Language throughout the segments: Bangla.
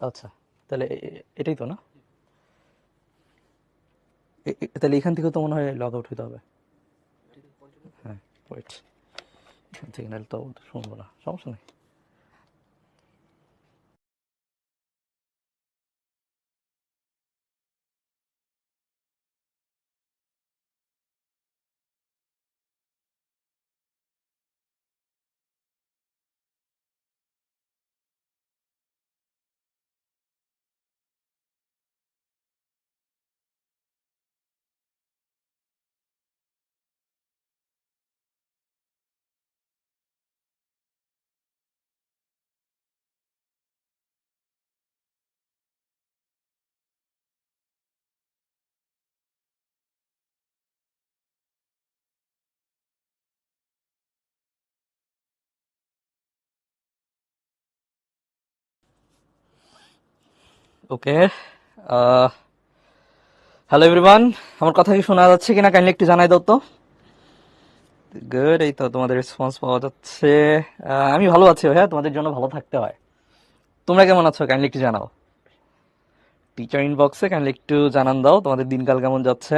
আচ্ছা, তাহলে এটাই তো না? তাহলে এখান থেকে তো মনে হয় লগ আউট হতে হবে। হ্যাঁ, ওয়েট, এখান থেকে নাহলে তো শুনবো না, সমস্যা নেই। ওকে, হ্যালো এভরিওয়ান, আমার কথা কি শোনা যাচ্ছে কিনা কাইন্ডলি একটু জানাই দাও তো। গুড, এই তো তোমাদের রেসপন্স পাওয়া যাচ্ছে। আমি ভালো আছি ভাইয়া, তোমাদের জন্য ভালো থাকতে হয়। তোমরা কেমন আছো কাইন্ডলি একটু জানাও। টিচার ইনবক্সে কাইন্ডলি একটু জানান দাও তোমাদের দিনকাল কেমন যাচ্ছে।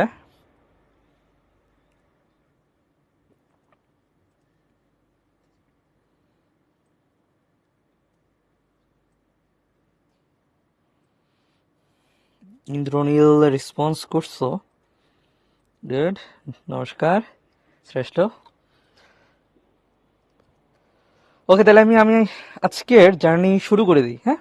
ইন্দ্রনীল রেসপন্স করছো, গুড, নমস্কার, শ্রেষ্ঠ। ওকে, তাহলে আমি আমি আজকের জার্নি শুরু করে দিই। হ্যাঁ,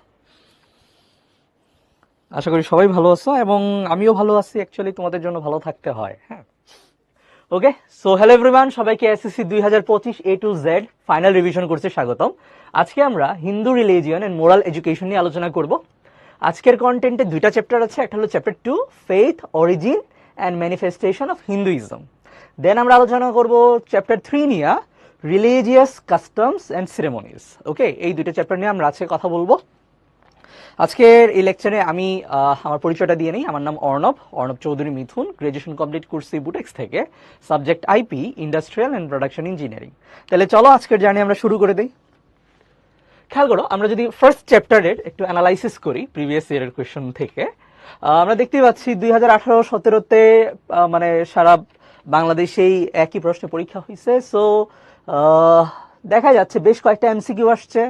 আশা করি সবাই ভালো আছো এবং আমিও ভালো আছি। অ্যাকচুয়ালি তোমাদের জন্য ভালো থাকতে হয়। হ্যাঁ, ওকে। সো হ্যালো এভরিওয়ান, সবাইকে SSC 2025 A to Z final revision কোর্সে স্বাগতম। আজকে আমরা Hindu religion and moral education নিয়ে আলোচনা করব। আজকের কন্টেন্টে দুইটা চ্যাপ্টার আছে, একটা হলো chapter 2 faith origin and manifestation of Hinduism. Then আমরা আলোচনা করব চ্যাপ্টার 3 নিয়ে religious customs and ceremonies. Okay, এই দুইটা চ্যাপ্টার নিয়ে আমরা আজকে কথা বলবো। আজকের এই লেকচারে আমি আমার পরিচয়টা দিয়ে নিই। আমার নাম অর্ণব অর্ণব চৌধুরী মিথুন, গ্রাজুয়েশন কমপ্লিট করছি বুটেক্স থেকে, subject IP, industrial and production engineering. তাহলে চলো আজকের জার্নি আমরা শুরু করে দিই। খেয়াল করো, আমরা যদি ফার্স্ট চ্যাপ্টারের একটু অ্যানালাইসিস করি প্রিভিয়াস ইয়ারের কোয়েশ্চন থেকে, আমরা দেখতেই পাচ্ছি 2018-17-তে মানে সারা বাংলাদেশেই একই প্রশ্নে পরীক্ষা হয়েছে। সো দেখা যাচ্ছে বেশ কয়েকটা এমসিকিউ আসছে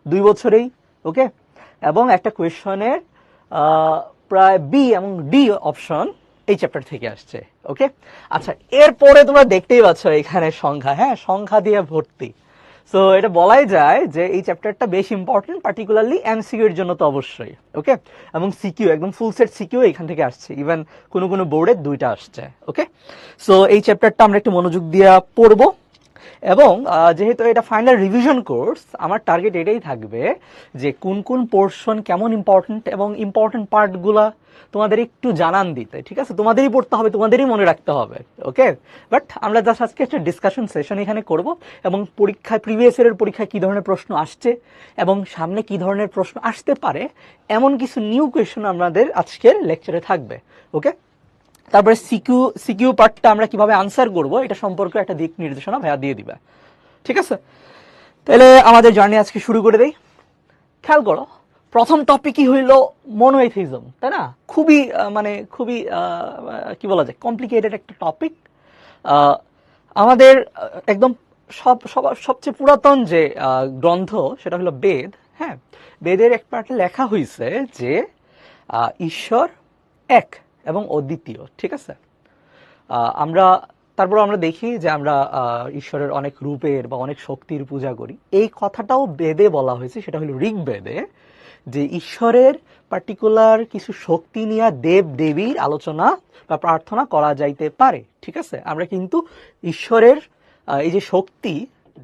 2 বছরেই। ওকে, এবং একটা কোয়েশ্চনের প্রায় বি এবং ডি অপশন এই চ্যাপ্টার থেকে আসছে। ওকে, আচ্ছা, এরপরে তোমরা দেখতেই পাচ্ছ এখানে সংখ্যা, হ্যাঁ সংখ্যা দিয়ে ভর্তি। সো এটা বলাই যায় যে এই চ্যাপ্টারটা বেশ ইম্পর্টেন্ট, পার্টিকুলারলি এমসিকিউ এর জন্য তো অবশ্যই। ওকে, এবং সিকিউ একদম ফুল সেট সিকিউ এখান থেকে আসছে, ইভেন কোনো কোনো বোর্ডে 2টা আসছে। ওকে, সো এই চ্যাপ্টারটা আমরা একটু মনোযোগ দিয়ে পড়বো। এবং যেহেতু এটা ফাইনাল রিভিশন কোর্স, আমার টার্গেট এটাই থাকবে যে কোন কোন পোর্শন কেমন ইম্পর্টেন্ট এবং ইম্পর্টেন্ট পার্টগুলা তোমাদের একটু জানান দিতে। ঠিক আছে, তোমাদেরই পড়তে হবে, তোমাদেরই মনে রাখতে হবে। ওকে, বাট আমরা জাস্ট আজকে একটা ডিসকাশন সেশন এখানে করব এবং পরীক্ষায় প্রিভিয়াস ইয়ারের পরীক্ষায় কী ধরনের প্রশ্ন আসছে এবং সামনে কী ধরনের প্রশ্ন আসতে পারে এমন কিছু নিউ কোয়েশ্চন আমাদের আজকের লেকচারে থাকবে। ওকে, তারপরে সিকিউ সিকিউ পার্টটা আমরা কিভাবে আনসার করব এটা সম্পর্কে একটা দিক নির্দেশনা ভাইয়া দিয়ে দিবে। ঠিক আছে, তাহলে আমাদের জার্নি আজকে শুরু করে দেই। খেয়াল করো, প্রথম টপিকই হইল মনোএথিজম, তাই না? খুবই মানে খুবই কি বলা যায়, কমপ্লিকেটেড একটা টপিক। আমাদের একদম সবচেয়ে পুরাতন যে গ্রন্থ সেটা হলো বেদ। হ্যাঁ, বেদের এক পার্টে লেখা হয়েছে যে ঈশ্বর এক এবং অদ্বিতীয়। ঠিক আছে, আমরা তারপর আমরা দেখি যে আমরা ঈশ্বরের অনেক রূপের বা অনেক শক্তির পূজা করি। এই কথাটাও বেদে বলা হয়েছে, সেটা হলো ঋগ্বেদে, যে ঈশ্বরের পার্টিকুলার কিছু শক্তি নিয়ে দেব দেবীর আলোচনা বা প্রার্থনা করা যাইতে পারে। ঠিক আছে, আমরা কিন্তু ঈশ্বরের এই যে শক্তি,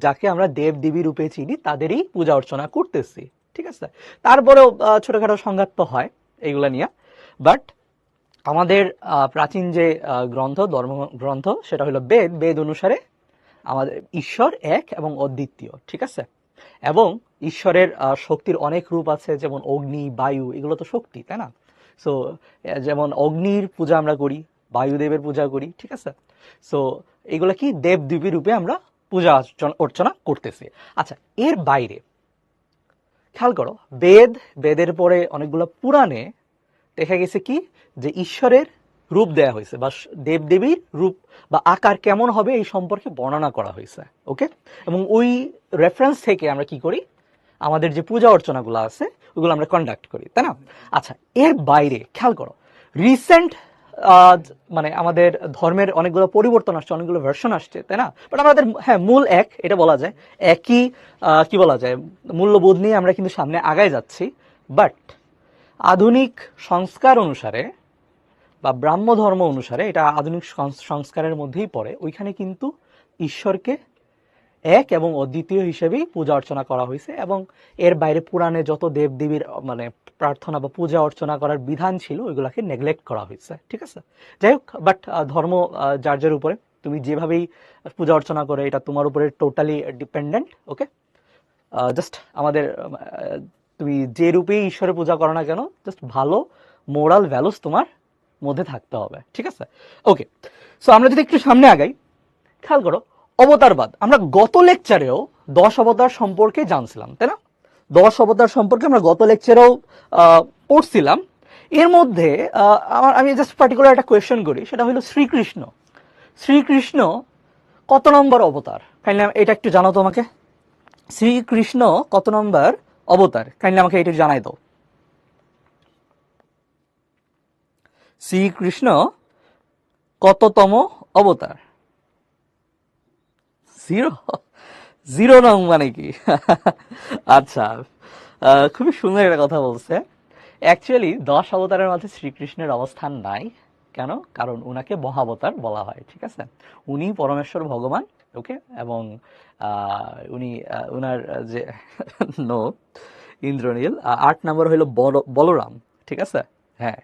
যাকে আমরা দেব দেবী রূপে চিনি, তাদেরই পূজা অর্চনা করতেছি। ঠিক আছে, তারপরেও ছোটখাটো সংঘাত তো হয় এইগুলা নিয়ে। বাট আমাদের প্রাচীন যে গ্রন্থ, ধর্মগ্রন্থ, সেটা হলো বেদ। বেদ অনুসারে আমাদের ঈশ্বর এক এবং অদ্বিতীয়। ঠিক আছে, এবং ঈশ্বরের শক্তির অনেক রূপ আছে, যেমন অগ্নি, বায়ু, এগুলো তো শক্তি, তাই না? সো যেমন অগ্নির পূজা আমরা করি, বায়ুদেবের পূজা করি। ঠিক আছে, সো এগুলো কি দেব দেবী রূপে আমরা পূজা অর্চনা করতেছি। আচ্ছা, এর বাইরে খেয়াল করো, বেদের পরে অনেকগুলো পুরাণে দেখা গেছে কি যে ঈশ্বরের রূপ দেয়া হয়েছে বা দেবদেবীর রূপ বা আকার কেমন হবে এই সম্পর্কে বর্ণনা করা হয়েছে। ওকে, এবং ওই রেফারেন্স থেকে আমরা কি করি, আমাদের যে পূজা অর্চনাগুলো আছে ওগুলো আমরা কন্ডাক্ট করি, তাই না? আচ্ছা, এর বাইরে খেয়াল করো, রিসেন্ট মানে আমাদের ধর্মের অনেকগুলো পরিবর্তন আসছে, অনেকগুলো ভার্সন আসছে, তাই না? বাট আমাদের হ্যাঁ মূল এক, এটা বলা যায় একই, কি বলা যায়, মূল্যবোধ নিয়ে আমরা কিন্তু সামনে আগায় যাচ্ছি। বাট আধুনিক সংস্কার অনুসারে বা ব্রাহ্ম ধর্ম অনুসারে, এটা আধুনিক সংস্কারের মধ্যেই পড়ে, ওইখানে কিন্তু ঈশ্বরকে এক এবং অদ্বিতীয় হিসেবেই পূজা অর্চনা করা হয়েছে, এবং এর বাইরে পুরাণে যত দেবদেবীর মানে প্রার্থনা বা পূজা অর্চনা করার বিধান ছিল ওইগুলাকে নেগলেক্ট করা হয়েছে, ঠিক আছে? যাই হোক, বাট ধর্ম যার যার উপরে, তুমি যেভাবেই পূজা অর্চনা করে এটা তোমার উপরে টোটালি ডিপেন্ডেন্ট। ওকে, জাস্ট আমাদের তুমি যে রূপেই ঈশ্বরের পূজা করো না কেন, জাস্ট ভালো মোরাল ভ্যালুস তোমার মধ্যে থাকতে হবে, ঠিক আছে? ওকে, সো আমরা যদি একটু সামনে আগাই, খেয়াল করো অবতারবাদ। আমরা গত লেকচারেও 10 অবতার সম্পর্কে জানছিলাম, তাই না? 10 অবতার সম্পর্কে আমরা গত লেকচারেও পড়ছিলাম। এর মধ্যে আমি জাস্ট পার্টিকুলার একটা কোয়েশ্চেন করি, সেটা হলো শ্রীকৃষ্ণ কত নম্বর অবতার? কাইন্ডলি এটা একটু জানাও তো আমাকে। শ্রীকৃষ্ণ কত নম্বর অবতার? কাইন্ডলি আমাকে এটা জানাই দাও। শ্রীকৃষ্ণ কততম অবতার? 0 0 নং মানে কি? আচ্ছা, খুবই সুন্দর একটা কথা বলছে। অ্যাকচুয়ালি 10 অবতারের মাঝে শ্রীকৃষ্ণের অবস্থান নাই। কেন? কারণ উনাকে মহাবতার বলা হয়, ঠিক আছে? উনি পরমেশ্বর ভগবান। ওকে, এবং উনি উনার যে নো ইন্দ্রনীল, 8 নম্বর হইল বলরাম, ঠিক আছে? হ্যাঁ,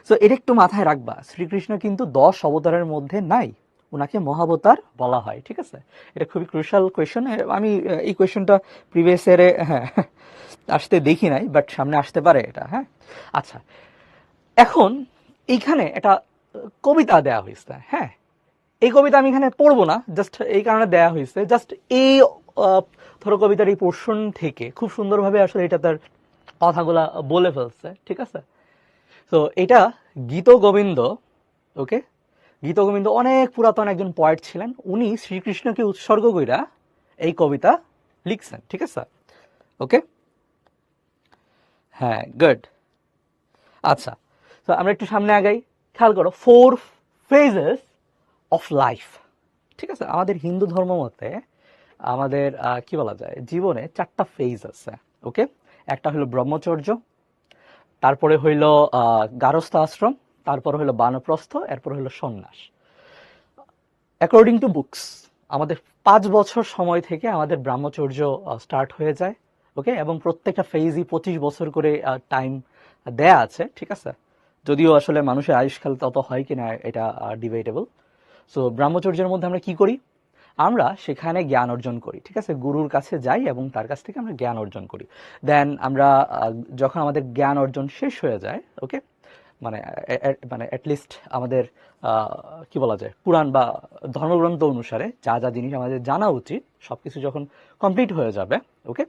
সো এটা একটু মাথায় রাখবা, শ্রীকৃষ্ণ কিন্তু 10 অবতারের মধ্যে নাই, উনাকে মহাবতার বলা হয়, ঠিক আছে? এটা খুবই ক্রুশাল কোয়েশ্চেন। আমি এই কোয়েশ্চেনটা প্রিভিয়াস ইয়ারে হ্যাঁ আসতে দেখি নাই, বাট সামনে আসতে পারে এটা। হ্যাঁ, আচ্ছা, এখন এইখানে একটা কবিতা দেয়া হয়েছে। হ্যাঁ, এই কবিতা আমি এখানে পড়বো না, জাস্ট এই কারণে দেয়া হয়েছে, জাস্ট এই ধরো কবিতার এই পোর্শন থেকে খুব সুন্দরভাবে আসলে এটা তার কথাগুলা বলে ফেলছে, ঠিক আছে? তো এটা গীত গোবিন্দ। ওকে, গীত গোবিন্দ অনেক পুরাতন একজন পয়েট ছিলেন, উনি শ্রীকৃষ্ণকে উৎসর্গ কইরা এই কবিতা লিখছেন, ঠিক আছে? ওকে, হ্যাঁ, গুড। আচ্ছা, তো আমরা একটু সামনে আগাই। খেয়াল করো, 4 phases অফ লাইফ, ঠিক আছে? আমাদের হিন্দু ধর্ম মতে আমাদের কি বলা যায়, জীবনে 4টা ফেজ আছে। ওকে, একটা হলো ব্রহ্মচর্য, তারপরে হইল গারস্থ আশ্রম, তারপর হইল বানপ্রস্থ, এরপর হইল সন্ন্যাস। অ্যাকর্ডিং টু বুকস আমাদের 5 বছর সময় থেকে আমাদের ব্রহ্মচর্য স্টার্ট হয়ে যায়। ওকে, এবং প্রত্যেকটা ফেজই 25 বছর করে টাইম দেয়া আছে, ঠিক আছে? যদিও আসলে মানুষের আয়ুষ্কাল তত হয় কিনা এটা ডিবেটেবল। সো ব্রহ্মচর্যের মধ্যে আমরা কি করি? আমরা সেখানে জ্ঞান অর্জন করি, ঠিক আছে? গুরুর কাছে যাই এবং তার কাছ থেকে আমরা জ্ঞান অর্জন করি। দেন আমরা যখন আমাদের জ্ঞান অর্জন শেষ হয়ে যায়, ওকে, মানে মানে অ্যাটলিস্ট আমাদের কি বলা যায়, পুরাণ বা ধর্মগ্রন্থ অনুসারে যা যা জিনিস আমাদের জানা উচিত সবকিছু যখন কমপ্লিট হয়ে যাবে, ওকে,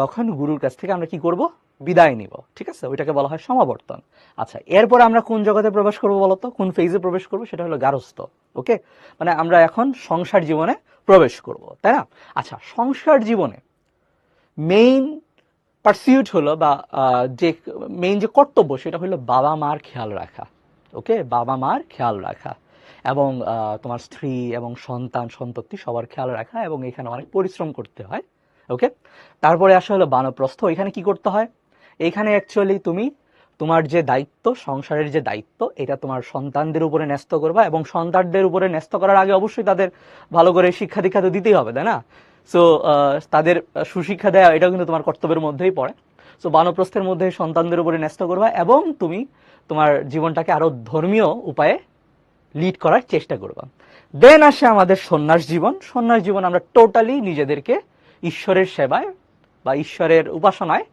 তখন গুরুর কাছ থেকে আমরা কি করব? বিদায় নিব, ঠিক আছে? ওইটাকে বলা হয় সমাবর্তন। আচ্ছা, এরপর আমরা কোন জগতে প্রবেশ করবো বলতো, কোন ফেজে প্রবেশ করবো? সেটা হলো গারস্থ। ওকে, মানে আমরা এখন সংসার জীবনে প্রবেশ করব, তাই না? আচ্ছা, সংসার জীবনে মেইন পারসিউট হলো বা যে মেইন যে কর্তব্য সেটা হলো বাবা মার খেয়াল রাখা। ওকে, বাবা মার খেয়াল রাখা এবং তোমার স্ত্রী এবং সন্তান সন্ততি সবার খেয়াল রাখা, এবং এখানে অনেক পরিশ্রম করতে হয়। ওকে, তারপরে আসা হলো বানপ্রস্থ। এখানে কি করতে হয়? এখানে অ্যাকচুয়ালি তুমি তোমার যে দায়িত্ব, সংসারের যে দায়িত্ব, এটা তোমার সন্তানদের উপরে ন্যস্ত করবা, এবং সন্তানদের উপরে ন্যস্ত করার আগে অবশ্যই তাদের ভালো করে শিক্ষা দীক্ষা তো দিতেই হবে, তাই না? সো তাদের সুশিক্ষা দেওয়া এটাও কিন্তু তোমার কর্তব্যের মধ্যেই পড়ে। সো বানপ্রস্থের মধ্যে সন্তানদের উপরে ন্যস্ত করবা, এবং তুমি তোমার জীবনটাকে আরো ধর্মীয় উপায়ে লিড করার চেষ্টা করবা। দেন আসে আমাদের সন্ন্যাস জীবন। সন্ন্যাস জীবন আমরা টোটালি নিজেদেরকে ঈশ্বরের সেবায় বা ঈশ্বরের উপাসনায়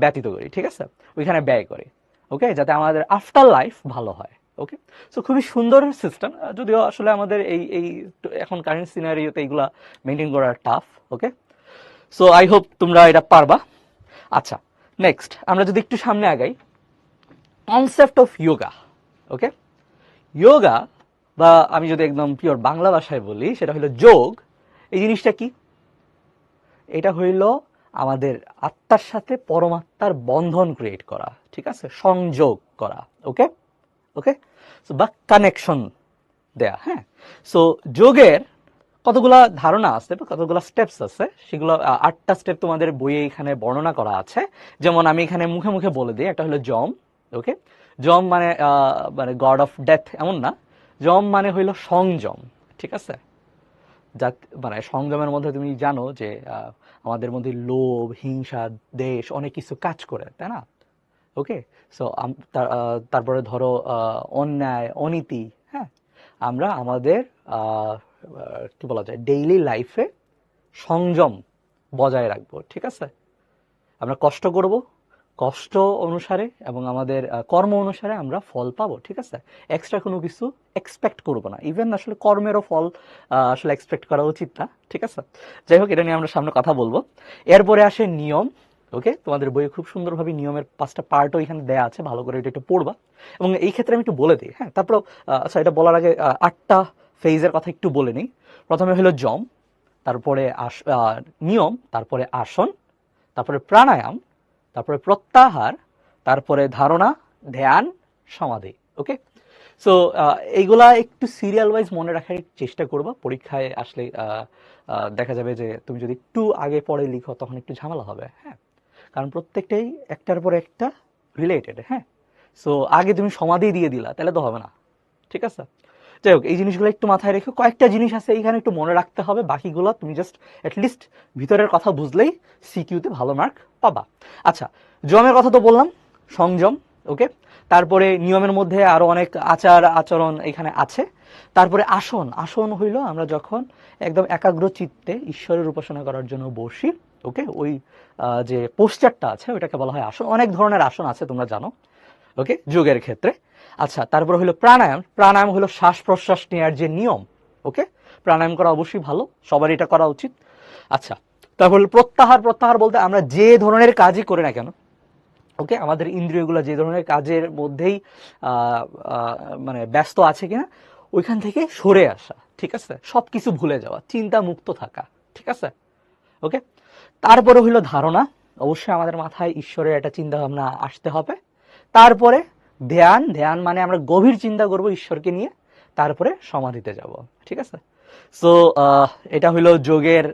ব্যতীত করি, ঠিক আছে? ওইখানে ব্যয় করি, ওকে, যাতে আমাদের আফটার লাইফ ভালো হয়। ওকে, সো খুবই সুন্দর সিস্টেম, যদিও আসলে আমাদের এই এই এখন কারেন্ট সিনারিওতে এইগুলা মেনটেন করা tough. Okay, so I hope তোমরা এটা পারবা। আচ্ছা, নেক্সট আমরা যদি একটু সামনে আগাই, কনসেপ্ট অফ যোগা। ওকে, যোগা বা আমি যদি একদম পিওর বাংলা ভাষায় বলি সেটা হলো যোগ। এই জিনিসটা কি? এটা হইল আমাদের আত্মার সাথে পরমাত্মার বন্ধন ক্রিয়েট করা, ঠিক আছে, সংযোগ করা। ওকে ওকে, বা কানেকশন দেয়া। হ্যাঁ, সো যোগের কতগুলা ধারণা আছে বা কতগুলা স্টেপস আছে, সেগুলো 8টা স্টেপ তোমাদের বইয়ে এখানে বর্ণনা করা আছে। যেমন আমি এখানে মুখে মুখে বলে দিই, একটা হলো জম। ওকে, জম মানে মানে গড অফ ডেথ এমন না, জম মানে হইল সংযম, ঠিক আছে। যা মানে সংযমের মধ্যে তুমি জানো যে আমাদের মধ্যে লোভ, হিংসা, দেশ অনেক কিছু কাজ করে, তাই না? ওকে, সো তারপরে ধরো অন্যায়, অনীতি। হ্যাঁ, আমরা আমাদের কি বলা যায়, ডেইলি লাইফে সংযম বজায় রাখবো, ঠিক আছে। আমরা কষ্ট করব, কষ্ট অনুসারে এবং আমাদের কর্ম অনুসারে আমরা ফল পাবো, ঠিক আছে। এক্সট্রা কোনো কিছু এক্সপেক্ট করবো না, ইভেন আসলে কর্মেরও ফল আসলে এক্সপেক্ট করা উচিত না, ঠিক আছে। যাই হোক, এটা নিয়ে আমরা সামনে কথা বলবো। এরপরে আসে নিয়ম। ওকে, তোমাদের বইয়ে খুব সুন্দরভাবে নিয়মের 5টা পার্টও এখানে দেয়া আছে, ভালো করে এটা একটু পড়বা। এবং এই ক্ষেত্রে আমি একটু বলে দিই, হ্যাঁ, তারপর আচ্ছা, এটা বলার আগে 8টা ফেজের কথা একটু বলে নিই। প্রথমে হলো জম, তারপরে নিয়ম, তারপরে আসন, তারপরে প্রাণায়াম, তারপরে প্রত্যাহার, তারপরে ধারণা, ধ্যান, সমাধি। ওকে, সো এইগুলা একটু সিরিয়াল ওয়াইজ মনে রাখার চেষ্টা করবা। পরীক্ষায় আসলে দেখা যাবে যে তুমি যদি একটু আগে পরে লিখো তখন একটু ঝামেলা হবে। হ্যাঁ, কারণ প্রত্যেকটাই একটার পর একটা রিলেটেড। হ্যাঁ, সো আগে তুমি সমাধি দিয়ে দিলা তাহলে তো হবে না, ঠিক আছে। যাই হোক, এই জিনিসগুলো একটু মাথায় রেখো। কয়েকটা জিনিস আছে এইখানে একটু মনে রাখতে হবে, বাকিগুলো তুমি জাস্ট অ্যাটলিস্ট ভিতরের কথা বুঝলেই সিকিউতে ভালো মার্ক পাবা। আচ্ছা, জমের কথা তো বললাম, সংযম। ওকে, তারপরে নিয়মের মধ্যে আরো অনেক আচার আচরণ এখানে আছে। তারপরে আসন, আসন হইল আমরা যখন একদম একাগ্র চিত্তে ঈশ্বরের উপাসনা করার জন্য বসি। ওকে, ওই যে পোস্টারটা আছে ওইটাকে বলা হয় আসন। অনেক ধরনের আসন আছে তোমরা জানো, ওকে, যোগের ক্ষেত্রে। আচ্ছা, তারপর হলো প্রাণায়াম। প্রাণায়াম হলো শ্বাস প্রশ্বাস নেওয়ার যে নিয়ম। ওকে, প্রাণায়াম করা অবশ্যই ভালো, সবার এটা করা উচিত। আচ্ছা, তারপর হলো প্রত্যাহার। প্রত্যাহার বলতে আমরা যে ধরনের কাজই করি না কেন, ওকে, আমাদের ইন্দ্রিয়গুলো যে ধরনের কাজের মধ্যেই মানে ব্যস্ত আছে কিনা ওইখান থেকে সরে আসা, ঠিক আছে, সবকিছু ভুলে যাওয়া, চিন্তা মুক্ত থাকা, ঠিক আছে। ওকে, তারপরে হইলো ধারণা। অবশ্যই আমাদের মাথায় ঈশ্বরের একটা চিন্তা ভাবনা আসতে হবে। তারপরে ধ্যান। ধ্যান মানে আমরা গভীর চিন্তা করব ঈশ্বরকে নিয়ে, তারপরে সমাধিতে যাব, ঠিক আছে। সো এটা হইলো যোগের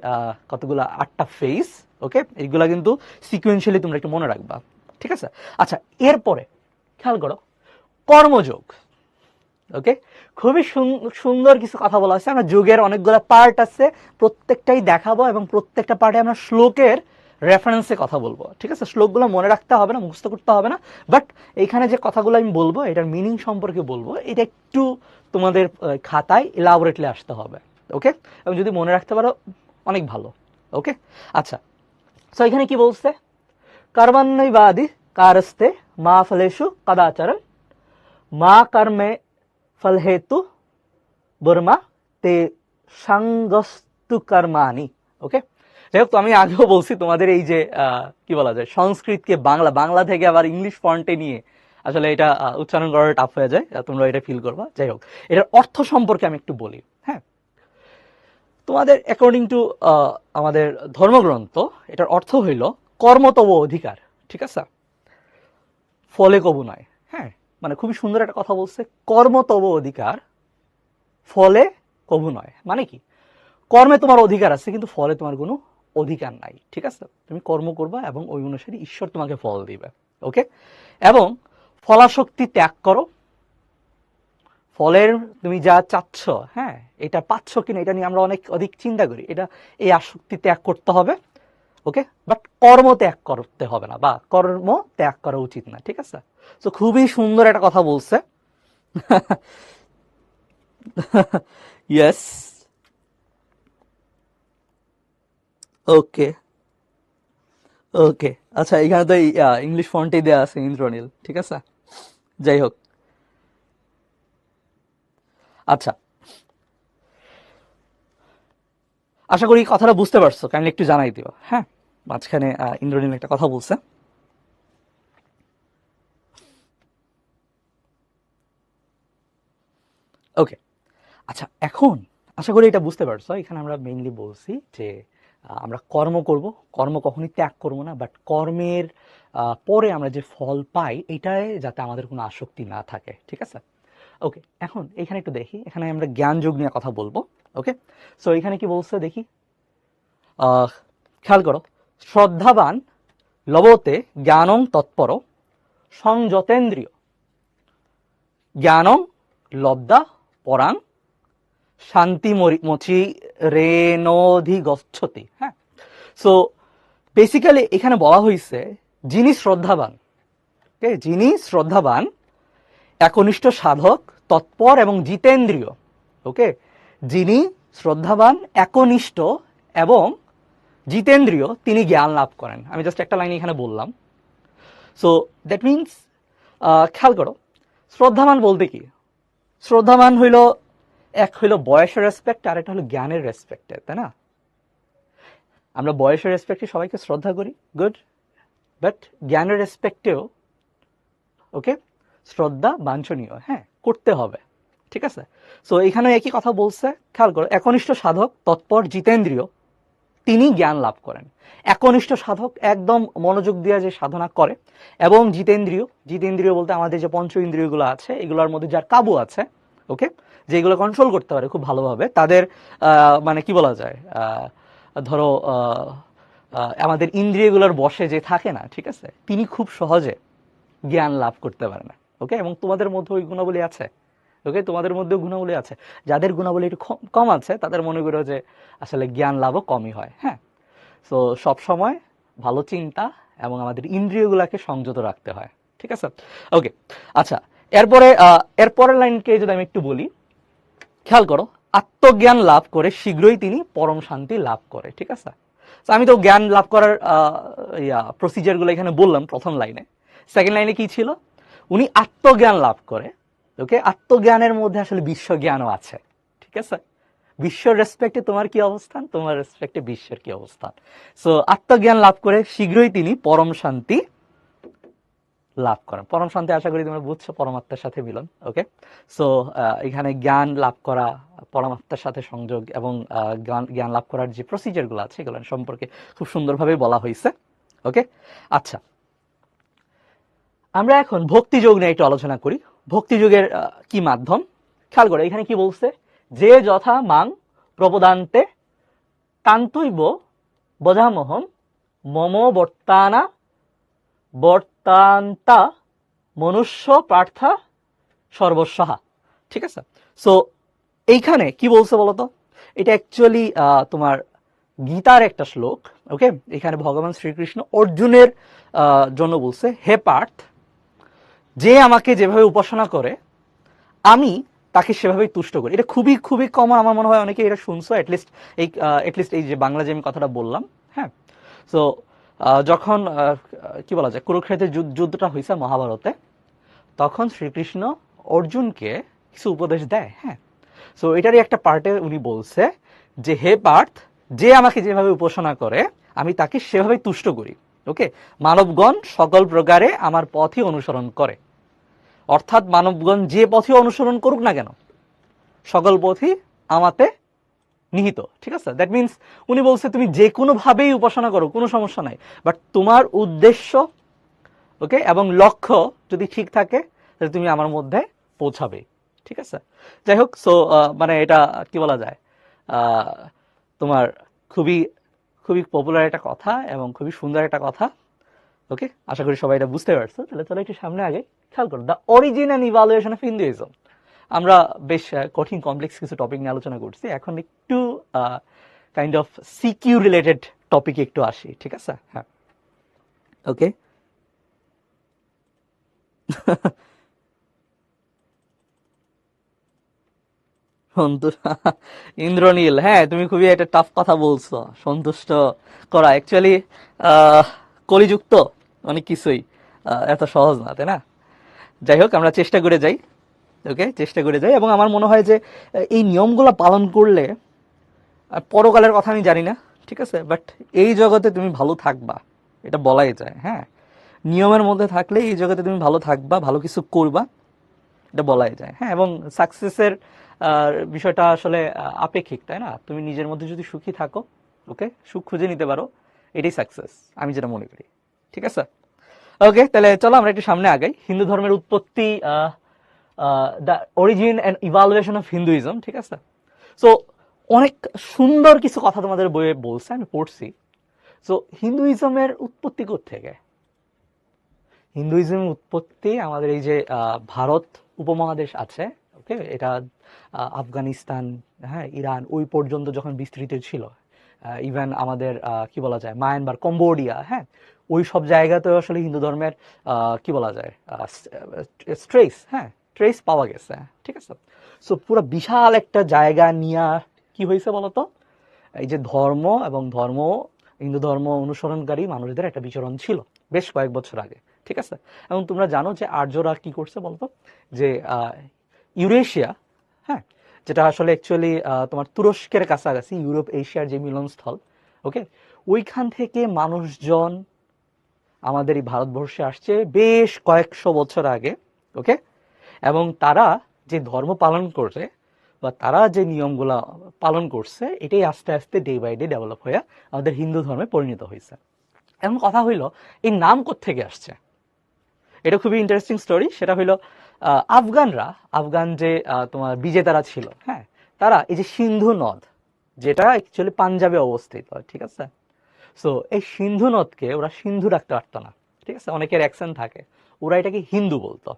কতগুলা 8টা ফেজ। ওকে, এইগুলা কিন্তু সিকুয়েন্সিয়ালি তোমরা একটু মনে রাখবা, ঠিক আছে। আচ্ছা, এরপরে খেয়াল করো কর্মযোগ। ওকে, খুবই সুন্দর কিছু কথা বলা আছে। আমরা যোগের অনেকগুলো পার্ট আছে, প্রত্যেকটাই দেখাবো এবং প্রত্যেকটা পার্টে আমরা শ্লোকের রেফারেন্সে কথা বলবো, ঠিক আছে। শ্লোকগুলো মনে রাখতে হবে না, মুখস্থ করতে হবে না, বাট এইখানে যে কথাগুলো আমি বলবো এটার মিনিং সম্পর্কে বলবো, এটা একটু তোমাদের খাতায় ইলাবোরেটলি আসতে হবে। ওকে, এবং যদি মনে রাখতে পারো অনেক ভালো। ওকে, আচ্ছা, তো এখানে কি বলছে, কর্মণ্যবাদী কারস্তে মা ফলেষু কদাচরণ মা কর্মে ফল হেতু বর্মা তে সাঙ্গস্তু কর্মানি। ওকে, যাই হোক, তো আমি আগেও বলছি তোমাদের এই যে কি বলা যায়, সংস্কৃতকে বাংলা, বাংলা থেকে আবার ইংলিশ ফন্টে নিয়ে আসলে এটা উচ্চারণ করা টাফ হয়ে যায়, তোমরা এটা ফিল করবা। যাই হোক, এটার অর্থ সম্পর্কে আমি একটু বলি। হ্যাঁ, তোমাদের অ্যাকর্ডিং টু আমাদের ধর্মগ্রন্থ এটার অর্থ হইল কর্মতব অধিকার, ঠিক আছে, ফলে কবু নয়। হ্যাঁ, মানে খুবই সুন্দর একটা কথা বলছে, কর্মতব অধিকার, ফলে কবু নয়। মানে কি, কর্মে তোমার অধিকার আছে কিন্তু ফলে তোমার কোনো অধিকার নাই, ঠিক আছে। তুমি কর্ম করবা এবং ওই অনুসারে ঈশ্বর তোমাকে ফল দিবে। ওকে, এবং ফলাশক্তি ত্যাগ করো। ফলের তুমি যা চাচ্ছ, হ্যাঁ, এটা পাচ্ছ কিনা এটা নিয়ে আমরা অধিক চিন্তা করি, এটা এই আসক্তি ত্যাগ করতে হবে। ওকে, বাট কর্ম ত্যাগ করতে হবে না, বা কর্ম ত্যাগ করা উচিত না, ঠিক আছে। তো খুবই সুন্দর একটা কথা বলছে। ইয়েস, ওকে ওকে, আচ্ছা, এখানে তো ইংলিশ ফন্টেই দেওয়া আছে ইন্দ্রনীল, ঠিক আছে। যাই হোক, আচ্ছা, আশা করি কথাটা বুঝতে পারছো, কাইন্ডলি একটু জানাই দিও। হ্যাঁ, মাঝখানে ইন্দ্রনীল একটা কথা বলছে। ওকে, আচ্ছা এখন আশা করি এটা বুঝতে পারছো। এখানে আমরা মেইনলি বলছি যে আমরা কর্ম করব, কর্ম কখনই ত্যাগ করব না, বাট কর্মের পরে আমরা যে ফল পাই এটায় যাতে আমাদের কোনো আসক্তি না থাকে, ঠিক আছে? ওকে, এখন এখানে একটু দেখি, এখানে আমরা জ্ঞান যোগ নিয়ে কথা বলবো। ওকে, সো এখানে কি বলছে দেখি, খেয়াল করো, শ্রদ্ধাবান লবতে জ্ঞানং তৎপর সংযতেন্দ্রিয় জ্ঞানং লব্ধা পরাং শান্তি মচি রেণোধিগচ্ছতি। হ্যাঁ, সো বেসিক্যালি এখানে বলা হয়েছে যিনি শ্রদ্ধাবান, যিনি শ্রদ্ধাবান, একনিষ্ঠ সাধক, তৎপর এবং জিতেন্দ্রীয়। ওকে, যিনি শ্রদ্ধাবান, একনিষ্ঠ এবং জিতেন্দ্রীয়, তিনি জ্ঞান লাভ করেন। আমি জাস্ট একটা লাইন এখানে বললাম। সো দ্যাট মিনস, খেয়াল করো, শ্রদ্ধাবান বলতে কি? শ্রদ্ধাবান হইল, এক হইল বয়সের রেসপেক্ট, আর একটা হলো জ্ঞানের রেসপেক্টে, তাই না? আমরা বয়সের রেসপেক্টে সবাইকে শ্রদ্ধা করি, গুড, বাট জ্ঞানের রেসপেক্টেও ওকে শ্রদ্ধা বাঞ্ছনীয়, হ্যাঁ, করতে হবে, ঠিক আছে? সো এখানে একই কথা বলছে, খেয়াল করো, একনিষ্ঠ সাধক, তৎপর, জিতেন্দ্রীয়, তিনি জ্ঞান লাভ করেন। একনিষ্ঠ সাধক একদম মনোযোগ দিয়ে যে সাধনা করে, এবং জিতেন্দ্রীয়, জিতেন্দ্রীয় বলতে আমাদের যে পঞ্চ ইন্দ্রিয়গুলো আছে এগুলোর মধ্যে যার কাবু আছে, ওকে, যেগুলো কন্ট্রোল করতে পারে খুব ভালোভাবে, তাদের মানে কি বলা যায়, ধরো আমাদের ইন্দ্রিয়গুলোর বশে যে থাকে না, ঠিক আছে, তিনি খুব সহজে জ্ঞান লাভ করতে পারে না। ওকে, এবং তোমাদের মধ্যে ওই গুণাবলী আছে। ওকে, তোমাদের মধ্যেও গুণাবলী আছে। যাদের গুণাবলী একটু কম আছে তাদের মনে করো যে আসলে জ্ঞান লাভও কমই হয়। হ্যাঁ, সো সব সময় ভালো চিন্তা এবং আমাদের ইন্দ্রিয়গুলোকে সংযত রাখতে হয়, ঠিক আছে? ওকে, আচ্ছা, এরপরের লাইনকে যদি আমি একটু বলি, খেয়াল করো, আত্মজ্ঞান লাভ করে শীঘ্রই তিনি পরম শান্তি লাভ করে, ঠিক আছে? আমি তো জ্ঞান লাভ করার প্রসিজারগুলো এখানে বললাম প্রথম লাইনে। সেকেন্ড লাইনে কি ছিল? উনি আত্মজ্ঞান লাভ করে। ওকে, আত্মজ্ঞানের মধ্যে আসলে বিশ্বজ্ঞানও আছে, ঠিক আছে? বিশ্বর রেসপেক্টে তোমার কি অবস্থান, তোমার রেসপেক্টে বিশ্বের কি অবস্থান। সো আত্মজ্ঞান লাভ করে শীঘ্রই তিনি পরম শান্তি লাভ করেন। পরম শান্তি আশা করি তোমরা বুঝছো, পরমাত্মার সাথে মিলন। ওকে, সো এখানে জ্ঞান লাভ করা, পরমাত্মার সাথে সংযোগ এবং জ্ঞান লাভ করার যে প্রসিজারগুলো আছে এগুলো সম্পর্কে খুব সুন্দরভাবে বলা হয়েছে। ওকে, আচ্ছা, আমরা এখন ভক্তিযোগ নিয়ে একটু আলোচনা করি। ভক্তিযোগের কি মাধ্যম? খেয়াল করে এখানে কি বলছে, যে যথা মাং প্রপদান্তে তান্তৈব বধামহম মম বর্তান্তা মনুষ্য প্রার্থা সর্বস্বহা, ঠিক আছে? সো এইখানে কি বলছে বলতো, এটা অ্যাকচুয়ালি তোমার গীতার একটা শ্লোক। ওকে, এখানে ভগবান শ্রীকৃষ্ণ অর্জুনের জন্য বলছে, হে পার্থ, যে আমাকে যেভাবে উপাসনা করে আমি তাকে সেভাবেই তুষ্ট করি। এটা খুবই খুবই কমন, আমার মনে হয় অনেকে এটা শুনছো, অ্যাটলিস্ট এই যে বাংলা যে আমি কথাটা বললাম। হ্যাঁ, সো যখন কি বলা যায়, কুরুক্ষেত্রের যুদ্ধটা হয়েছে মহাভারতে, তখন শ্রীকৃষ্ণ অর্জুনকে কিছু উপদেশ দেয়। হ্যাঁ, সো এটারই একটা পার্টে উনি বলছে যে হে পার্থ, যে আমাকে যেভাবে উপাসনা করে আমি তাকে সেভাবে তুষ্ট করি। ওকে, মানবগণ সকল প্রকারে আমার পথই অনুসরণ করে, অর্থাৎ মানবগণ যে পথই অনুসরণ করুক না কেন সকল পথই আমাতে নিহিত, ঠিক আছে? দ্যাট মিনস উনি বলছে তুমি যে কোনো ভাবেই উপাসনা করো, কোনো সমস্যা নাই, বাট তোমার উদ্দেশ্য ওকে এবং লক্ষ্য যদি ঠিক থাকে তাহলে তুমি আমার মধ্যে পৌঁছাবে, ঠিক আছে? যাই হোক, সো মানে এটা কি বলা যায়, তোমার খুবই খুবই পপুলার একটা কথা এবং খুবই সুন্দর একটা কথা। ওকে, আশা করি সবাই এটা বুঝতে পারছো। তাহলে চলো একটু সামনে আগে, খেয়াল করো, the origin and evaluation of Hinduism. আমরা বেশ কঠিন কমপ্লেক্স কিছু টপিক নিয়ে আলোচনা করছি, এখন একটু কাইন্ড অফ সিকিউ রিলেটেড টপিকে একটু আসি, ঠিক আছে? হ্যাঁ, ওকে। ইন্দ্রনীল, হ্যাঁ, তুমি খুবই একটা টাফ কথা বলছো, সন্তুষ্ট করা অ্যাকচুয়ালি কলিযুক্ত অনেক কিছুই এত সহজ না, তাই না? যাই হোক, আমরা চেষ্টা করে যাই। ওকে, চেষ্টা করে যাই, এবং আমার মনে হয় যে এই নিয়মগুলো পালন করলে, পরকালের কথা আমি জানি না, ঠিক আছে, বাট এই জগতে তুমি ভালো থাকবা এটা বলাই যায়, হ্যাঁ, নিয়মের মধ্যে থাকলে এই জগতে তুমি ভালো থাকবা, ভালো কিছু করবা, এটা বলাই যায়, হ্যাঁ। এবং সাকসেসের বিষয়টা আসলে আপেক্ষিক, তাই না? তুমি নিজের মধ্যে যদি সুখী থাকো, ওকে, সুখ খুঁজে নিতে পারো, এটাই সাকসেস, আমি যেটা মনে করি। ঠিক আছে, ওকে, তাহলে চলো আমরা একটু সামনে আগাই। হিন্দু ধর্মের উৎপত্তি, the origin and evaluation of Hinduism. ঠিক আছে, সো অনেক সুন্দর কিছু কথা তোমাদের বইয়ে বলছে, আমি পড়ছি। সো হিন্দুইজমের উৎপত্তি থেকে, হিন্দুইজমের উৎপত্তি আমাদের এই যে ভারত উপমহাদেশ আছে, ওকে, এটা আফগানিস্তান, হ্যাঁ, ইরান, ওই পর্যন্ত যখন বিস্তৃত ছিল, ইভেন আমাদের কি বলা যায় মায়ানমার, কম্বোডিয়া, হ্যাঁ, ওই সব জায়গাতেও আসলে হিন্দু ধর্মের কি বলা যায় ট্রেস, হ্যাঁ, ট্রেস পাওয়া গেছে। ঠিক আছে, সো পুরো বিশাল একটা জায়গা নিয়ে কি হয়েছে বলতো, এই যে ধর্ম এবং হিন্দু ধর্ম অনুসরণকারী মানুষদের একটা বিচরণ ছিল বেশ কয়েক বছর আগে। ঠিক আছে, এবং তোমরা জানো যে আর্যরা কি করছে বলতো, যে ইউরেশিয়া, হ্যাঁ, যেটা আসলে অ্যাকচুয়ালি তোমার তুরস্কের কাছাকাছি ইউরোপ এশিয়ার যে মিলনস্থল, ওকে, ওইখান থেকে মানুষজন আমাদের এই ভারতবর্ষে আসছে বেশ কয়েকশো বছর আগে, ওকে, এবং তারা যে ধর্ম পালন করছে বা তারা যে নিয়মগুলা পালন করছে, এটাই আস্তে আস্তে ডে বাই ডে ডেভেলপ হয়ে আমাদের হিন্দু ধর্মে পরিণত হয়েছে। এখন কথা হইল, এই নাম কোত্থেকে আসছে, এটা খুবই ইন্টারেস্টিং স্টোরি। সেটা হইলো আফগান যে তোমার বিজেতারা ছিল, হ্যাঁ, তারা এই যে সিন্ধু নদ, যেটা অ্যাকচুয়ালি পাঞ্জাবে অবস্থিত, ঠিক আছে, সো এই সিন্ধু নদকে ওরা সিন্ধু রাখতে পারতো না। ঠিক আছে, অনেকের অ্যাকসেন্ট থাকে, ওরা এটাকে হিন্দু বলতো।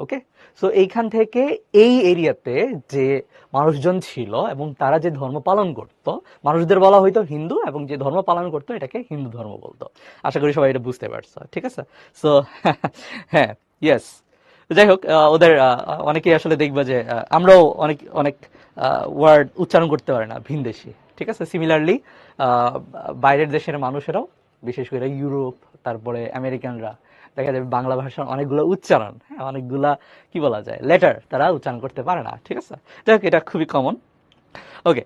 ওকে, সো এইখান থেকে এই এরিয়াতে যে মানুষজন ছিল এবং তারা যে ধর্ম পালন করত, মানুষদের বলা হইতো হিন্দু, এবং যে ধর্ম পালন করতো এটাকে হিন্দু ধর্ম বলতো। আশা করি সবাই এটা বুঝতে পারছো। ঠিক আছে, সো হ্যাঁ, ইয়েস, যাই হোক, ওদের অনেকেই আসলে দেখবা যে আমরাও অনেক অনেক ওয়ার্ড উচ্চারণ করতে পারি না ভিনদেশি। ঠিক আছে, সিমিলারলি বাইরের দেশের মানুষেরাও, বিশেষ করে ইউরোপ, তারপরে আমেরিকানরা, দেখা যাবে বাংলা ভাষার অনেকগুলো উচ্চারণ, হ্যাঁ, অনেকগুলা কি বলা যায় লেটার তারা উচ্চারণ করতে পারে না। ঠিক আছে, যাই হোক, এটা খুবই কমন। ওকে,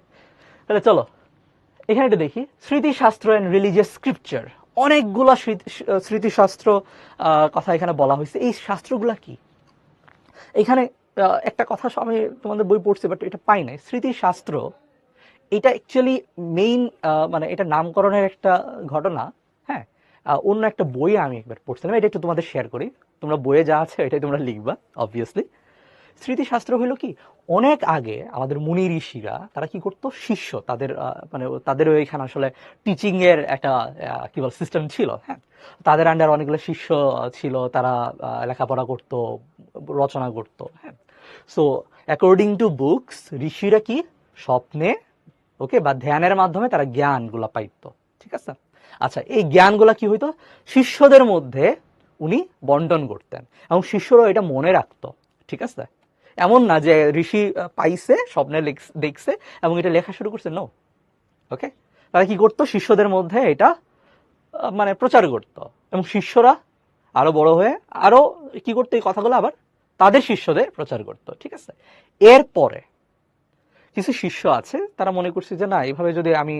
তাহলে চলো এখানে একটু দেখি স্মৃতিশাস্ত্র অ্যান্ড রিলিজিয়াস স্ক্রিপচার। অনেকগুলা স্মৃতিশাস্ত্র কথা এখানে বলা হয়েছে। এই শাস্ত্রগুলা কি? এখানে একটা কথা আমি তোমাদের বই পড়ছি, বাট এটা পাই নাই। স্মৃতিশাস্ত্র এটা অ্যাকচুয়ালি মেইন, মানে এটা নামকরণের একটা ঘটনা, হ্যাঁ, অন্য একটা বই আমি একবার পড়ছিলাম, এটা একটু তোমাদের শেয়ার করি। তোমরা বইয়ে যা আছে এটাই তোমরা লিখবা অবভিয়াসলি। স্মৃতিশাস্ত্র হলো কি, অনেক আগে আমাদের মুনি ঋষিরা তারা কি করতো, শিষ্য তাদের মানে তাদেরও এখানে আসলে টিচিং এর একটা কি বল সিস্টেম ছিল, হ্যাঁ, তাদের আন্ডার অনেকগুলো শিষ্য ছিল, তারা লেখাপড়া করত, রচনা করত, হ্যাঁ। সো অ্যাকর্ডিং টু বুকস, ঋষিরা কি স্বপ্নে, ওকে, বা ধ্যানের মাধ্যমে তারা জ্ঞানগুলা পাইতো। ঠিক আছে, আচ্ছা, এই জ্ঞানগুলা কি হইতো, শিষ্যদের মধ্যে উনি বন্টন করতেন এবং শিষ্যরা এটা মনে রাখতো। ঠিক আছে, এমন না যে ঋষি পাইছে স্বপ্নে দেখছে এবং এটা লেখা শুরু করছে, নো। ওকে, তারা কি করতো, শিষ্যদের মধ্যে এটা মানে প্রচার করতো, এবং শিষ্যরা আরো বড় হয়ে আরো কি করতো, এই কথাগুলো আবার তাদের শিষ্যদের প্রচার করতো। ঠিক আছে, এরপরে কিছু শিষ্য আছে তারা মনে করছে যে না, এইভাবে যদি আমি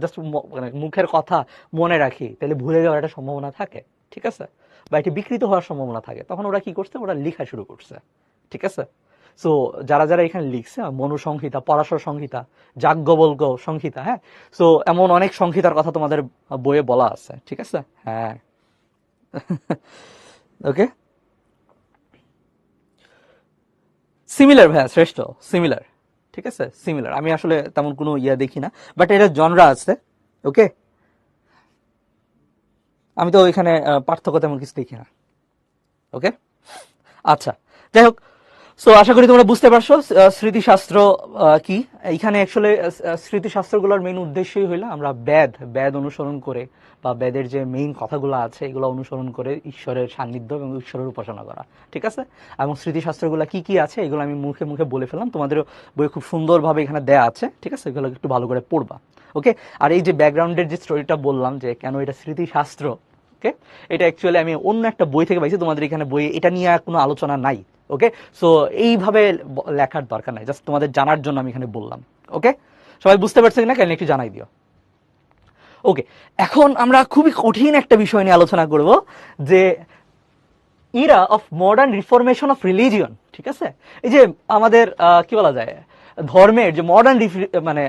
জাস্ট মানে মুখের কথা মনে রাখি, তাহলে ভুলে যাওয়ার একটা সম্ভাবনা থাকে। ঠিক আছে, বা এটি বিকৃত হওয়ার সম্ভাবনা থাকে। তখন ওরা কি করছে, ওরা লেখা শুরু করছে। ঠিক আছে, সো যারা যারা এখানে লিখছে, মনু সংহিতা, পরাশর সংহিতা, যাজ্ঞবল্ক্য সংহিতা, হ্যাঁ, সো এমন অনেক সংহিতার কথা তোমাদের বইয়ে বলা আছে। ঠিক আছে, হ্যাঁ, ওকে, সিমিলার ভাইয়া, শ্রেষ্ঠ, সিমিলার। ঠিক আছে, সিমিলার, আমি আসলে তেমন কোনো ইয়া দেখি না, বাট এটা জনরা আছে। ওকে, আমি তো এখানে পার্থক্য তেমন কিছু দেখি না। ওকে, আচ্ছা, যাই হোক, সো আশা করি তোমরা বুঝতে পারছো স্মৃতিশাস্ত্র কি। এইখানে অ্যাকচুয়ালি স্মৃতিশাস্ত্রগুলোর মেইন উদ্দেশ্যই হইলো আমরা বেদ অনুসরণ করে, বা বেদের যে মেইন কথাগুলো আছে এগুলো অনুসরণ করে ঈশ্বরের সান্নিধ্য এবং ঈশ্বরের উপাসনা করা। ঠিক আছে, এবং স্মৃতিশাস্ত্রগুলো কি কি আছে এগুলো আমি মুখে মুখে বলে ফেললাম, তোমাদের বই খুব সুন্দরভাবে এখানে দেয়া আছে। ঠিক আছে, এগুলো একটু ভালো করে পড়বা। ওকে, আর এই যে ব্যাকগ্রাউন্ডের যে স্টোরিটা বললাম যে কেন এটা স্মৃতিশাস্ত্র, ওকে, এটা অ্যাকচুয়ালি আমি অন্য একটা বই থেকে পাইছি, তোমাদের এখানে বই এটা নিয়ে কোনো আলোচনা নাই। ওকে, সো এইভাবে লেখার দরকার নাই, জাস্ট তোমাদের জানার জন্য আমি এখানে বললাম। ওকে, সবাই বুঝতে পারছে কিনা কেন একটু জানাই দিও। ওকে, এখন আমরা খুবই কঠিন একটা বিষয় নিয়ে আলোচনা করব, যে Ira of modern reformation of religion. ঠিক আছে, এই যে আমাদের কি বলা যায়, ধর্মের যে মডার্ন মানে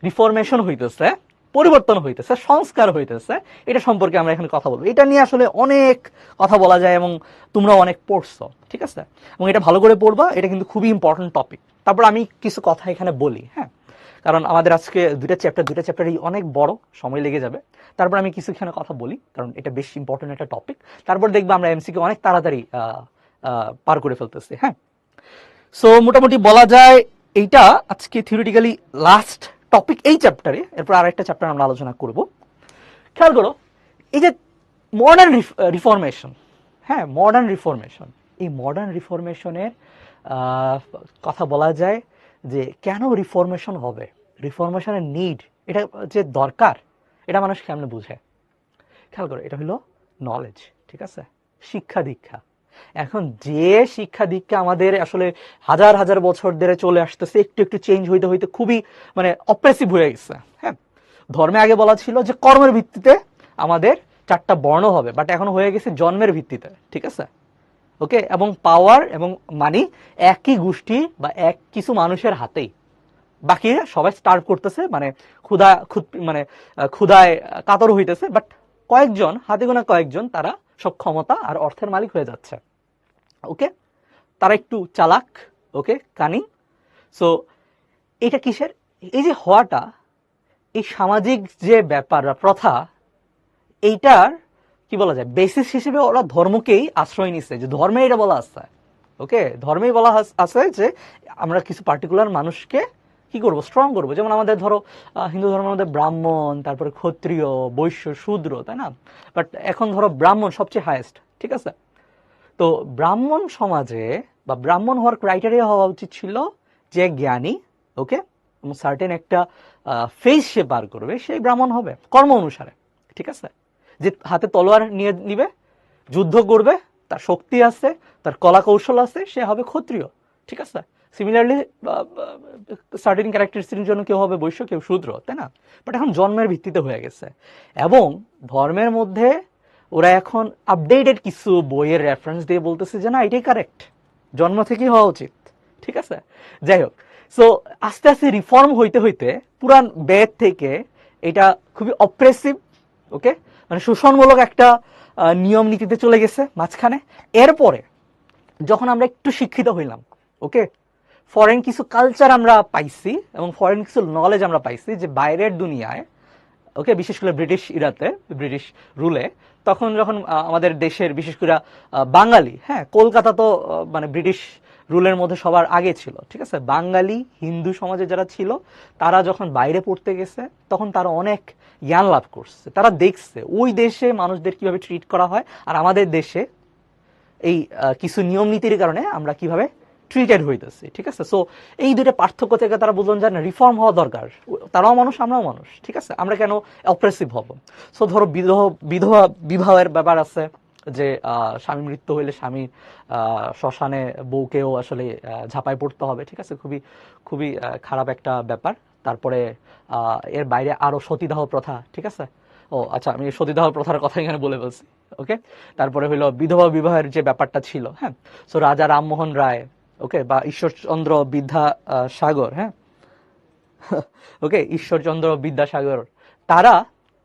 রিফরমেশন হইতেছে, পরিবর্তন হইতেছে, সংস্কার হইতেছে, এটা সম্পর্কে আমরা এখানে কথা বলবো। এটা নিয়ে আসলে অনেক কথা বলা যায় এবং তোমরা অনেক পড়ছো, ঠিক আছে, এবং এটা ভালো করে পড়বা, এটা কিন্তু খুবই ইম্পর্টেন্ট টপিক। তারপর আমি কিছু কথা এখানে বলি, হ্যাঁ, কারণ আমাদের আজকে দুইটা চ্যাপ্টারই অনেক বড়, সময় লেগে যাবে। তারপর আমি কিছু এখানে কথা বলি, কারণ এটা বেশ ইম্পর্টেন্ট একটা টপিক। তারপর দেখবো আমরা এমসিকিউ অনেক তাড়াতাড়ি পার করে ফেলতেছি। হ্যাঁ, সো মোটামুটি বলা যায় এইটা আজকে থিওরিটিক্যালি লাস্ট টপিক এই চ্যাপ্টারে। এরপর আরেকটা চ্যাপ্টার আমরা আলোচনা করব। খেয়াল করো, এই যে মডার্ন রিফরমেশন, হ্যাঁ, মডার্ন রিফরমেশন, এই মডার্ন রিফরমেশনের কথা বলা যায় যে কেন রিফরমেশন হবে, রিফরমেশনের নিড, এটা যে দরকার, এটা মানুষ কেমনে বুঝে। খেয়াল করো, এটা হলো নলেজ, ঠিক আছে, শিক্ষা দীক্ষা। এখন যে শিক্ষা দীক্ষা আমাদের আসলে হাজার হাজার বছর ধরে চলে আসতেছে, একটু একটু চেঞ্জ হইতে হইতে খুবই মানে অপ্রেসিভ হয়ে গেছে। হ্যাঁ, ধর্মে আগে বলা ছিল যে কর্মের ভিত্তিতে আমাদের 4টা বর্ণ হবে, বাট এখন হয়ে গেছে জন্মের ভিত্তিতে। ঠিক আছে, ওকে, এবং পাওয়ার এবং মানি একই গোষ্ঠী বা কিছু মানুষের হাতেই, বাকিরা সবাই স্টার্ভ করতেছে, মানে মানে ক্ষুধায় কাতর হইতেছে, বাট কয়েকজন, হাতে গোনা কয়েকজন, তারা সব ক্ষমতা আর অর্থের মালিক হয়ে যাচ্ছে। ওকে, তারা একটু চালাক, ওকে, কানিং। সো এটা কিসের, এই যে হওয়াটা, এই সামাজিক যে ব্যাপার বা প্রথা, এইটার কি বলা যায়, বেসিস হিসেবে ওরা ধর্মকেই আশ্রয় নিচ্ছে, যে ধর্মে এটা বলা আছে। ওকে, ধর্মেই বলা আছে যে আমরা কিছু পার্টিকুলার মানুষকে কি করব, স্ট্রং করবো। যেমন আমাদের ধরো হিন্দু ধর্মের মধ্যে ব্রাহ্মণ, তারপরে ক্ষত্রিয়, বৈশ্য, শূদ্র, তাই না? বাট এখন ধরো ব্রাহ্মণ সবচেয়ে হাইয়েস্ট, ঠিক আছে। তো ব্রাহ্মণ সমাজে বা ব্রাহ্মণ হওয়ার ক্রাইটেরিয়া হওয়া উচিত ছিল যে জ্ঞানী, ওকে, এবং সার্টেন একটা ফেজ সে পার করবে, সেই ব্রাহ্মণ হবে কর্ম অনুসারে। ঠিক আছে, যে হাতে তলোয়ার নিয়ে নিবে, যুদ্ধ করবে, তার শক্তি আছে, তার কলা কৌশল আছে, সে হবে ক্ষত্রিয়। ঠিক আছে, সিমিলারলি সার্টেন ক্যারেক্টারিস্টিকের জন্য কেউ হবে বৈশ্য, কেউ শূদ্র, তাই না? বাট এখন জন্মের ভিত্তিতে হয়ে গেছে, এবং ধর্মের মধ্যে ওরা এখন আপডেটেড কিছু বইয়ের রেফারেন্স দিয়ে বলতেছে যে না, এটাই কারেক্ট, জন্ম থেকেই হওয়া উচিত। ঠিক আছে, যাই হোক, সো আস্তে আস্তে রিফর্ম হইতে হইতে পুরান বেদ থেকে এটা খুবই অপ্রেসিভ, ওকে, মানে শোষণমূলক একটা নিয়ম নীতিতে চলে গেছে মাঝখানে। এরপরে যখন আমরা একটু শিক্ষিত হইলাম, ওকে, ফরেন কিছু কালচার আমরা পাইছি এবং ফরেন কিছু নলেজ আমরা পাইছি, যে বাইরের দুনিয়ায়, ওকে, বিশেষ করে ব্রিটিশ ইরাতে, ব্রিটিশ রুলে, তখন যখন আমাদের দেশের বিশেষ করে বাঙালি, হ্যাঁ, কলকাতা তো মানে ব্রিটিশ রুলের মধ্যে সবার আগে ছিল। ঠিক আছে, বাঙালি হিন্দু সমাজে যারা ছিল, তারা যখন বাইরে পড়তে গেছে, তখন তারা অনেক জ্ঞান লাভ করছে। তারা দেখছে ওই দেশে মানুষদের কিভাবে ট্রিট করা হয়, আর আমাদের দেশে এই কিছু নিয়ম নীতির কারণে আমরা কিভাবে ট্রিটেড হইতেছি। ঠিক আছে, সো এই দুইটা পার্থক্য থেকে তারা বুঝলেন যে রিফর্ম হওয়া দরকার, তারাও মানুষ, আমরাও মানুষ। ঠিক আছে, আমরা কেন অপ্রেসিভ হব? সো ধরো বিধবা বিবাহের ব্যাপার আছে, যে স্বামী মৃত্যু হইলে স্বামী শ্মশানে বউকেও আসলে ঝাঁপায় পড়তে হবে। ঠিক আছে, খুবই খুবই খারাপ একটা ব্যাপার। তারপরে এর বাইরে আরো সতীদাহ প্রথা। ঠিক আছে, ও আচ্ছা, আমি সতীদাহ প্রথার কথা এখানে বলে ফেলছি। ওকে, তারপরে হইলো বিধবা বিবাহের যে ব্যাপারটা ছিল, হ্যাঁ, সো রাজা রামমোহন রায়, ওকে, বা ঈশ্বরচন্দ্র বিদ্যাসাগর, হ্যাঁ, ওকে, ঈশ্বরচন্দ্র বিদ্যাসাগর, তারা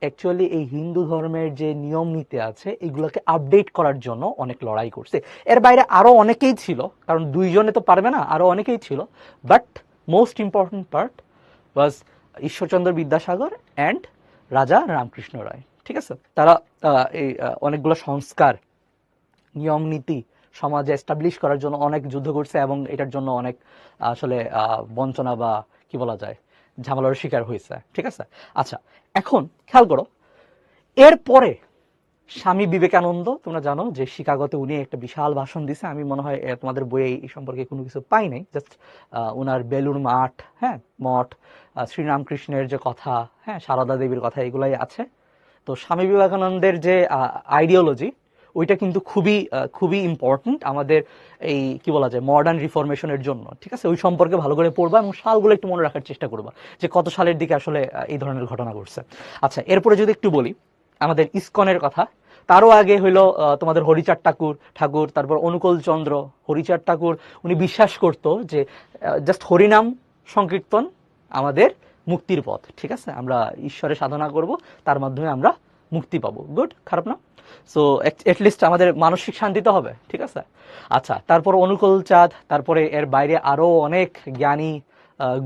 অ্যাকচুয়ালি এই হিন্দু ধর্মের যে নিয়ম নীতি আছে এগুলোকে আপডেট করার জন্য অনেক লড়াই করছে। এর বাইরে আরো অনেকেই ছিল, কারণ দুইজনে তো পারবে না, আরো অনেকেই ছিল, but most important part was Ishwarchandra Vidyasagar and রাজা রামকৃষ্ণ রায়। ঠিক আছে, তারা এই অনেকগুলো সংস্কার, নিয়ম নীতি সমাজে এস্টাবলিশ করার জন্য অনেক যুদ্ধ করছে, এবং এটার জন্য অনেক আসলে বঞ্চনা বা কি বলা যায়, ঝামেলার শিকার হয়েছে। ঠিক আছে, আচ্ছা, এখন খেয়াল করো, এরপরে স্বামী বিবেকানন্দ, তোমরা জানো যে শিকাগোতে উনি একটা বিশাল ভাষণ দিছে। আমি মনে হয় তোমাদের বইয়ে এই সম্পর্কে কোনো কিছু পাই নাই, জাস্ট ওনার বেলুর মাঠ, হ্যাঁ, মঠ, শ্রীরামকৃষ্ণের যে কথা, হ্যাঁ, সারদা দেবীর কথা, এগুলাই আছে। তো স্বামী বিবেকানন্দের যে আইডিওলজি, ওইটা কিন্তু খুবই খুবই ইম্পর্টেন্ট আমাদের এই কি বলা যায় মডার্ন রিফরমেশনের জন্য, ঠিক আছে? ওই সম্পর্কে ভালো করে পড়বা এবং সালগুলো একটু মনে রাখার চেষ্টা করবা যে কত সালের দিকে আসলে এই ধরনের ঘটনা ঘটছে। আচ্ছা, এরপরে যদি একটু বলি আমাদের ইসকনের কথা, তারও আগে হইলো তোমাদের হরিচাঁদ ঠাকুর, তারপর অনুকূল চন্দ্র। হরিচাঁদ ঠাকুর উনি বিশ্বাস করতো যে জাস্ট হরিনাম সংকীর্তন আমাদের মুক্তির পথ, ঠিক আছে? আমরা ঈশ্বরের সাধনা করব, তার মাধ্যমে আমরা মুক্তি পাবো। গুড, খারাপ না? সো এটলিস্ট আমাদের মানসিক শান্তি তো হবে, ঠিক আছে? আচ্ছা, তারপর অনুকূল চাঁদ, তারপরে এর বাইরে আরো অনেক জ্ঞানী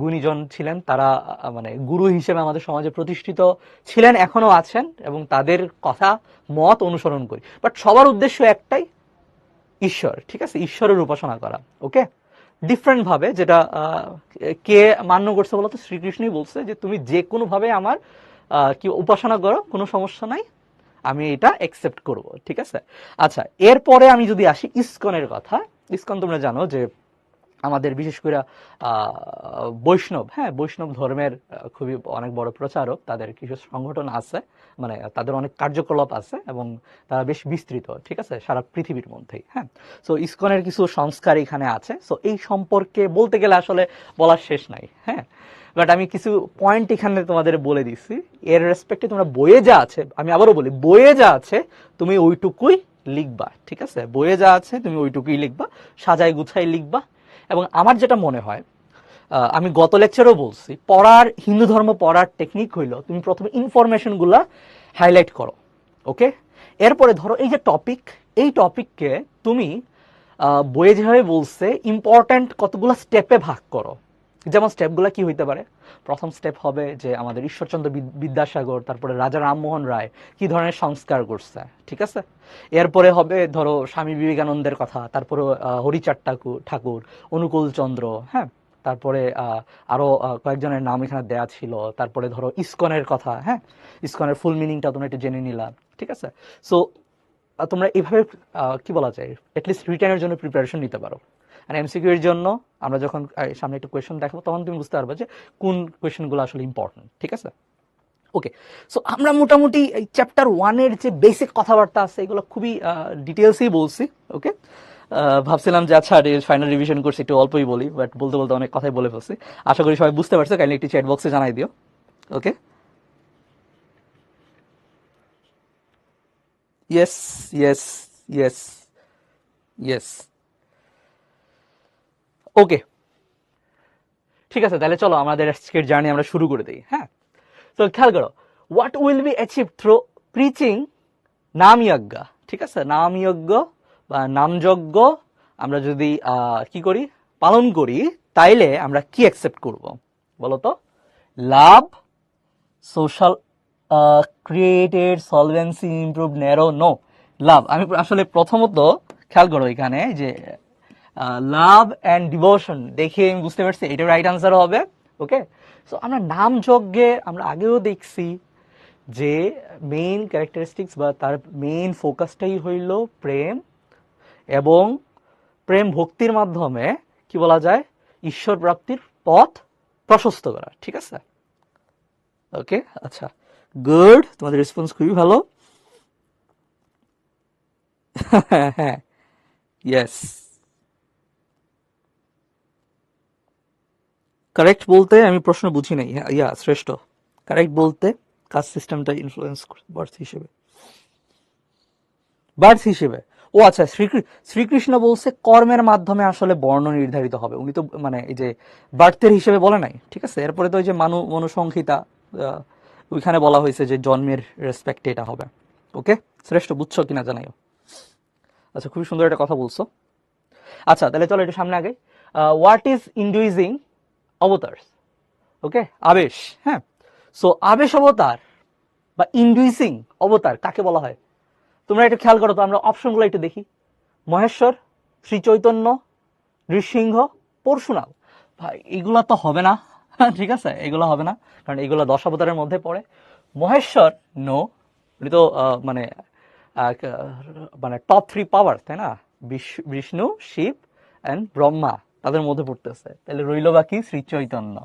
গুণীজন ছিলেন, তারা মানে গুরু হিসেবে আমাদের সমাজে প্রতিষ্ঠিত ছিলেন, এখনো আছেন, এবং তাদের কথা মত অনুসরণ করি। বাট সবার উদ্দেশ্য একটাই, ঈশ্বর, ঠিক আছে? ঈশ্বরের উপাসনা করা। ওকে, ডিফারেন্ট ভাবে, যেটা কে মান্য করছে বলতো? শ্রীকৃষ্ণই বলছে যে তুমি যে কোনো ভাবে আমার কি উপাসনা করো, কোনো সমস্যা নাই, আমি এটা অ্যাকসেপ্ট করব, ঠিক আছে? আচ্ছা, এরপরে আমি যদি আসি ইসকনের কথা। ইসকন তোমরা জানো যে আমাদের বিশেষ করে বৈষ্ণব, হ্যাঁ, বৈষ্ণব ধর্মের খুবই অনেক বড় প্রচারক, তাদের কিছু সংগঠন আছে, মানে তাদের অনেক কার্যকলাপ আছে এবং তারা বেশ বিস্তৃত, ঠিক আছে, সারা পৃথিবীর মধ্যেই। হ্যাঁ, সো ইসকনের কিছু সংস্কার এখানে আছে। সো এই সম্পর্কে বলতে গেলে আসলে বলার শেষ নাই। হ্যাঁ, বাট আমি কিছু পয়েন্ট এখানে তোমাদের বলে দিচ্ছি, এর রেসপেক্টে তোমরা বইয়ে যা আছে, আমি আবারও বলি, বইয়ে যা আছে তুমি ওইটুকুই লিখবা, ঠিক আছে? বইয়ে যা আছে তুমি ওইটুকুই লিখবা, সাজাই গুছাই লিখবা। এবং আমার যেটা মনে হয়, আমি গত লেকচারেও বলছি, পড়ার, হিন্দু ধর্ম পড়ার টেকনিক হইলো তুমি প্রথমে ইনফরমেশনগুলা হাইলাইট করো, ওকে? এরপরে ধরো এই যে টপিক, এই টপিককে তুমি বইয়ে যেভাবে বলছে ইম্পর্ট্যান্ট কতগুলো স্টেপে ভাগ করো। যেমন স্টেপগুলো কি হইতে পারে? প্রথম স্টেপ হবে যে আমাদের ঈশ্বরচন্দ্র বিদ্যাসাগর, তারপরে রাজা রামমোহন রায় কি ধরনের সংস্কার করছে, ঠিক আছে? এরপরে হবে ধরো স্বামী বিবেকানন্দের কথা, তারপরে হরিচাঁদ ঠাকুর, অনুকূল চন্দ্র, হ্যাঁ, তারপরে আরো কয়েকজনের নাম এখানে দেয়া ছিল। তারপরে ধরো ইসকনের কথা, হ্যাঁ, ইসকনের ফুল মিনিংটা তোমরা একটু জেনে নিলাম, ঠিক আছে? সো তোমরা এইভাবে কি বলা যায় এটলিস্ট রিটার্নের জন্য প্রিপারেশন নিতে পারো। আর এমসিকিউ এর জন্য আমরা যখন সামনে একটা কোয়েশ্চেন দেখাবো তখন তুমি বুঝতে পারবে যে কোন কোয়েশ্চেনগুলো আসলে ইম্পর্টেন্ট, ঠিক আছে? ওকে, সো আমরা মোটামুটি এই চ্যাপ্টার 1-এর যে বেসিক কথাবার্তা আছে এগুলো খুবই ডিটেলসেই বলছি। ওকে, ভাবছিলাম যে আচ্ছা ফাইনাল রিভিশন করছি একটু অল্পই বলি, বাট বলতে বলতে অনেক কথাই বলে ফেলছি। আশা করি সবাই বুঝতে পারছো, কাইন্ডলি একটি চ্যাট বক্সে জানাই দিও। ওকে, ইয়েস, ইয়েস, ইয়েস, ইয়েস। ওকে, ঠিক আছে, তাহলে চলো আমাদের আজকের জার্নি আমরা শুরু করে দিই। হ্যাঁ, তো খেয়াল করো, what will be achieve through preaching নাম যজ্ঞ, ঠিক আছে? নাম যজ্ঞ বা নামযজ্ঞ আমরা যদি কি করি, পালন করি, তাইলে আমরা কি অ্যাকসেপ্ট করব বলো তো? লাভ, social created, solvency improve, narrow, no. লাভ, আমি আসলে প্রথমত খেয়াল করো এখানে যে লাভ অ্যান্ড ডিভোশন দেখে আমি বুঝতে পারছি এটা রাইট আনসার হবে। ওকে, সো আমরা নাম যজ্ঞে আমরা আগেও দেখছি যে মেইন ক্যারেক্টারিস্টিক্স বা তার মেইন ফোকাসটাই হইল প্রেম, এবং প্রেম ভক্তির মাধ্যমে কি বলা যায় ঈশ্বর প্রাপ্তির পথ প্রশস্ত করা, ঠিক আছে? ওকে, আচ্ছা, গুড, তোমাদের রেসপন্স খুবই ভালো। হ্যাঁ, ইয়েস, কারেক্ট বলতে আমি প্রশ্ন বুঝি নাই। ইয়া, শ্রেষ্ঠ, কারেক্ট বলতে কাস্ট সিস্টেমটা ইনফ্লুয়েন্স বার্থ হিসেবে, বার্থ হিসেবে। ও আচ্ছা, শ্রীকৃষ্ণ বলছে কর্মের মাধ্যমে আসলে বর্ণ নির্ধারিত হবে, উনি তো মানে এই যে বার্থের হিসেবে বলে নাই, ঠিক আছে? এরপরে তো ওই যে মনুসংহিতা, ওইখানে বলা হয়েছে যে জন্মের রেসপেক্টে এটা হবে। ওকে, শ্রেষ্ঠ, বুঝছো কিনা জানাইও। আচ্ছা, খুবই সুন্দর একটা কথা বলছো। আচ্ছা, তাহলে চলো একটু সামনে আগে। What is Hinduism's avatars? Okay, Abesh. হ্যাঁ, সো আবেশ অবতার বা ইন্ডুইজিং অবতার কাকে বলা হয়? তোমরা একটু খেয়াল করো তো, আমরা অপশনগুলো একটু দেখি। মহেশ্বর, শ্রী চৈতন্য, নৃসিংহ, পরশুরাম। ভাই এগুলা তো হবে না, ঠিক আছে, এগুলো হবে না, কারণ এগুলো 10 অবতারের মধ্যে পড়ে। মহেশ্বর নো, উনি তো মানে মানে টপ 3 পাওয়ার, তাই না? বিষ্ণু, শিব অ্যান্ড ব্রহ্মা, তাদের মধ্যে পড়তেছে। তাহলে রইল বাকি শ্রী চৈতন্য।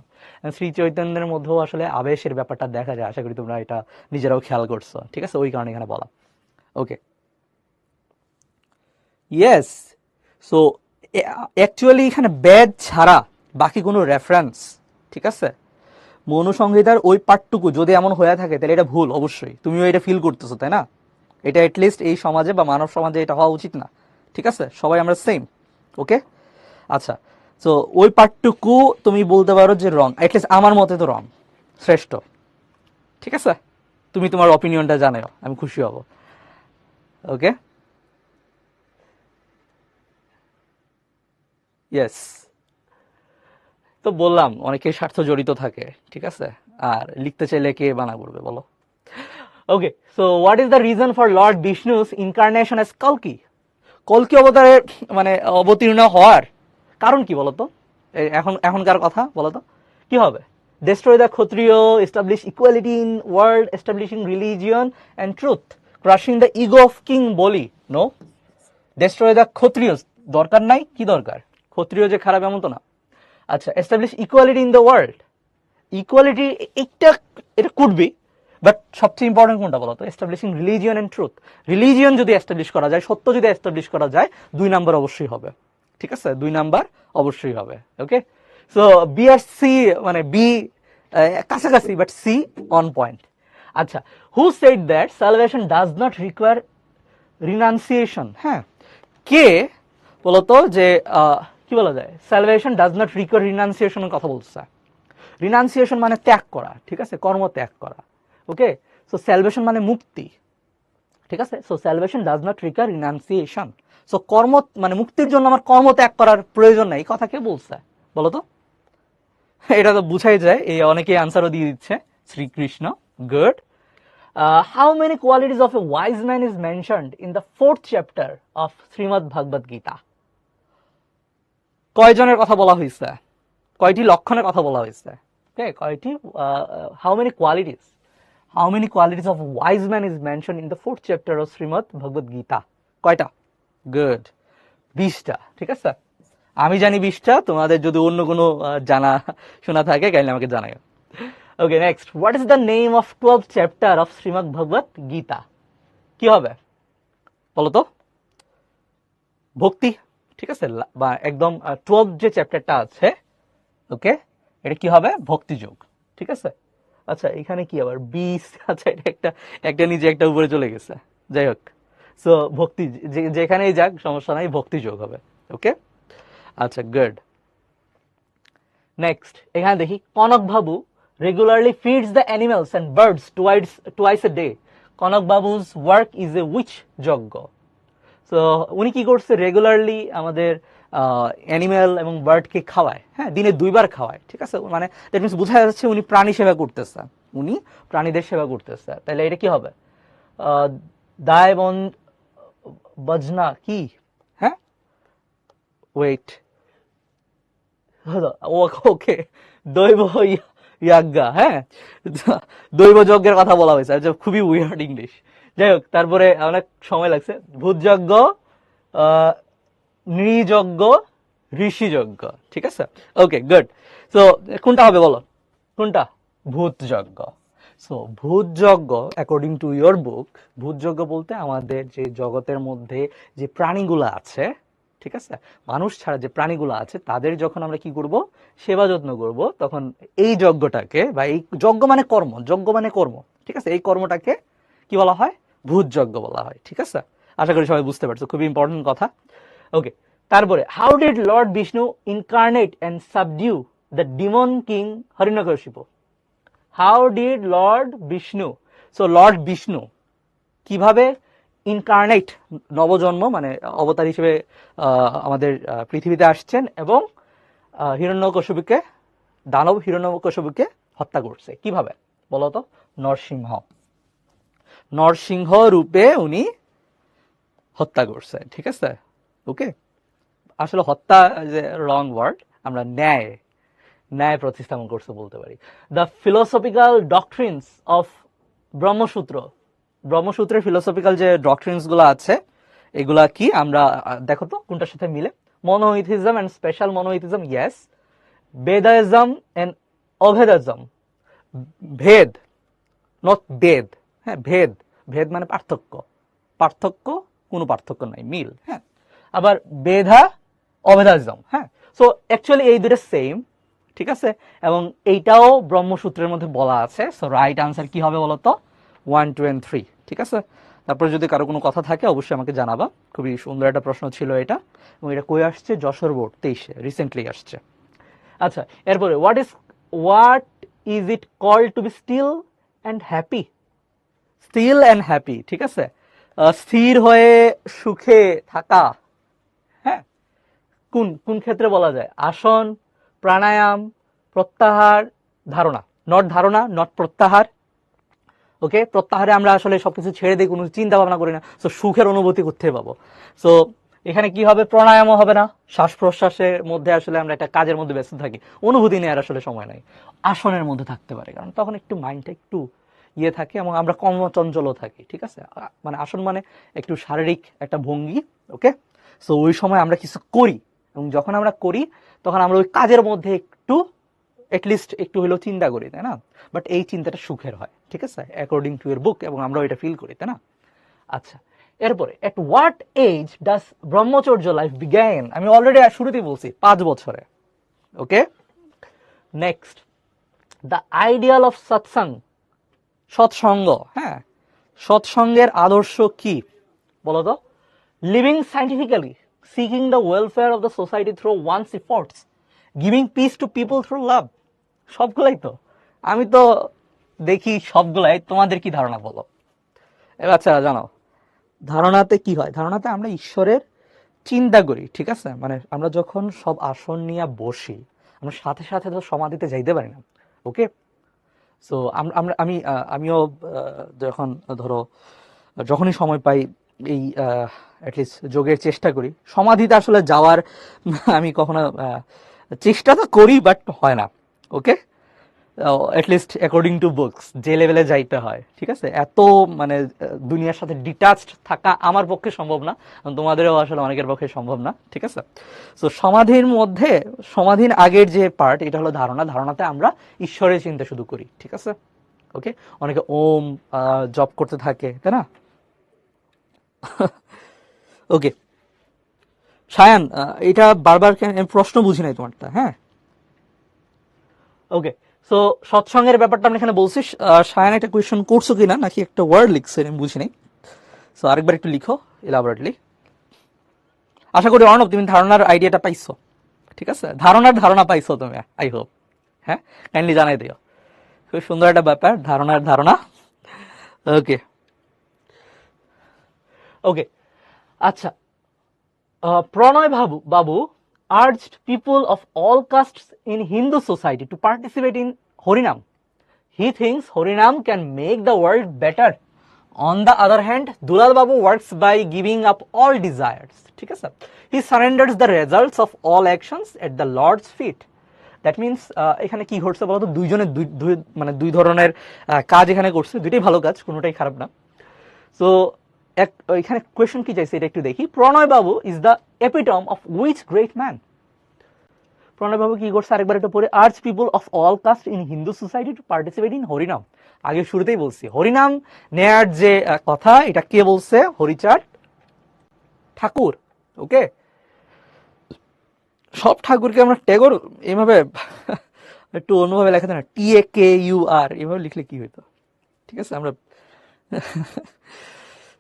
শ্রী চৈতন্যের মধ্যেও আসলে আবেশের ব্যাপারটা দেখা যায়, আশা করি তোমরা এটা নিজেরাও খেয়াল করছো, ঠিক আছে? ওই কারণে এখানে বলা। ওকে, ইয়েস। সো অ্যাকচুয়ালি এখানে বেদ ছাড়া বাকি কোনো রেফারেন্স, ঠিক আছে, মনুসংহিতার ওই পার্টটুকু যদি এমন হয়ে থাকে তাহলে এটা ভুল অবশ্যই, তুমিও এটা ফিল করতেছো তাই না? এটা এটলিস্ট এই সমাজে বা মানব সমাজে এটা হওয়া উচিত না, ঠিক আছে, সবাই আমরা সেম। ওকে, আচ্ছা, তো ওই পার্টটুকু তুমি বলতে পারো যে রং, এটলিস্ট আমার মতে তো রং শ্রেষ্ঠ, ঠিক আছে, তুমি তোমার অপিনিয়নটা জানাও, আমি খুশি হব। ওকে, ইয়েস। তো বললাম অনেকের স্বার্থ জড়িত থাকে, ঠিক আছে, আর লিখতে চাইলে কে বানা করবে বলো? ওকে, so what is the reason for Lord Bishnu's incarnation S কল্কি? কল্কি অবতারে মানে অবতীর্ণ হওয়ার কারণ কি বলতো? এখনকার কথা বলতো কি হবে? ডেস্ট্রয় দ্য ক্ষত্রিয়, establish equality in world, establishing religion and truth, crushing the ego of king বলি। নো, ডেস্ট্রয় দ্য ক্ষত্রিয় দরকার নাই, কি দরকার? ক্ষত্রিয় যে খারাপ এমন তো না। আচ্ছা, establish equality in the world, equality এটা এটা কুড বি, বাট সবচেয়ে ইম্পর্টেন্ট কোনটা বলতো? Establishing religion and truth. Religion যদি এস্টাবলিশ করা যায়, সত্য যদি এস্টাবলিশ করা যায়, 2 নাম্বার অবশ্যই হবে, ঠিক আছে, 2 নাম্বার অবশ্যই হবে। ওকে, সো বি আর সি মানে বি কাছাকাছি, বাট সি অন পয়েন্ট। আচ্ছা, who said that salvation does not require renunciation? হ্যাঁ, কে বলতো যে কি বলা যায়, সালভেশন ডাজ নট রিকোয়ার রিনাউন্সিয়েশনের কথা বলছে। রিনাউন্সিয়েশন মানে ত্যাগ করা, ঠিক আছে, কর্ম ত্যাগ করা। ওকে, সো স্যালভেশন মানে মুক্তি, ঠিক আছে, so salvation does not require renunciation. So কর্ম মানে মুক্তির জন্য আমার কর্ম ত্যাগ করার প্রয়োজন নাই, কথা কে বলছে বলো তো? এটা তো বুঝাই যায়, এই অনেকেই আনসারও দিয়ে দিচ্ছে। Sri Krishna, good. How many qualities of a wise man is mentioned in the 4th chapter of Srimad Bhagavad Gita? কয়জনের কথা বলা হয়েছে? কয়টি লক্ষণের কথা বলা হয়েছে? কয়টি, how many qualities, how many qualities of wise man is mention in the 4th chapter of Srimad Bhagavad Gita? কয়টা? গুড, 20টা, ঠিক আছে। আমি জানি 20টা, তোমাদের যদি অন্য কোনো জানা শোনা থাকে কাইন্ডলি আমাকে জানাই। Okay, next, what is the name of 12th chapter of Srimad Bhagavad Gita? কি হবে বলো তো? ভক্তি, ঠিক আছে, বা একদম 12th যে চ্যাপ্টারটা আছে, ওকে, এটা কি হবে? ভক্তিযোগ, ঠিক আছে। আচ্ছা, এখানে কি আবার 20? আচ্ছা, এটা একটা একটা নিচে একটা উপরে চলে গেছে, যাই হোক। সো ভক্তি যেখানেই যাক সমস্যা নাই, ভক্তিযোগ হবে। ওকে, আচ্ছা, গুড। নেক্সট, এখানে দেখি, Kanak Babu regularly feeds the animals and birds twice a day. Kanak Babu's work is a which yajna? So উনি কি করছে? রেগুলারলি আমাদের অ্যানিমেল এবং বার্ডকে খাওয়ায়, হ্যাঁ, দিনে 2বার খাওয়ায়, ঠিক আছে, মানে দ্যাট মিনস বোঝা যাচ্ছে উনি প্রাণী সেবা করতেছে, উনি প্রাণীদের সেবা করতেছে। তাহলে এটা কি হবে? দায় বন বজনা কি? হ্যাঁ, ওয়েট, ওকে, দৈব ইয়াজ্ঞা, হ্যাঁ, দৈব যজ্ঞের কথা বলা হয়েছে, আচ্ছা, খুবই উইয়ার্ড ইংলিশ, যাই হোক, তারপরে অনেক সময় লাগছে। ভূতযজ্ঞ, নৃযজ্ঞ, ঋষিযজ্ঞ, ঠিক আছে, ওকে, গুড। সো কোনটা হবে বলো? কোনটা? Bhutayajna. So Bhutayajna, according to your book, Bhutayajna বলতে আমাদের যে জগতের মধ্যে যে প্রাণীগুলো আছে, ঠিক আছে, মানুষ ছাড়া যে প্রাণীগুলো আছে তাদের যখন আমরা কি করব? সেবা যত্ন করব, তখন এই যজ্ঞটাকে, বা এই যজ্ঞ মানে কর্ম, যজ্ঞ মানে কর্ম, ঠিক আছে, এই কর্মটাকে কি বলা হয়? ভূতযজ্ঞ বলা হয়, ঠিক আছে। আশা করি সবাই বুঝতে পারছো, খুবই ইম্পর্টেন্ট কথা। ওকে, তারপরে, how did lord Vishnu incarnate and subdue the demon king Hiranyakashipu? How did lord Vishnu, so lord Vishnu কিভাবে ইনকার্নেট, নবজন্ম মানে অবতার হিসেবে আমাদের পৃথিবীতে আসছেন এবং হিরণ্যকশিপুকে, দানব হিরণ্যকশিপুকে হত্যা করছে কিভাবে বলতো? নরসিংহ, নরসিংহ রূপে উনি হত্যা করছে, ঠিক আছে। ওকে, আসলে হত্যা যে রং ওয়ার্ড, আমরা ন্যায়, ন্যায় প্রতিস্থাপন করছে বলতে পারি। The philosophical doctrines of Brahmasutra, ব্রহ্মসূত্রের ফিলোসফিক্যাল যে ডক্ট্রিনস গুলো আছে এগুলা কি? আমরা দেখো তো কোনটার সাথে মিলে। মনোইথিজম অ্যান্ড স্পেশাল মনোইথিজম, ইয়েস। বেদাইজম অ্যান্ড অভেদাইজম, ভেদ, নট বেদ, হ্যাঁ, ভেদ, ভেদ মানে পার্থক্য, পার্থক্য, কোনো পার্থক্য নাই, মিল, হ্যাঁ। আবার বেধা অবেধাজম। হ্যাঁ, সো অ্যাকচুয়ালি এই দুটো সেম, ঠিক আছে, এবং এইটাও ব্রহ্মসূত্রের মধ্যে বলা আছে। সো রাইট আনসার কি হবে বলতো? 1, 2 and 3, ঠিক আছে। তারপরে যদি কারো কোনো কথা থাকে অবশ্যই আমাকে জানাবা। খুবই সুন্দর একটা প্রশ্ন ছিল এটা, এবং এটা কই আসছে? যশোর বোর্ড 23-এ রিসেন্টলি আসছে। আচ্ছা, এরপরে what is it called to be still and happy? Still and happy, ঠিক আছে, স্থির হয়ে সুখে থাকা। হ্যাঁ, কোন কোন ক্ষেত্রে বলা যায়? আসন, প্রাণায়াম, প্রত্যাহার, ধারণা। নট ধারণা, নট প্রত্যাহার। ওকে, প্রত্যাহারে আমরা আসলে সবকিছু ছেড়ে দিই, কোনো চিন্তা ভাবনা করি না, তো সুখের অনুভূতি করতে পাবো। সো এখানে কি হবে? প্রাণায়ামও হবে না, শ্বাস প্রশ্বাসের মধ্যে আসলে আমরা একটা কাজের মধ্যে ব্যস্ত থাকি, অনুভূতি নেওয়ার আসলে সময় নাই। আসনের মধ্যে থাকতে পারে, কারণ তখন একটু মাইন্ডটা একটু ইয়ে থাকে এবং আমরা কর্মচঞ্চলও থাকি, ঠিক আছে। মানে আসন মানে একটু শারীরিক একটা ভঙ্গি। ওকে, সো ওই সময় আমরা কিছু করি, এবং যখন আমরা করি তখন আমরা ওই কাজের মধ্যে একটু এটলিস্ট একটু হলেও চিন্তা করি, তাই না? বাট এই চিন্তাটা সুখের হয়, ঠিক আছে, অ্যাকর্ডিং টু এর বুক, এবং আমরা এটা ফিল করি, তাই না? আচ্ছা, এরপরে at what age does brahmacharya life begin? আমি অলরেডি শুরুতেই বলছি 5 বছরে। Okay, next, the ideal of Satsang, Satsang. হ্যাঁ, সৎসঙ্গের আদর্শ কি বলতো? Living scientifically, seeking the welfare of the society through one's efforts, giving peace to people through love. সবগুলাই তো, আমি তো দেখি সবগুলাই। তোমাদের কি ধারণা বলো? এবার আচ্ছা, জানো ধারণাতে কি হয়? ধারণাতে আমরা ঈশ্বরের চিন্তা করি, ঠিক আছে। মানে আমরা যখন সব আসন নিয়ে বসি, আমরা সাথে সাথে তো সমাধিতে যাইতে পারি না। ওকে, সো আমিও যখন ধরো যখনই সময় পাই এই অ্যাটলিস্ট যোগের চেষ্টা করি। সমাধিতে আসলে যাওয়ার আমি কখনো চেষ্টা তো করি, বাট হয় না। ওকে, অ্যাটলিস্ট অ্যাকর্ডিং টু বুকস যে লেভেলে যাইতে হয়, ঠিক আছে, এত মানে দুনিয়ার সাথে ডিটাচড থাকা আমার পক্ষে সম্ভব না, তোমাদেরও আসলে অনেকের পক্ষে সম্ভব না, ঠিক আছে। সো সমাধির মধ্যে, সমাধির আগের যে পার্ট, এটা হলো ধারণা। ধারণাতে আমরা ঈশ্বরের চিন্তা শুধু করি, ঠিক আছে। ওকে, অনেকে ওম জপ করতে থাকে, তাই না? ওকে, সায়ান, এটা বারবার প্রশ্ন বুঝি নাই তোমারটা। হ্যাঁ, ওকে, সো সৎসঙ্গের ব্যাপারটা আমি এখানে বলছি। সায়ান একটা কোয়েশ্চেন করছো কিনা, নাকি একটা ওয়ার্ড লিখছে আমি বুঝি নাই। সো আরেকবার একটু লিখো এলাবোরেটলি। আশা করি অর্ণব তুমি ধারণার আইডিয়াটা পাইছো, ঠিক আছে, ধারণা পাইছো তুমি, আই হোপ। হ্যাঁ, কাইন্ডলি জানাই দিও। খুব সুন্দর একটা ব্যাপার, ধারণা। ওকে, ওকে, আচ্ছা, Pranay Babu urged people of all castes in Hindu society to participate in Harinam. He thinks Harinam can make the world better. On the other hand, Dulal Babu works by giving up all desires. ঠিক আছে? He surrenders the results of all actions at the Lord's feet. That means এখানে কি ঘটছে বলতো? দুইজনে মানে দুই ধরনের কাজ এখানে করছে, দুইটাই ভালো কাজ, কোনোটাই খারাপ না। সো এখানে কোয়েশ্চেন কি চাইছে এটা একটু দেখি। Pranay Babu is the epitome of which great man? Pranay Babu কি করছে আরেকবার একটু পরে, urge people of all caste in Hindu society to participate in Harinam. আগে শুরুতেই বলছি হরিনাম নেয়ার যে কথা, এটা কে বলছে? হরিচাঁদ ঠাকুর। ওকে, সব ঠাকুরকে আমরা ট্যাগর এইভাবে একটু অন্যভাবে লেখা না, TAKUR এইভাবে লিখলে কি হইতো? ঠিক আছে, আমরা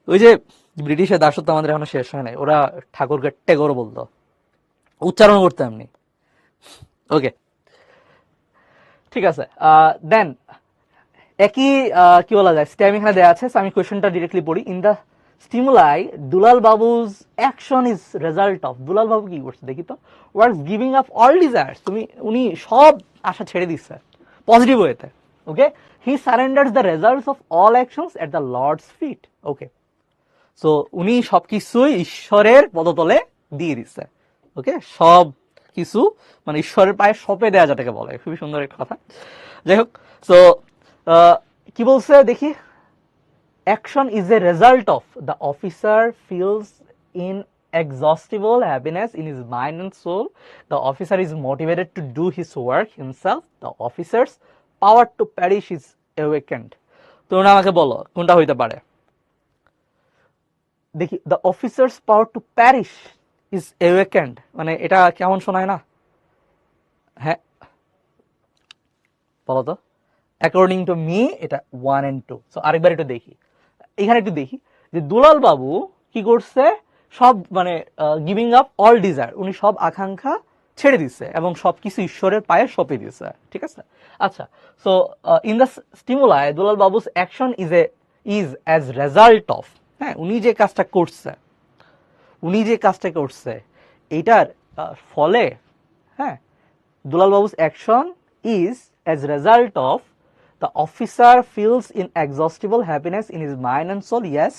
ওই যে ব্রিটিশের দাসত্ব আমাদের এখনো শেষ হয় নাই, ওরা ঠাকুরকে ট্যাগর বলতো, উচ্চারণ করতে এমনি। ওকে, ঠিক আছে, দেন একই কি বলা যায় স্ট্যাম এখানে দেওয়া আছে। আমি কোয়েশ্চেনটা ডিরেক্টলি পড়ি। In the stimuli Dulal Babu's action is result of, Dulal Babu কি করছে দেখি তো, was giving up all desires, উনি সব আশা ছেড়ে দিচ্ছে পজিটিভ ওয়েতে। Okay, he surrenders the results of all actions at the lord's feet. Okay, so উনি সবকিছুই ঈশ্বরের পদতলে দিয়ে দিচ্ছে। ওকে, সব কিছু মানে ঈশ্বরের পায়ে সঁপে দেওয়া যেটাকে বলে, খুবই সুন্দর একটা কথা। যাই হোক, সো কি বলছে দেখি, action is a result of the officer feels in exhaustible happiness in his mind and soul. The officer is motivated to do his work himself. The officer's power to perish is awakened. তোমরা আমাকে বলো কোনটা হইতে পারে দেখি। The officer's power to perish is awakened, মানে এটা কেমন শোনায় না? হ্যাঁ বলো তো। অ্যাকর্ডিং টু মি এটা 1 and 2। সো আরেকবার একটু দেখি, এখানে একটু দেখি যে দুলাল বাবু কি করছে, সব মানে গিভিং আপ অল ডিজায়ার, উনি সব আকাঙ্ক্ষা ছেড়ে দিছে এবং সবকিছু ঈশ্বরের পায়ে সঁপে দিছে, ঠিক আছে। আচ্ছা, so in the stimuli Dulal Babu's action is as result of, হ্যাঁ উনি যে কাজটা করছে, এইটার ফলে, হ্যাঁ Dulal Babu's action is as result of the officer feels inexhaustible happiness in his mind and soul, yes।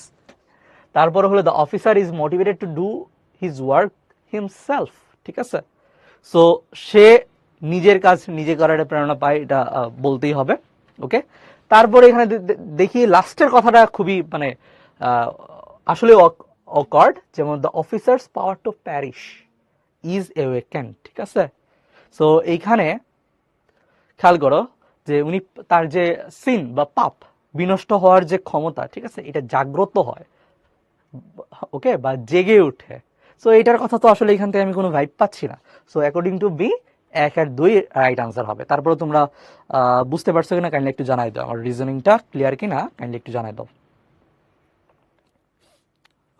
তারপরে হলো the officer is motivated to do his work himself, ঠিক আছে। সো সে নিজের কাজ নিজে করার প্রেরণা পায়, এটা বলতেই হবে, ওকে। তারপরে এখানে দেখি লাস্টের কথাটা খুবই মানে আসলে অকার্ড, যেমন the officer's power to perish is awakened, ঠিক আছে। সো এইখানে খেয়াল করো যে উনি তার যে সিন বা পাপ বিনষ্ট হওয়ার যে ক্ষমতা, ঠিক আছে, এটা জাগ্রত হয়, ওকে, বা জেগে ওঠে। সো এটার কথা তো আসলে এখান থেকে আমি কোনো ভাইব পাচ্ছি না। সো অ্যাকর্ডিং টু বি 1 আর 2 রাইট আনসার হবে। তারপরে তোমরা বুঝতে পারছো কিনা কাইন্ডলি একটু জানাই দাও, আমার রিজনিংটা ক্লিয়ার কিনা কাইন্ডলি একটু জানাই দাও।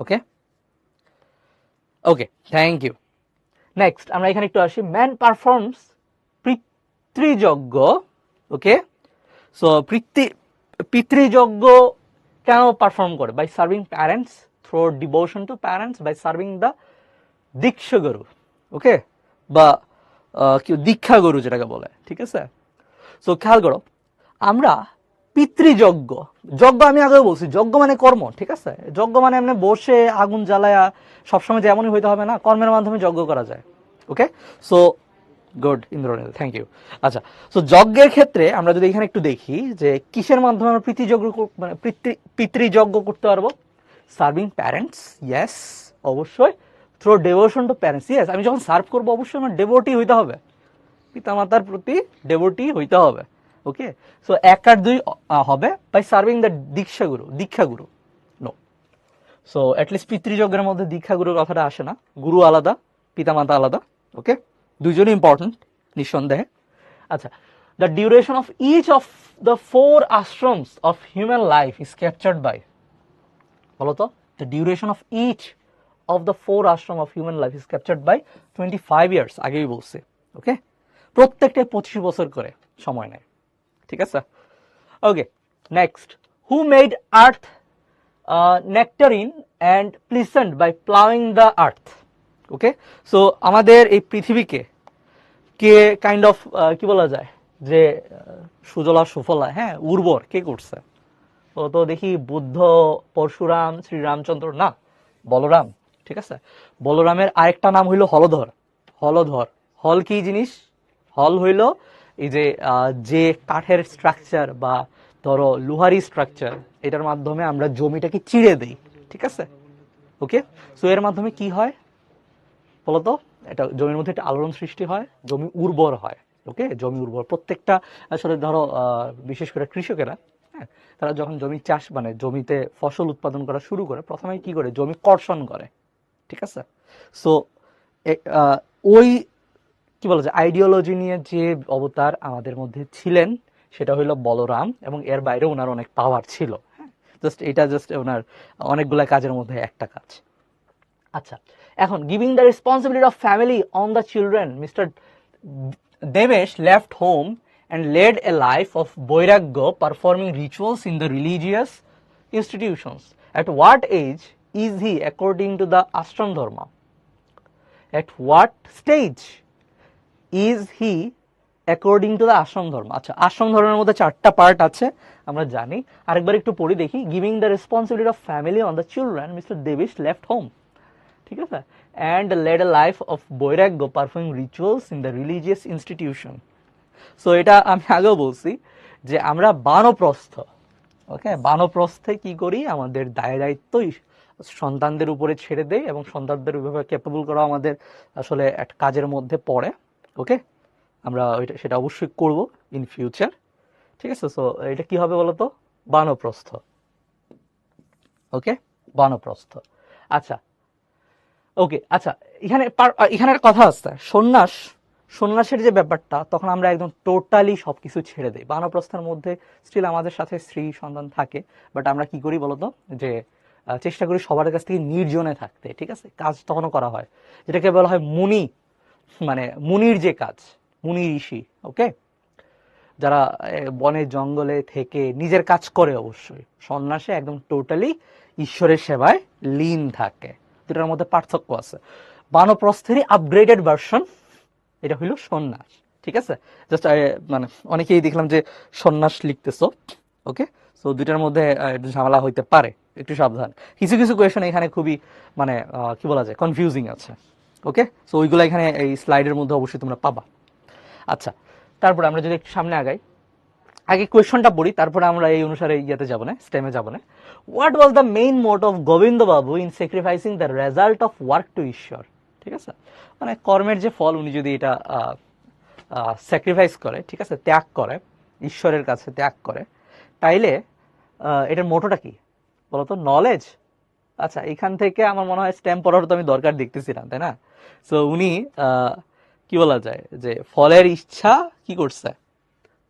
Okay okay, thank you. Next আমরা এখানে একটু আসি, man performs pitriyajna, okay. So pitriyajna কেন পারফর্ম করে? By serving parents, through devotion to parents, by serving the dikshaguru, okay, বা কি দীক্ষাগুরু যেটাকে বলে, ঠিক আছে। সো খেয়াল করো, আমরা পিতৃযজ্ঞ, যজ্ঞ আমি আগেও বলছি, যজ্ঞ মানে কর্ম, ঠিক আছে। যজ্ঞ মানে এমনি বসে আগুন জ্বালায়া সবসময় যেমনই হইতে হবে না, কর্মের মাধ্যমে যজ্ঞ করা যায়, okay. So good Indranil, thank you. আচ্ছা, সো যজ্ঞের ক্ষেত্রে আমরা যদি এখানে একটু দেখি যে কিসের মাধ্যমে আমরা মানে পিতৃযজ্ঞ করতে পারবো? সার্ভিং প্যারেন্টস, ইয়েস অবশ্যই। Through devotion to parents, yes, আমি যখন সার্ভ করবো অবশ্যই আমার ডেভোটি হইতে হবে, পিতামাতার প্রতি ডেভোটি হইতে হবে, ওকে। সো 1 আর 2 হবে by serving the dikshaguru no. So at least পিতৃযজ্ঞের মধ্যে দীক্ষাগুরুর কথাটা আসে না, গুরু আলাদা পিতামাতা আলাদা, ওকে, দুইজনই ইম্পর্টেন্ট নিঃসন্দেহে। আচ্ছা, the duration of each of the 4 ashrams of human life is captured by, বলতো, the duration of each of the 4 ashram of human life is captured by 25 years, আগেই বলছি, ওকে। প্রত্যেকটাই 25 বছর করে সময় নেয়, ঠিক আছে। Okay, next, who made earth nectarine and pleasant by ploughing the earth, okay. So আমাদের এই পৃথিবীকে কে কাইন্ড অফ কি বলা যায় যে সুজলা সুফলা, হ্যাঁ উর্বর কে করছে? তো দেখি বুদ্ধ, পরশুরাম, শ্রীরামচন্দ্র না, বলরাম, ঠিক আছে। বলরামের আরেকটা নাম হইল হলধর। হল কি জিনিস? হল হইল এই যে যে কাঠের স্ট্রাকচার বা ধরো লোহারি স্ট্রাকচার, এটার মাধ্যমে আমরা জমিটাকে চিড়ে দেই, ঠিক আছে, ওকে। সো এর মাধ্যমে কি হয় বলতো, এটা জমির মধ্যে একটা আলোড়ন সৃষ্টি হয়, জমি উর্বর হয়, ওকে। জমি উর্বর, প্রত্যেকটা আসলে ধরো বিশেষ করে কৃষকেরা, হ্যাঁ, তারা যখন জমি চাষ মানে জমিতে ফসল উৎপাদন করা শুরু করে, প্রথমে কি করে জমি কর্ষণ করে, ঠিক আছে। সো ওই কি বলা যায় আইডিওলজি নিয়ে যে অবতার আমাদের মধ্যে ছিলেন সেটা হইল বলরাম, এবং এর বাইরে ওনার অনেক পাওয়ার ছিল, হ্যাঁ, এটা ওনার অনেকগুলা কাজের মধ্যে একটা কাজ। আচ্ছা, এখন giving the responsibility of family on the children, mister Debesh left home and led a life of boiragya, performing rituals in the religious institutions. At what age is he according to the ashram dharma? At what stage is he according to the ashram dharma? আচ্ছা, আশ্রম ধর্মের মধ্যে 4টা পার্ট আছে আমরা জানি, আরেকবার একটু পড়ি দেখি। Giving the responsibility of family on the children, mister Debesh left home, ঠিক আছে, and led a life of boiragya, performing rituals in the religious institution. So এটা আমি আগেও বলছি যে আমরা বানপ্রস্থ, ওকে, বানপ্রস্থে কি করি, আমাদের দায় দায়িত্বই সন্তানদের উপরে ছেড়ে দেই এবং সন্তানদের ওইভাবে ক্যাপেবল করা আমাদের আসলে একটা কাজের মধ্যে পড়ে, ওকে। আমরা সেটা অবশ্যই করব ইন ফিউচার, ঠিক আছে। সো এটা কি হবে বলতো, বানপ্রস্থ, ওকে, বানপ্রস্থ। আচ্ছা, ওকে, আচ্ছা, এখানে একটা কথা আছে, সন্ন্যাসের যে ব্যাপারটা, তখন আমরা একদম টোটালি সবকিছু ছেড়ে দিই। বানপ্রস্থার মধ্যে স্টিল আমাদের সাথে স্ত্রী সন্তান থাকে, বাট আমরা কি করি বলতো, যে চেষ্টা করি সবার কাছ থেকে নির্জনে থাকতে, ঠিক আছে? কাজ তখনও করা হয়, যেটাকে বলা হয় মুনি, মানে মুনির যে কাজ, মুনি ঋষি, ওকে, যারা বনে জঙ্গলে থেকে নিজের কাজ করে। অবশ্যই সন্ন্যাসে একদম টোটালি ঈশ্বরের সেবায় লীন থাকে, দুটার মধ্যে পার্থক্য আছে। বানপ্রস্থেরই আপগ্রেডেড ভার্সন এটা হইল সন্ন্যাস, ঠিক আছে? জাস্ট মানে অনেকেই দেখলাম যে সন্ন্যাস লিখতেছো, ওকে, সো দুইটার মধ্যে একটু ঝামেলা হইতে পারে, একটু সাবধান। কিছু কিছু কোয়েশন এখানে খুবই মানে কি বলা যায়, কনফিউজিং আছে, ওকে, সো ওইগুলো এখানে এই স্লাইডের মধ্যে অবশ্যই তোমরা পাবা। আচ্ছা, তারপরে আমরা যদি একটু সামনে আগাই, আগে কোয়েশনটা পড়ি, তারপরে আমরা এই অনুসারে ইয়াতে যাবো না, স্টেমে যাবো না। What was the main motto of Gobinda Babu in sacrificing the result of work to Ishwar? ঠিক আছে, মানে কর্মের যে ফল, উনি যদি এটা স্যাক্রিফাইস করে, ঠিক আছে, ত্যাগ করে, ঈশ্বরের কাছে ত্যাগ করে, তাইলে এটার মোটোটা কি বলতো? নলেজ। আচ্ছা, এখান থেকে আমার মনে হয় স্ট্যাম্প পড়ার তো আমি দরকার দেখতেছি না, তাই না? সো উনি কি বলা যায়, যে ফলের ইচ্ছা কি করছে,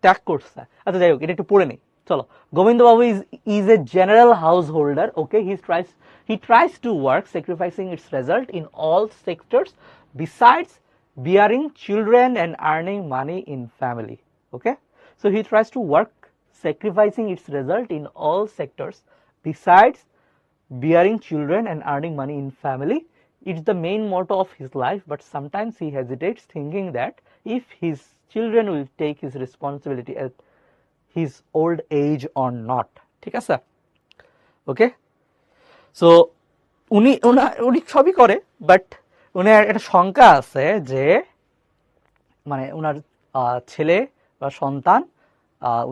ত্যাগ করছে। আচ্ছা, যাই হোক, এটা একটু পড়ে নেই, চলো। গোবিন্দ বাবু is a general house holder, okay, he tries to work sacrificing it's result in all sectors besides bearing children and earning money in family, okay, so he tries to work sacrificing its result in all sectors besides bearing children and earning money in family. It's the main motto of his life, but sometimes he hesitates, thinking that if his children will take his responsibility at his old age or not, ঠিক আছে? ওকে, সো উনি সবই করে, বাট উনার একটা শঙ্কা আছে যে মানে উনার ছেলে বা সন্তান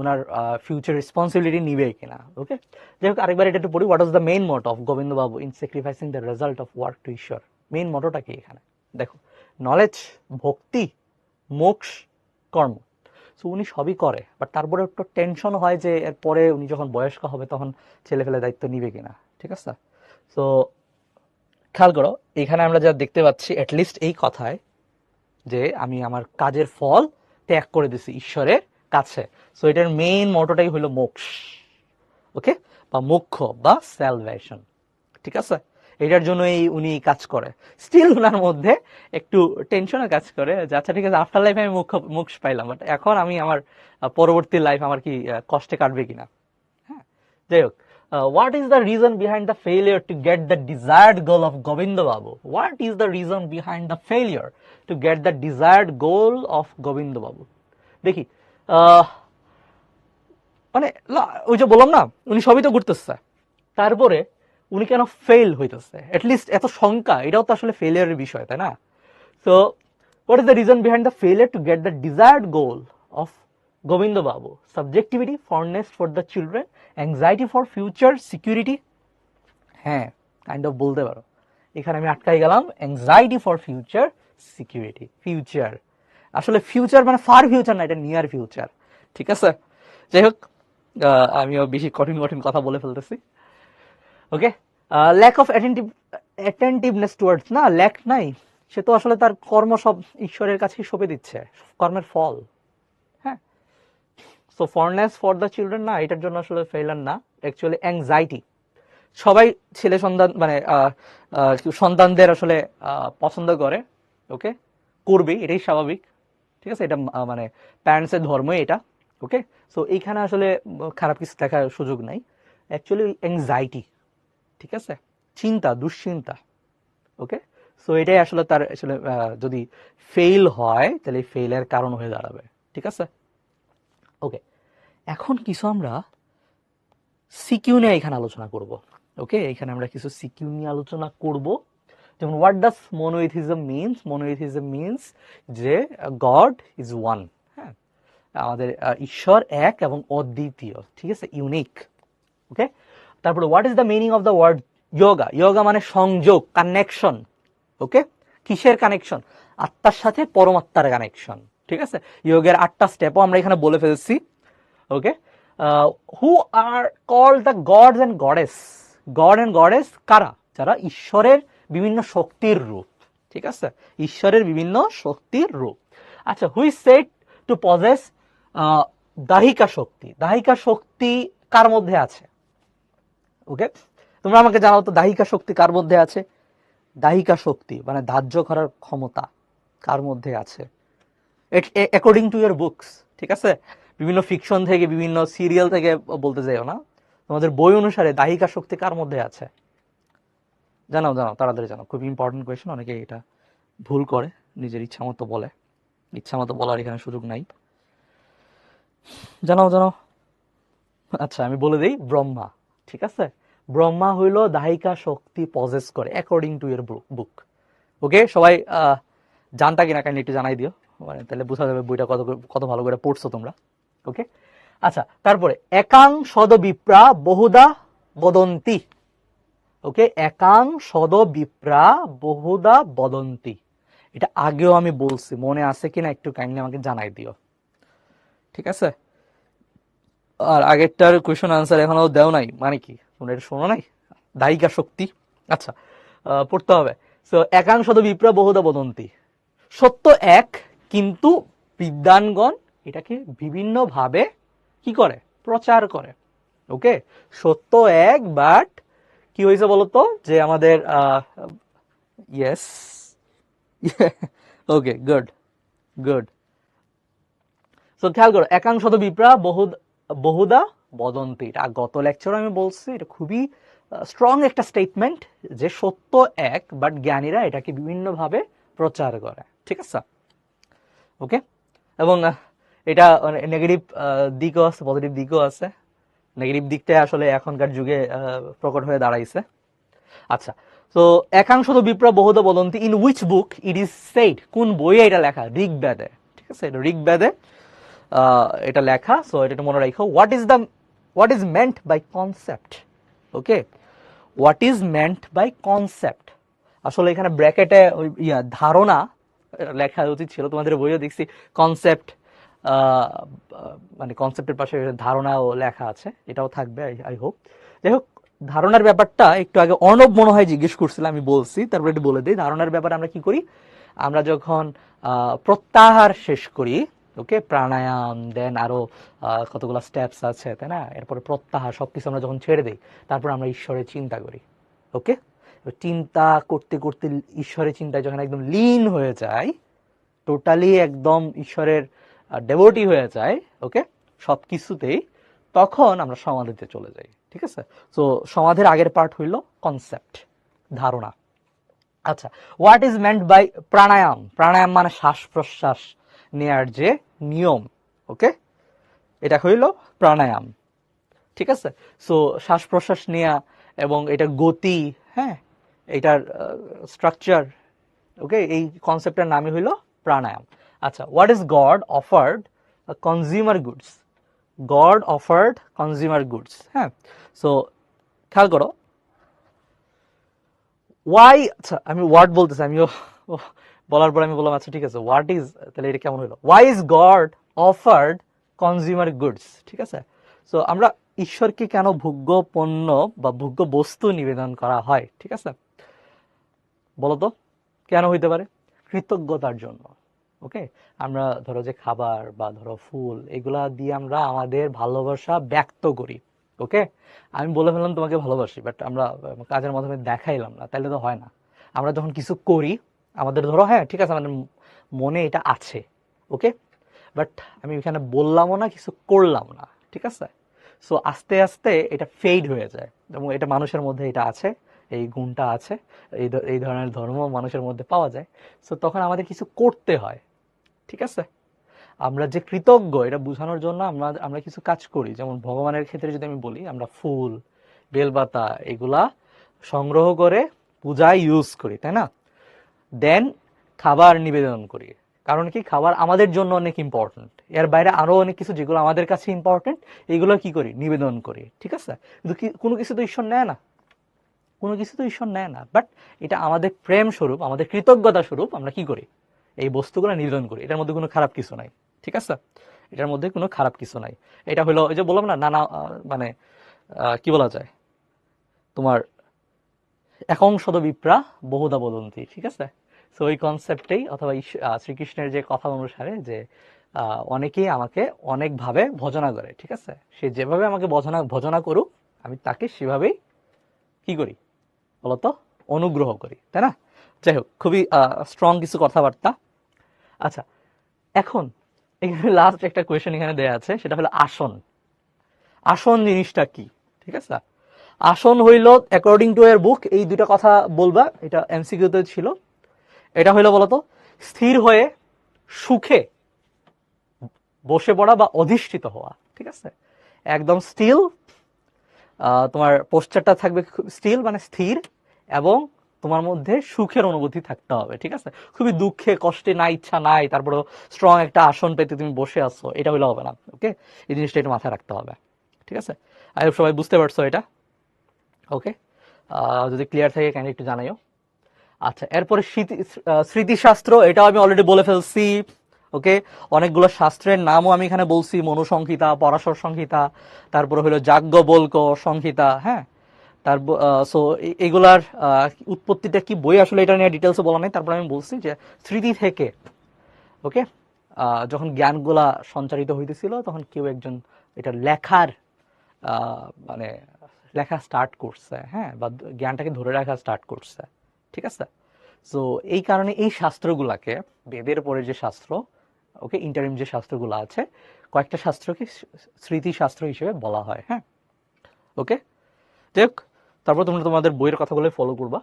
উনার ফিউচার রেসপন্সিবিলিটি নিবে কিনা, ওকে। যাই হোক, আরেকবার এটা একটু পড়ি। What was the main motto of Gobinda Babu in sacrificing the result of work to Ishwar? Main মোটোটা কি এখানে? দেখো, নলেজ, ভক্তি, মোক্ষ, কর্ম। সো উনি সবই করে, বাট তারপরে একটু টেনশন হয় যে এরপরে উনি যখন বয়স্ক হবে তখন ছেলে ফেলে দায়িত্ব নিবে কিনা, ঠিক আছে? সো খেয়াল করো, এখানে আমরা যা দেখতে পাচ্ছি, অ্যাটলিস্ট এই কথায়, যে আমি আমার কাজের ফল ত্যাগ করে দিছি ঈশ্বরের কাছে। সো এটার মেইন মোটোটাই হলো মোক্ষ, ওকে, বা মোক্ষ বা স্যালভেশন, ঠিক আছে? এটার জন্যই উনি কাজ করে। স্টিল ওনার মধ্যে একটু টেনশনও কাজ করে যে আচ্ছা ঠিক আছে, আফটার লাইফে আমি মোক্ষ পাইলাম, বাট এখন আমি আমার পরবর্তী লাইফ আমার কি কষ্টে কাটবে কিনা। হ্যাঁ, যাই হোক, what is the reason behind the failure to get the desired goal of Govinda Babu? What is the reason behind the failure to get the desired goal of Govinda Babu? দেখি, মানে ওই যে বললাম না, উনি সবই তো করতেছে, তারপরে উনি কেন ফেল হইতেছে? অ্যাটলিস্ট এত শঙ্কা, এটাও তো আসলে ফেলিয়ারের বিষয়, তাই না? So what is the reason behind the failure to get the desired goal of Gobinda Babu? Subjectivity, fondness for the children, anxiety for future security. হ্যাঁ, কাইন্ড অফ বলতে পারো। এখানে আমি আটকাই গেলাম, anxiety for future security. Future, আসলে ফিউচার মানে ফার ফিউচার না, এটা নিয়ার ফিউচার, ঠিক আছে? যাই হোক, আমিও বেশি কঠিন কঠিন কথা বলে ফেলতেছি, ওকে। ল্যাক অফ অ্যাটেন্টিভনেস টুয়ার্ডস, না ল্যাক নাই, সে তো আসলে তার কর্ম সব ঈশ্বরের কাছেই সঁপে দিচ্ছে, কর্মের ফল। হ্যাঁ, সো ফরনেস ফর দ্য চিলড্রেন, না, এটার জন্য আসলে ফেলার না, অ্যাকচুয়ালি অ্যাংজাইটি। সবাই ছেলে সন্তান মানে সন্তানদের আসলে পছন্দ করে, ওকে, করবে, এটাই স্বাভাবিক, ঠিক আছে? এটা মানে প্যারেন্টসের ধর্মই এটা, ওকে। সো এইখানে আসলে খারাপ কিছু দেখার সুযোগ নাই, অ্যাকচুয়ালি অ্যাংজাইটি, ঠিক আছে, চিন্তা, দুশ্চিন্তা, ওকে। সো এটাই আসলে তার আসলে যদি ফেল হয় তাহলে ফেইলের কারণ হয়ে দাঁড়াবে, ঠিক আছে? ওকে, এখন কিছু আমরা সিকিউ নিয়ে এখানে আলোচনা করব, ওকে। এখানে আমরা কিছু সিকিউ নিয়ে আলোচনা করব, যেমন হোয়াট ডাজ মনোইথিজম মিনস? মনোইথিজম মিনস যে গড ইজ ওয়ান, হ্যাঁ, আমাদের ঈশ্বর এক এবং অদ্বিতীয়, ঠিক আছে, ইউনিক, ওকে। তারপরে what is the meaning of the word yoga? Yoga মানে সংযোগ, কানেকশন, ওকে। কিসের কানেকশন? আত্মার সাথে পরমাত্মার কানেকশন, ঠিক আছে। যোগের 8টা স্টেপও আমরা এখানে বলে ফেলছি, okay. Who are called the gods and goddess? God and goddess কারা? যারা ঈশ্বরের বিভিন্ন শক্তির রূপ, ঠিক আছে, ঈশ্বরের বিভিন্ন শক্তির রূপ। আচ্ছা, হুই সেড টু পজেস দাহিকা শক্তি। দাহিকা শক্তি কার মধ্যে আছে? ওকে, তোমরা আমাকে জানাও তো দাহিকা শক্তি কার মধ্যে আছে? দাহিকা শক্তি মানে ধার্য করার ক্ষমতা কার মধ্যে আছে? অ্যাকর্ডিং টু ইয়ার বুকস, ঠিক আছে, বিভিন্ন ফিকশন থেকে বিভিন্ন সিরিয়াল থেকে বলতে যাইও না, তোমাদের বই অনুসারে দাহিকা শক্তি কার মধ্যে আছে? জানাও জানাও, তাড়াতাড়ি জানাও, খুব ইম্পর্টেন্ট কোয়েশ্চেন। অনেকে এটা ভুল করে, নিজের ইচ্ছা মতো বলে, ইচ্ছা মতো বলার এখানে সুযোগ নাই। জানাও জানাও। আচ্ছা, আমি বলে দিই, ব্রহ্মা, ঠিক আছে, ব্রহ্মা হইল দাহিকা শক্তি পজেস করে অ্যাকর্ডিং টু ইয়ার বুক। ওকে, সবাই জানতা কিনা কাইন্ডলি একটু জানাই দিও, মানে তাহলে বোঝা যাবে বইটা কত কত ভালো করে পড়ছো তোমরা। ওকে, আচ্ছা, তারপরে একাং সদ বিপ্রা বহুদা বদন্তি। ওকে, একাং সদ বিপ্রা বহুদা বদন্তি, এটা আগেও আমি বলছি, মনে আছে কিনা একটু কাইন্ডলি আমাকে জানাই দিও, ঠিক আছে। আর আগেরটার কোয়েশন আনসার এখনো দেও নাই, মানে কি তোমরা এটা শোনো নাই? দায়িকা শক্তি, আচ্ছা, পড়তে হবে। সো একাংশ বিপ্র বহুদা বদন্তি, সত্য এক, কিন্তু বিদ্বানগণ এটাকে বিভিন্ন ভাবে কি করে? প্রচার করে। ওকে, সত্য এক, বাট কি হয়েছে বলতো, যে আমাদের ইয়েস, ওকে, গুড গুড। সো খেয়াল করো, একাংশ বিপ্রা বহুদা বদন্তি, এটা গত লেকচারে আমি বলছি, এটা খুবই স্ট্রং একটা স্টেটমেন্ট, যে সত্য এক, বাট জ্ঞানীরা এটাকে বিভিন্ন ভাবে প্রচার করে, ঠিক আছে। ওকে, এবং এটা নেগেটিভ দিকও আছে, পজিটিভ দিকও আছে। নেগেটিভ দিকটা আসলে এখনকার যুগে প্রকট হয়ে দাঁড়াইছে। আচ্ছা, তো একাংশ বিপ্রা বহুদা বদন্তি, in which book it is said, কোন বইয়ে এটা লেখা? ঋগ্বেদে, ঠিক আছে, এটা ঋগ্বেদে এটা লেখা। সো এটা মনে রাখো, what is meant by concept. Okay, what is meant by concept, আসলে এখানে ব্র্যাকেটে ধারণা লেখা উচিত ছিল, তোমাদের বইও দেখছি কনসেপ্ট, মানে কনসেপ্টের পাশে ধারণাও লেখা আছে, এটাও থাকবে আই হোপ। যাই হোক, ধারণার ব্যাপারটা একটু আগে অর্ণব মনে হয় জিজ্ঞেস করছিলাম, আমি বলছি, তারপরে একটু বলে দিই। ধারণার ব্যাপারে আমরা কি করি? আমরা যখন প্রত্যাহার শেষ করি, ওকে, প্রাণায়াম, দেন আরো কতগুলো স্টেপস আছে, তাই না, এরপরে প্রত্যাহার, সবকিছু আমরা যখন ছেড়ে দিই, তারপর আমরা ঈশ্বরের চিন্তা করি। ওকে, চিন্তা করতে করতে ঈশ্বরের চিন্তায় যখন একদম লীন হয়ে যায়, টোটালি একদম ঈশ্বরের ডেভোটি হয়ে যায়, ওকে, সবকিছুতেই, তখন আমরা সমাধিতে চলে যাই, ঠিক আছে। তো সমাধির আগের পার্ট হইল কনসেপ্ট, ধারণা। আচ্ছা, হোয়াট ইজ মেন্ট বাই প্রাণায়াম? প্রাণায়াম মানে শ্বাস প্রশ্বাস নেয়ার যে নিয়ম, ওকে, এটা হইল প্রাণায়াম, ঠিক আছে। সো শ্বাস প্রশ্বাস নেয়া এবং এটার গতি, হ্যাঁ, এটার স্ট্রাকচার, ওকে, এই কনসেপ্টের নামই হইল প্রাণায়াম। আচ্ছা, what is God offered consumer goods? God offered consumer goods, হ্যাঁ। সো খেয়াল করো, ওয়াই, আচ্ছা আমি ওয়ার্ড বলতেছি, আমিও বলার পর আমি বললাম আচ্ছা ঠিক আছে, হোয়াট ইজ, তাহলে এটা কেমন হলো? Why is God offered consumer goods, ঠিক আছে। সো আমরা ঈশ্বরকে কেন ভোগ্য পণ্য বা ভোগ্য বস্তু নিবেদন করা হয়, ঠিক আছে, বলতো কেন হইতে পারে? কৃতজ্ঞতার জন্য। ওকে, আমরা ধরো যে খাবার বা ধরো ফুল, এগুলা দিয়ে আমরা আমাদের ভালোবাসা ব্যক্ত করি। ওকে, আমি বলে ফেললাম তোমাকে ভালোবাসি, বাট আমরা কাজের মাধ্যমে দেখাইলাম না, তাহলে তো হয় না। আমরা যখন কিছু করি, আমাদের ধরো, হ্যাঁ ঠিক আছে, আমাদের মনে এটা আছে, ওকে, বাট আমি এখানে বললামও না, কিছু করলাম না, ঠিক আছে। সো আস্তে আস্তে এটা ফেড হয়ে যায়, এবং এটা মানুষের মধ্যে এটা আছে, এই গুণটা আছে, এই ধরনের ধর্ম মানুষের মধ্যে পাওয়া যায়। সো তখন আমাদের কিছু করতে হয়, ঠিক আছে। আমরা যে কৃতজ্ঞ এটা বোঝানোর জন্য আমরা কিছু কাজ করি। যেমন ভগবানের ক্ষেত্রে যদি আমি বলি, আমরা ফুল, বেলপাতা এগুলা সংগ্রহ করে পূজায় ইউজ করি, তাই না। দেন খাবার নিবেদন করি, কারণ কি, খাবার আমাদের জন্য অনেক ইম্পর্টেন্ট, এর বাইরে আরো অনেক কিছু যেগুলো আমাদের কাছে ইম্পর্টেন্ট, এগুলো কি করি, নিবেদন করি, ঠিক আছে। কিন্তু কোনো কিছু তো ঈশ্বর নেয় না, কোনো কিছু তো ঈশ্বর নেয় না, বাট এটা আমাদের প্রেম স্বরূপ, আমাদের কৃতজ্ঞতা স্বরূপ আমরা কি করি, এই বস্তুগুলো নিবেদন করি। এটার মধ্যে কোনো খারাপ কিছু নাই, ঠিক আছে, এটার মধ্যে কোনো খারাপ কিছু নাই। এটা হলো ওই যে বললাম না, নানা মানে কি বলা যায়, তোমার একাংশত বিপ্রা বহুধা বদন্তি, ঠিক আছে। সো ওই কনসেপ্টেই অথবা শ্রীকৃষ্ণের যে কথা অনুসারে যে অনেকেই আমাকে অনেকভাবে ভজনা করে, ঠিক আছে। সে যেভাবে আমাকে ভজনা করুক আমি তাকে সেভাবেই কি করি বলতো, অনুগ্রহ করি, তাই না। যাই হোক, খুবই স্ট্রং কিছু কথাবার্তা। আচ্ছা, এখন এখানে লাস্ট একটা কোয়েশ্চেন এখানে দেয়া আছে, সেটা হলো আসন। আসন জিনিসটা কি, ঠিক আছে। আসন হইল অ্যাকর্ডিং টু এর বুক, এই দুটা কথা বলবা, এটা এমসিকিউতে ছিল। এটা হইলো বলতো স্থির হয়ে সুখে বসে পড়া বা অধিষ্ঠিত হওয়া, ঠিক আছে। একদম স্টিল, তোমার পোস্টারটা থাকবে স্টিল মানে স্থির, এবং তোমার মধ্যে সুখের অনুভূতি থাকতে হবে, ঠিক আছে। খুবই দুঃখে কষ্টে না, ইচ্ছা নাই, তারপরে স্ট্রং একটা আসন পেতে তুমি বসে আছো, এটা হইলে হবে না। ওকে, এই জিনিসটা একটু মাথায় রাখতে হবে, ঠিক আছে। আই হোপ সবাই বুঝতে পারছো এটা। ওকে, যদি ক্লিয়ার থাকে কেন একটু জানাইও। আচ্ছা, এরপরে স্মৃতিশাস্ত্র, এটা আমি অলরেডি বলে ফেলছি। ওকে, অনেকগুলো শাস্ত্রের নামও আমি এখানে বলছি, মনুসংহিতা, পরাশর সংহিতা, তারপরে হলো যাজ্ঞবল্ক সংহিতা, হ্যাঁ। তারপর সো এগুলার উৎপত্তিটা কি, বই আসলে এটা নিয়ে ডিটেলসে বলা নাই, তারপর আমি বলছি যে স্মৃতি থেকে, ওকে, যখন জ্ঞানগুলা সঞ্চারিত হইতেছিল তখন কেউ একজন এটা লেখার মানে লেখা স্টার্ট করছে, হ্যাঁ, বা জ্ঞানটাকে ধরে রাখা স্টার্ট করছে, ঠিক আছে। সো এই কারণে এই শাস্ত্রগুলাকে, বেদের পরে যে শাস্ত্র, ওকে, ইন্টারিম যে শাস্ত্রগুলো আছে, কয়েকটা শাস্ত্রকে স্মৃতিশাস্ত্র হিসেবে বলা হয়, হ্যাঁ। ওকে, দেখ, তারপর তোমরা তোমাদের বইয়ের কথাগুলো ফলো করবা।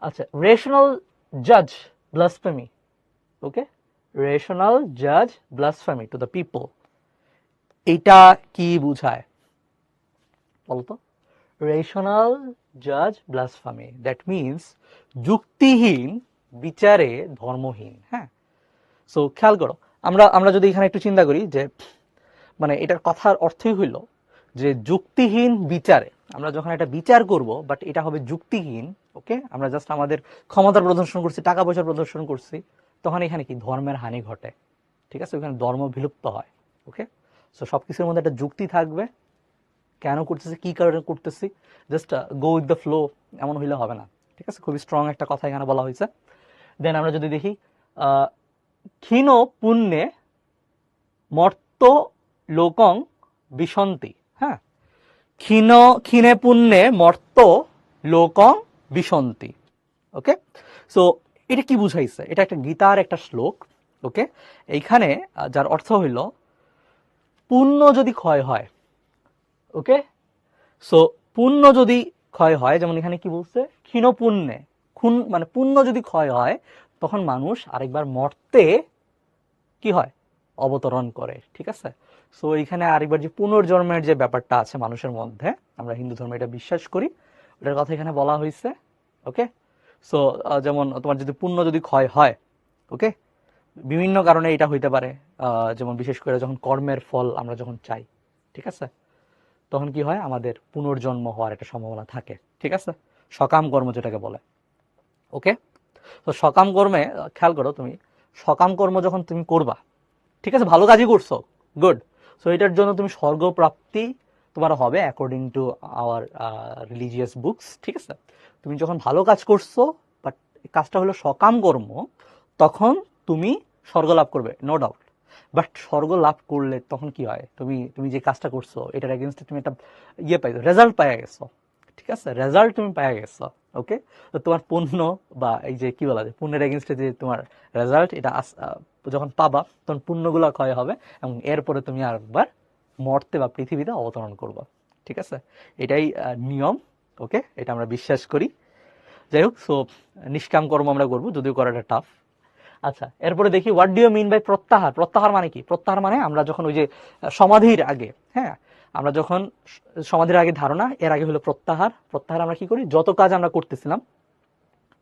আচ্ছা, রেশনাল জাজ ব্লাসফেমি, ওকে, রেশনাল জাজ ব্লাসফেমি টু দ্য পিপল, এটা কি বুঝায় বলতো। রেশনাল জাজ ব্লাসফেমি, দ্যাট মিনস যুক্তিহীন বিচারে ধর্মহীন, হ্যাঁ। সো খেয়াল করো, আমরা আমরা যদি এখানে একটু চিন্তা করি যে মানে এটার কথার অর্থই হইল যে যুক্তিহীন বিচারে, আমরা যখন একটা বিচার করব বাট এটা হবে যুক্তিহীন, ওকে, আমরা জাস্ট আমাদের ক্ষমতার প্রদর্শন করছি, টাকা পয়সার প্রদর্শন করছি, তখন এখানে কি ধর্মের হানি ঘটে, ঠিক আছে, ওখানে ধর্ম বিলুপ্ত হয়। ওকে, সো সবকিছুর মধ্যে একটা যুক্তি থাকবে, কেন করতেছি, কি কারণে করতেছি, just go with the flow, এমন হইলে হবে না, ঠিক আছে। খুবই স্ট্রং একটা কথা এখানে বলা হয়েছে। দেন আমরা যদি দেখি ক্ষীণ পুণ্যে মর্ত লোকং বিশন্তি, হ্যাঁ, ক্ষীণে পুণ্যে মর্ত লোকং বিশন্তি। ওকে, সো এটা কি বুঝাইছে, এটা একটা গীতার একটা শ্লোক। ওকে, এইখানে যার অর্থ হইল পুণ্য যদি ক্ষয় হয়, ওকে, সো পুণ্য যদি ক্ষয় হয়, যেমন এখানে কি বলছে, ক্ষীণ পুণ্যে, মানে পুণ্য যদি ক্ষয় হয় তখন মানুষ আরেকবার মর্তে কি হয়, অবতরণ করে, ঠিক আছে। সো এইখানে আরেকবার যে পুনর্জন্মের যে ব্যাপারটা আছে মানুষের মধ্যে, আমরা হিন্দু ধর্মে এটা বিশ্বাস করি, ওটার কথা এখানে বলা হয়েছে। ওকে, সো যেমন তোমার যদি পুণ্য যদি ক্ষয় হয়, ওকে, বিভিন্ন কারণে এটা হইতে পারে, যেমন বিশেষ করে যখন কর্মের ফল আমরা যখন চাই, ঠিক আছে, তখন কি হয়, আমাদের পুনর্জন্ম হওয়ার একটা সম্ভাবনা থাকে, ঠিক আছে, সকাম কর্ম যেটাকে বলে। ওকে, তো সকাম কর্মে খেয়াল করো, তুমি সকাম কর্ম যখন তুমি করবা, ঠিক আছে, ভালো কাজই করছো, গুড। সো এটার জন্য তুমি স্বর্গ প্রাপ্তি তোমার হবে according to our religious books, ঠিক আছে। তুমি যখন ভালো কাজ করছো, বাট কাজটা হলো সকাম কর্ম, তখন তুমি স্বর্গ লাভ করবে, নো ডাউট। বাট স্বর্গ লাভ করলে তখন কি হয়, তুমি তুমি যে কাজটা করছো এটার এগেনস্টে তুমি একটা পাইছো, রেজাল্ট পাইয়া গেছো, ঠিক আছে, রেজাল্ট তুমি পাইয়া গেছো। ওকে, তো তোমার পুণ্য বা এই যে কি বলা যায়, পুণ্যের এগেনস্টে যে তোমার রেজাল্ট, এটা যখন পাবা তখন পুণ্যগুলো ক্ষয় হবে, এবং এরপরে তুমি আরেকবার মর্তে বা পৃথিবীতে অবতরণ করবা, ঠিক আছে। এটাই নিয়ম। ওকে, এটা আমরা বিশ্বাস করি। যাই হোক, সো নিষ্কাম কর্ম আমরা করবো, যদিও করাটা টাফ। আচ্ছা, এরপরে দেখি what do you mean by pratyahar. প্রত্যাহার মানে কি? প্রত্যাহার মানে আমরা যখন ওই যে সমাধির আগে, হ্যাঁ, আমরা যখন সমাধির আগে ধারণা, এর আগে হলো প্রত্যাহার। প্রত্যাহার আমরা কি করি, যত কাজ আমরা করতেছিলাম,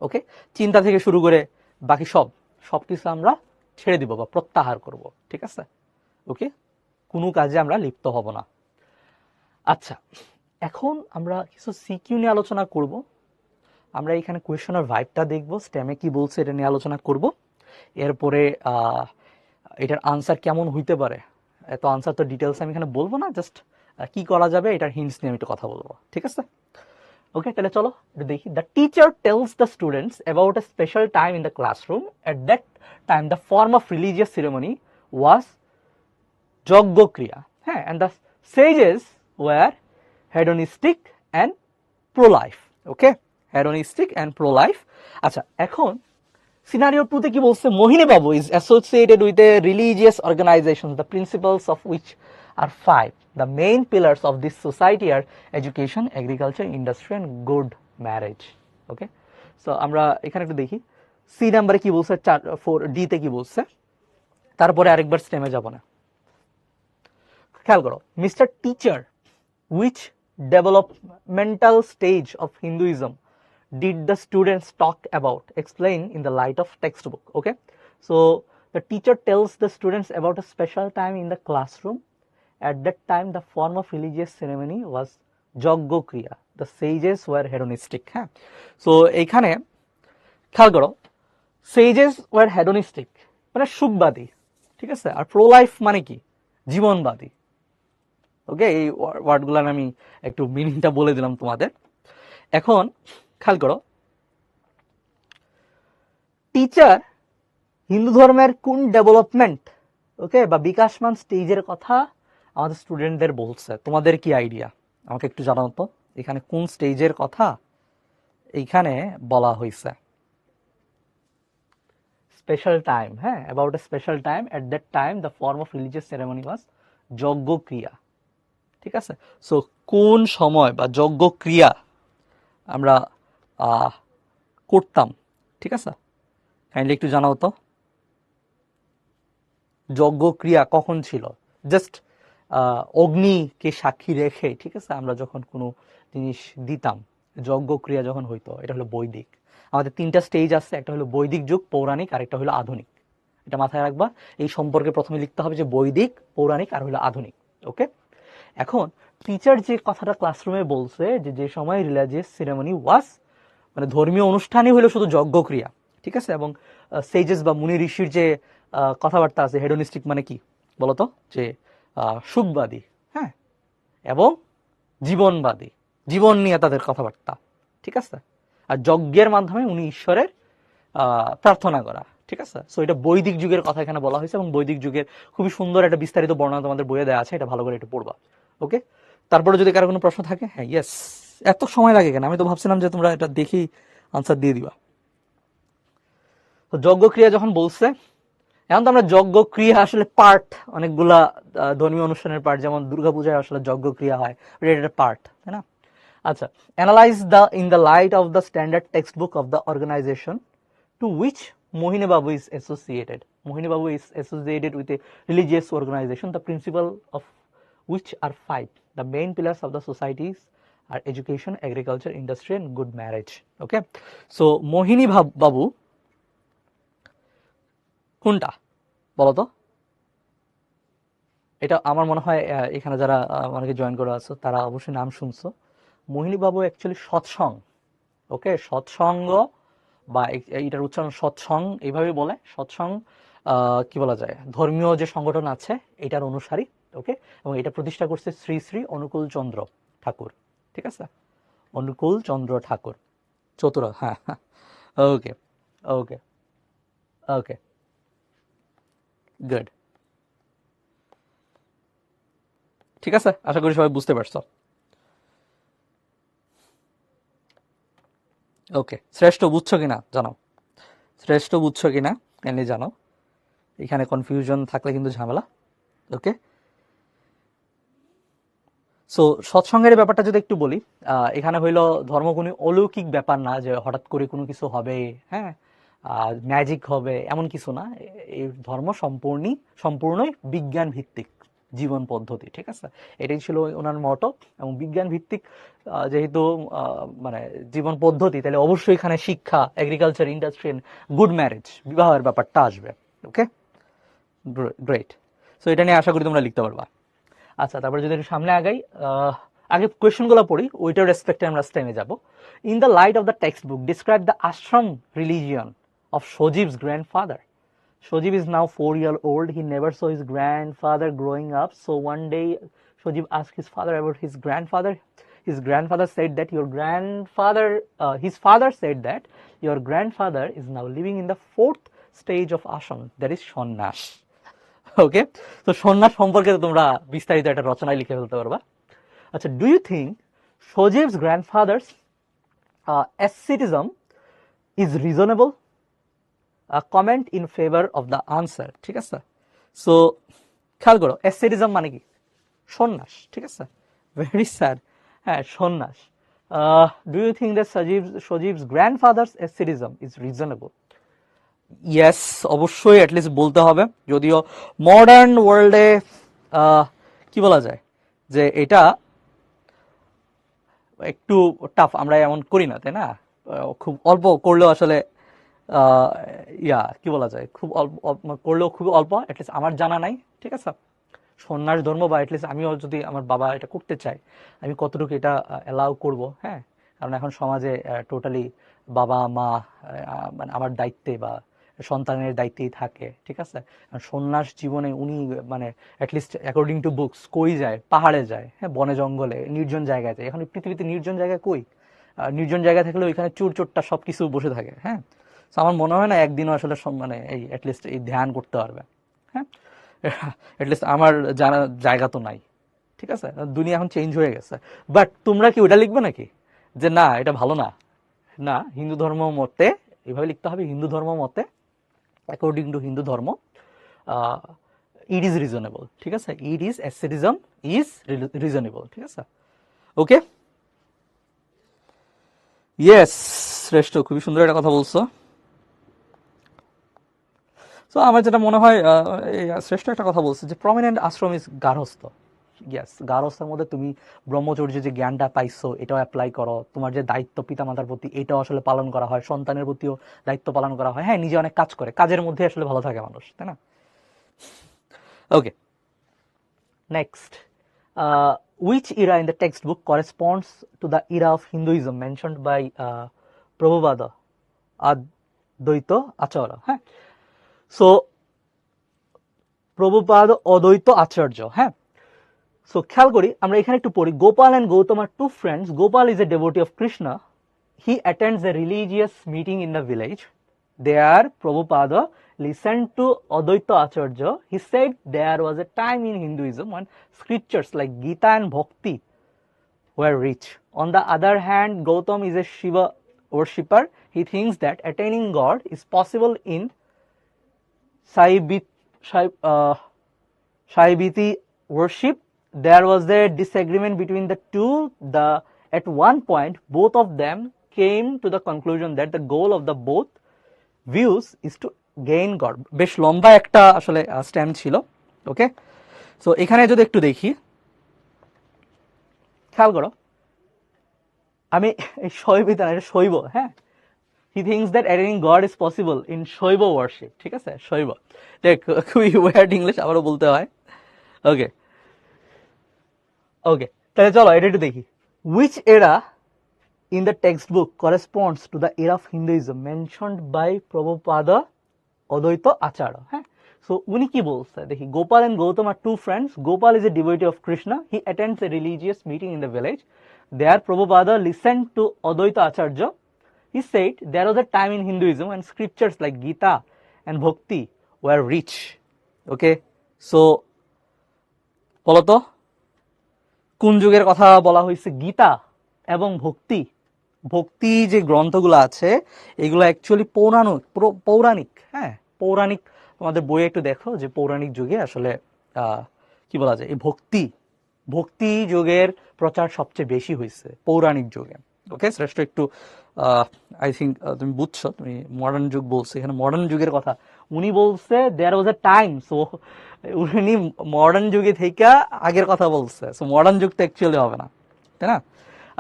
ওকে, চিন্তা থেকে শুরু করে বাকি সবকিছু আমরা ছেড়ে দিব বা প্রত্যাহার করব, ঠিক আছে। ওকে, কোনো কাজে আমরা লিপ্ত হব না। আচ্ছা, এখন আমরা কিছু সিকিউ নিয়ে আলোচনা করব। আমরা এখানে কোয়েশনের ভাইবটা দেখব, স্টেমে কি বলছে এটা নিয়ে আলোচনা করব। এরপরে এটার আনসার কেমন হইতে পারে, এত আনসার তো ডিটেলস আমি এখানে বলবো না, জাস্ট কি করা যাবে এটার হিন্টস নিয়ে আমি একটু কথা বলবো, ঠিক আছে। ওকে, তাহলে চলো একটু দেখি। The teacher tells the students about a special time in the classroom. At that time the form of religious ceremony was yajnakriya, হ্যাঁ, and the sages were hedonistic and pro-life. Okay, hedonistic and pro-life. আচ্ছা, এখন সিনারিও 2 তে কি বলছে? Mohini Babu is associated with a religious organization, the principles of which are 5. The main pillars of this society are education, agriculture, industry and good marriage. Okay, so আমরা এখানে একটু দেখি সি নাম্বারে কি বলছে, 4D তে কি বলছে, তারপরে আরেকবার স্টেমে যাব না। খেয়াল করো, mister teacher, which developmental stage of Hinduism did the students talk about? Explain in the light of textbook. Okay, so the teacher tells the students about a special time in the classroom. At that time the form of religious ceremony was Yoggokriya. The sages were hedonistic. হ্যাঁ, so এইখানে খেয়াল করো, sages were hedonistic মানে সুখবাদী, ঠিক আছে, আর প্রো লাইফ মানে কি? জীবনবাদী। ওকে, এই ওয়ার্ডগুলো আমি একটু মিনিংটা বলে দিলাম তোমাদের। এখন খেয়াল করো, টিচার হিন্দু ধর্মের কোন ডেভেলপমেন্ট, ওকে, বা বিকাশমান স্টেজের কথা আমাদের স্টুডেন্টদের বলছে? তোমাদের কি আইডিয়া? আমাকে একটু জানাও তো, এখানে কোন স্টেজের কথা এইখানে বলা হয়েছে? স্পেশাল টাইম, হ্যাঁ, about a special time. At that time the form of religious ceremony was yajnakriya. ঠিক আছে, সো কোন সময় বা যজ্ঞ ক্রিয়া আমরা করতাম? ঠিক আছে, কাইন্ডলি একটু জানাও তো, যজ্ঞ ক্রিয়া কখন ছিল? জাস্ট অগ্নিকে সাক্ষী রেখে, ঠিক আছে, আমরা যখন কোনো জিনিস দিতাম, যজ্ঞ ক্রিয়া যখন হইতো, এটা হলো বৈদিক। আমাদের 3টা স্টেজ আছে, একটা হলো বৈদিক যুগ, পৌরাণিক, আর একটা হলো আধুনিক। এটা মাথায় রাখবা। এই সম্পর্কে প্রথমে লিখতে হবে যে বৈদিক, পৌরাণিক আর হলো আধুনিক। ওকে, এখন টিচার যে কথাটা ক্লাসরুমে বলছে যে যে সময় রিলিজিয়াস সেরেমনি ওয়াজ, মানে ধর্মীয় অনুষ্ঠানই হলো শুধু যজ্ঞক্রিয়া, ঠিক আছে, এবং সেজেস বা মুনি ঋষির যে কথাবার্তা আছে, হেডোনিস্টিক মানে কি বলতো, যে সুখবাদী, হ্যাঁ, এবং জীবনবাদী, জীবন নিয়ে তাদের কথাবার্তা, ঠিক আছে, আর যজ্ঞের মাধ্যমে উনি ঈশ্বরের প্রার্থনা করা, ঠিক আছে। সো এটা বৈদিক যুগের কথা এখানে বলা হয়েছে, এবং বৈদিক যুগের খুবই সুন্দর একটা বিস্তারিত বর্ণনা তোমাদের বইয়ে দেওয়া আছে, এটা ভালো করে একটু পড়বা। ওকে, তারপরে যদি কারো কোনো প্রশ্ন থাকে, হ্যাঁ, ইয়েস, এত সময় লাগে কেন? আমি তো ভাবছিলাম যে তোমরা এটা দেখি আনসার দিয়ে দিবা। তো যজ্ঞক্রিয়া যখন বলছে, এখন তো আমরা যজ্ঞক্রিয়া আসলে পার্ট, অনেকগুলা ধর্মীয় অনুষ্ঠানের পার্ট, যেমন দুর্গাপূজায় আসলে যজ্ঞক্রিয়া হয়, এটা পার্ট, তাই না? আচ্ছা, analyse the in the light of the standard text book of the organisation to which Mohini Babu is associated. Mohini Babu is associated with a religious organization, the principle of which are 5. The main pillars of the societies are education, agriculture, industry and good marriage. Okay, so Mohini Babu কোনটা বলো তো? এটা আমার মনে হয় এখানে যারা অনেকে জয়েন করে আছো তারা অবশ্যই নাম শুনছো। মোহিনী বাবু অ্যাকচুয়ালি সৎসঙ্গ, ওকে, সৎসঙ্গ বা এইটার উচ্চারণ সৎসঙ্গ এইভাবে বলে, সৎসঙ্গ কি বলা যায়, ধর্মীয় যে সংগঠন আছে এটার অনুসারী। ওকে, এবং এটা প্রতিষ্ঠা করছে শ্রী শ্রী অনুকূল চন্দ্র ঠাকুর, ঠিক আছে, অনুকূল চন্দ্র ঠাকুর চতুরা, হ্যাঁ, ওকে ওকে ওকে, গুড, ঠিক আছে, আশা করি সবাই বুঝতে পারছো। ওকে, শ্রেষ্ঠ বুঝছো কিনা জানাও, শ্রেষ্ঠ বুঝছো কিনা এনে জানাও, এখানে কনফিউশন থাকলে কিন্তু ঝামেলা। ওকে, সো সৎসঙ্গের ব্যাপারটা যদি একটু বলি, এখানে হইলো ধর্ম কোনো অলৌকিক ব্যাপার না যে হঠাৎ করে কোনো কিছু হবে, হ্যাঁ, ম্যাজিক হবে, এমন কিছু না। এই ধর্ম সম্পূর্ণই বিজ্ঞান ভিত্তিক জীবন পদ্ধতি, ঠিক আছে, এটাই ছিল ওনার মটো। এবং বিজ্ঞান ভিত্তিক যেহেতু মানে জীবন পদ্ধতি, তাহলে অবশ্যই এখানে শিক্ষা, এগ্রিকালচার, ইন্ডাস্ট্রি, গুড ম্যারেজ, বিবাহের ব্যাপারটা আসবে। ওকে, গ্রেট। সো এটা নিয়ে আশা করি তোমরা লিখতে পারবা। আচ্ছা, তারপরে যদি সামনে আগাই, আগে কোয়েশ্চেনগুলো পড়ি, ওইটার রেসপেক্টে আমরা স্টেমে যাব। In the light of the text book describe the Ashram religion of Shojib's grandfather. Shojib is now 4 years old. He never saw his grandfather growing up. So one day, Shojib asked his father about his grandfather. his grandfather said that his father said that your grandfather is now living in the fourth stage of ashram, that is সন্ন্যাস। ওকে, তো সন্ন্যাস সম্পর্কে তোমরা বিস্তারিত একটা রচনায় লিখে ফেলতে পারবা। আচ্ছা, do you think Sajib's grandfather's asceticism is reasonable? Comment in favour of the answer. ঠিক আছে, সো খেয়াল করো, asceticism মানে কি? সন্ন্যাস। ঠিক আছে, ভেরি স্যাড। হ্যাঁ, সন্ন্যাস। Do you think that Sajib's grandfather's asceticism is reasonable? Yes, অবশ্যই অ্যাটলিস্ট বলতে হবে, যদিও মডার্ন ওয়ার্ল্ডে কি বলা যায় যে এটা একটু টাফ, আমরা এমন করি না, তাই না? খুব অল্প করলেও আসলে কি বলা যায়, খুব অল্প করলেও খুব অল্প, অ্যাটলিস্ট আমার জানা নাই। ঠিক আছে, সন্ন্যাস ধর্ম বা অ্যাটলিস্ট আমিও যদি আমার বাবা এটা করতে চাই, আমি কতটুকু এটা অ্যালাউ করব। হ্যাঁ, কারণ এখন সমাজে টোটালি বাবা মা মানে আমার দায়িত্বে বা সন্তানের দায়িত্বেই থাকে। ঠিক আছে, সন্ন্যাস জীবনে উনি মানে অ্যাটলিস্ট অ্যাকর্ডিং টু বুকস কই যায়? পাহাড়ে যায়, হ্যাঁ, বনে জঙ্গলে, নির্জন জায়গায় যায়। এখন পৃথিবীতে নির্জন জায়গায় কই? নির্জন জায়গায় থাকলে ওইখানে চুর চোরটা সব কিছু বসে থাকে। হ্যাঁ, তো আমার মনে হয় না একদিনও আসলে মানে এই অ্যাটলিস্ট এই ধ্যান করতে পারবে। হ্যাঁ, অ্যাটলিস্ট আমার জানা জায়গা তো নাই। ঠিক আছে, দুনিয়া এখন চেঞ্জ হয়ে গেছে। বাট তোমরা কি ওটা লিখবে নাকি যে না এটা ভালো না? না, হিন্দু ধর্ম মতে এভাবে লিখতে হবে, হিন্দু ধর্ম মতে অ্যাকর্ডিং টু হিন্দু ধর্ম ইট ইজ রিজনেবল। ঠিক আছে, it is asceticism is reasonable. ঠিক আছে, ওকে, ইয়েস, শ্রেষ্ঠ, খুবই সুন্দর একটা কথা বলছো। সো আমার যেটা মনে হয় শ্রেষ্ঠ একটা কথা বলছে যে প্রমিনেন্ট আশ্রম ইজ গার্হস্থ। ইয়েস, গার্হস্থের মধ্যে তুমি ব্রহ্মচর্যের যে জ্ঞানটা পাইছো এটাও অ্যাপ্লাই করো, তোমার যে দায়িত্ব পিতামাতার প্রতি এটাও আসলে পালন করা হয়, সন্তানের প্রতিও দায়িত্ব পালন করা হয়। হ্যাঁ, নিজে অনেক কাজ করে, কাজের মধ্যে আসলে ভালো থাকে মানুষ, তাই না? ওকে, next, which era in the textbook corresponds to the era of Hinduism mentioned by Prabhupada Advaita Acharya? হ্যাঁ, সো প্রভুপাদ অদ্বৈত আচার্য। হ্যাঁ, সো খেয়াল করি, আমরা এখানে একটু পড়ি। Gopal and Gautam are two friends. Gopal is a devotee of Krishna. He attends a religious meeting in the village. There, Prabhupada listened to Advaita Acharya. He said there was a time in Hinduism when scriptures like Gita and Bhakti were rich. On the other hand, Gautam is a Shiva worshipper. He thinks that attaining God is possible in Shaiviti worship. There was a disagreement between the two. At one point, both of them came to the conclusion that the goal of the both views is to gain God. বেশ লম্বা একটা আসলে স্ট্যাম্প ছিল। ওকে, সো এখানে যদি একটু দেখি, খেয়াল করো, আমি এই শৈবিতা না, এটা শৈব। হ্যাঁ, he thinks that attaining God is possible in শৈব worship. ঠিক আছে, শৈব, দেখ খুবই ওয়ার্ড ইংলিশ, আবারও বলতে হয়। ওকে ওকে, তাহলে চলো এটা একটু দেখি। Which era in the textbook corresponds to the era of Hinduism mentioned by Prabhupada Advaita Acharya? হ্যাঁ, সো উনি কি বলছে দেখি। Gopal and Gautam are two friends. Gopal is a devotee of Krishna. He attends a religious meeting in the village. There, Prabhupada listened to Advaita Acharya. He said there was a time in Hinduism when scriptures like Gita and Bhakti were rich. Okay, so বলতো কোন যুগের কথা বলা হয়েছে? গীতা এবং ভক্তি। ভক্তি যে গ্রন্থগুলো আছে এগুলো অ্যাকচুয়ালি পৌরাণিক। হ্যাঁ, পৌরাণিক, তোমাদের বইয়ে একটু দেখো যে পৌরাণিক যুগে আসলে কি বলা যায়, এই ভক্তি যুগের প্রচার সবচেয়ে বেশি হয়েছে পৌরাণিক যুগে। ওকে, শ্রেষ্ঠ একটু আই থিঙ্ক তুমি বুঝছো, তুমি মডার্ন যুগ বলছো, এখানে মডার্ন যুগের কথা উনি বলছে দেয়ার ওয়াজ এ টাইম। সো উনি মডার্ন যুগে থেকে আগের কথা বলছে, সো মডার্ন যুগ তো অ্যাকচুয়ালি হবে না, তাই না?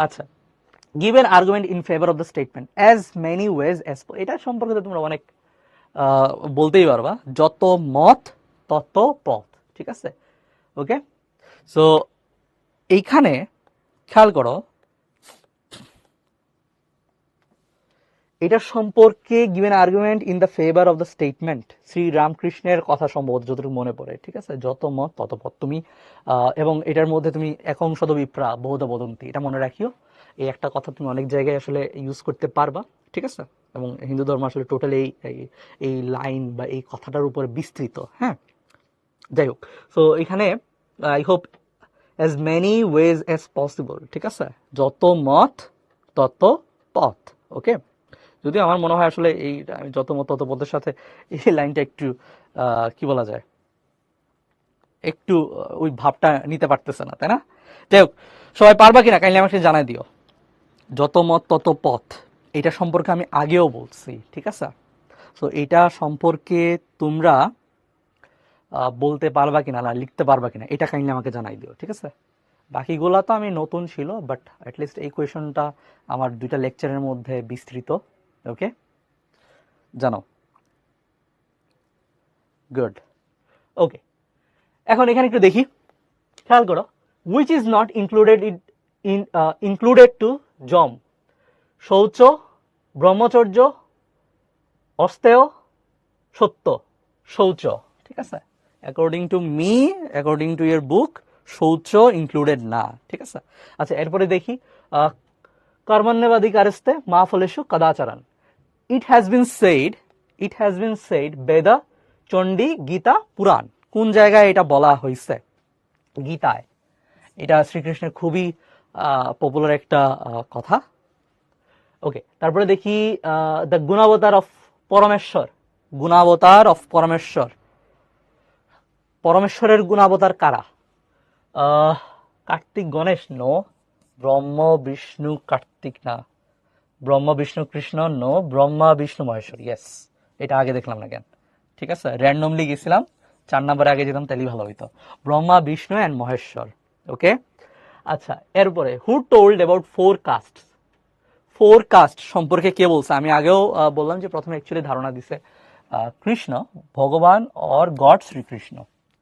আচ্ছা, give an argument in favor of the statement as many ways as এটা সম্পর্কে তোমরা অনেক বলতেই পারবা, যত মত তত পথ। ঠিক আছে, ওকে, সো এইখানে খেয়াল করো, এটার সম্পর্কে given argument in the favour of the statement, Shri রামকৃষ্ণের কথা সম্ভবত যতটুকু মনে পড়ে, ঠিক আছে, যত মত তত পথ। তুমি এবং এটার মধ্যে তুমি একংশদ বিপ্রা বহুধা বদন্তি, এটা মনে রাখিও। এই একটা কথা তুমি অনেক জায়গায় আসলে ইউজ করতে পারবা, ঠিক আছে। এবং হিন্দু ধর্ম আসলে টোটালি এই লাইন বা এই কথাটার উপরে বিস্তৃত, হ্যাঁ। যাই হোক, সো এখানে I hope as many ways as possible, ঠিক আছে, যত মত তত পথ। ওকে, যদিও আমার মনে হয় আসলে এই আমি যত মত তত পথের সাথে এই লাইনটা একটু কি বলা যায়, একটু ওই ভাবটা নিতে পারতেছে না, তাই না? যাই হোক, সবাই পারবা কিনা কাইন্ডলি আমাকে জানাই দিও। যত মত তত পথ, এটা সম্পর্কে আমি আগেও বলছি, ঠিক আছে। তো এটা সম্পর্কে তোমরা বলতে পারবা কিনা না লিখতে পারবা কিনা এটা কাইন্ডলি আমাকে জানাই দিও, ঠিক আছে। বাকিগুলা তো আমি নতুন ছিল, বাট অ্যাটলিস্ট এই কোয়েশনটা আমার 2টা লেকচারের মধ্যে বিস্তৃত। ওকে, জানো, গুড। ওকে, এখন এখানে একটু দেখি, খেয়াল করো, which is not included included to জম, শৌচ, ব্রহ্মচর্য, অস্তেয়, সত্য, শৌচ, ঠিক আছে। According to me, according to your book, শৌচ ইনক্লুডেড না, ঠিক আছে। আচ্ছা, এরপরে দেখি কর্মণ্যবাধিকারস্তে মা ফলেষু কদাচরণ। It has been said, it has been said Veda, Chandi, Gita, Purana. কোন জায়গায় এটা বলা হয়েছে? গীতায়। এটা শ্রীকৃষ্ণের খুবই পপুলার একটা কথা। ওকে, তারপরে দেখি দ্য গুণাবতার অফ পরমেশ্বর, গুণাবতার অফ পরমেশ্বর, পরমেশ্বরের গুণাবতার কারা? কার্তিক, গণেশ, নো। ব্রহ্ম, বিষ্ণু, কার্তিক না। ব্রহ্ম, বিষ্ণু, কৃষ্ণ, নো। ব্রহ্মা, বিষ্ণু, মহেশ্বর, ইয়েস। এটা আগে দেখলাম না কেন, ঠিক আছে, র্যান্ডমলি গেছিলাম, 4 নম্বরে আগে যেতাম তাহলেই ভালো হইতো। ব্রহ্মা, বিষ্ণু অ্যান্ড মহেশ্বর। ওকে, আচ্ছা, এরপরে who told about 4 caste, 4 caste সম্পর্কে কে বলছে? আমি আগেও বললাম যে প্রথমে অ্যাকচুয়ালি ধারণা দিছে কৃষ্ণ, ভগবান অর গড শ্রীকৃষ্ণ,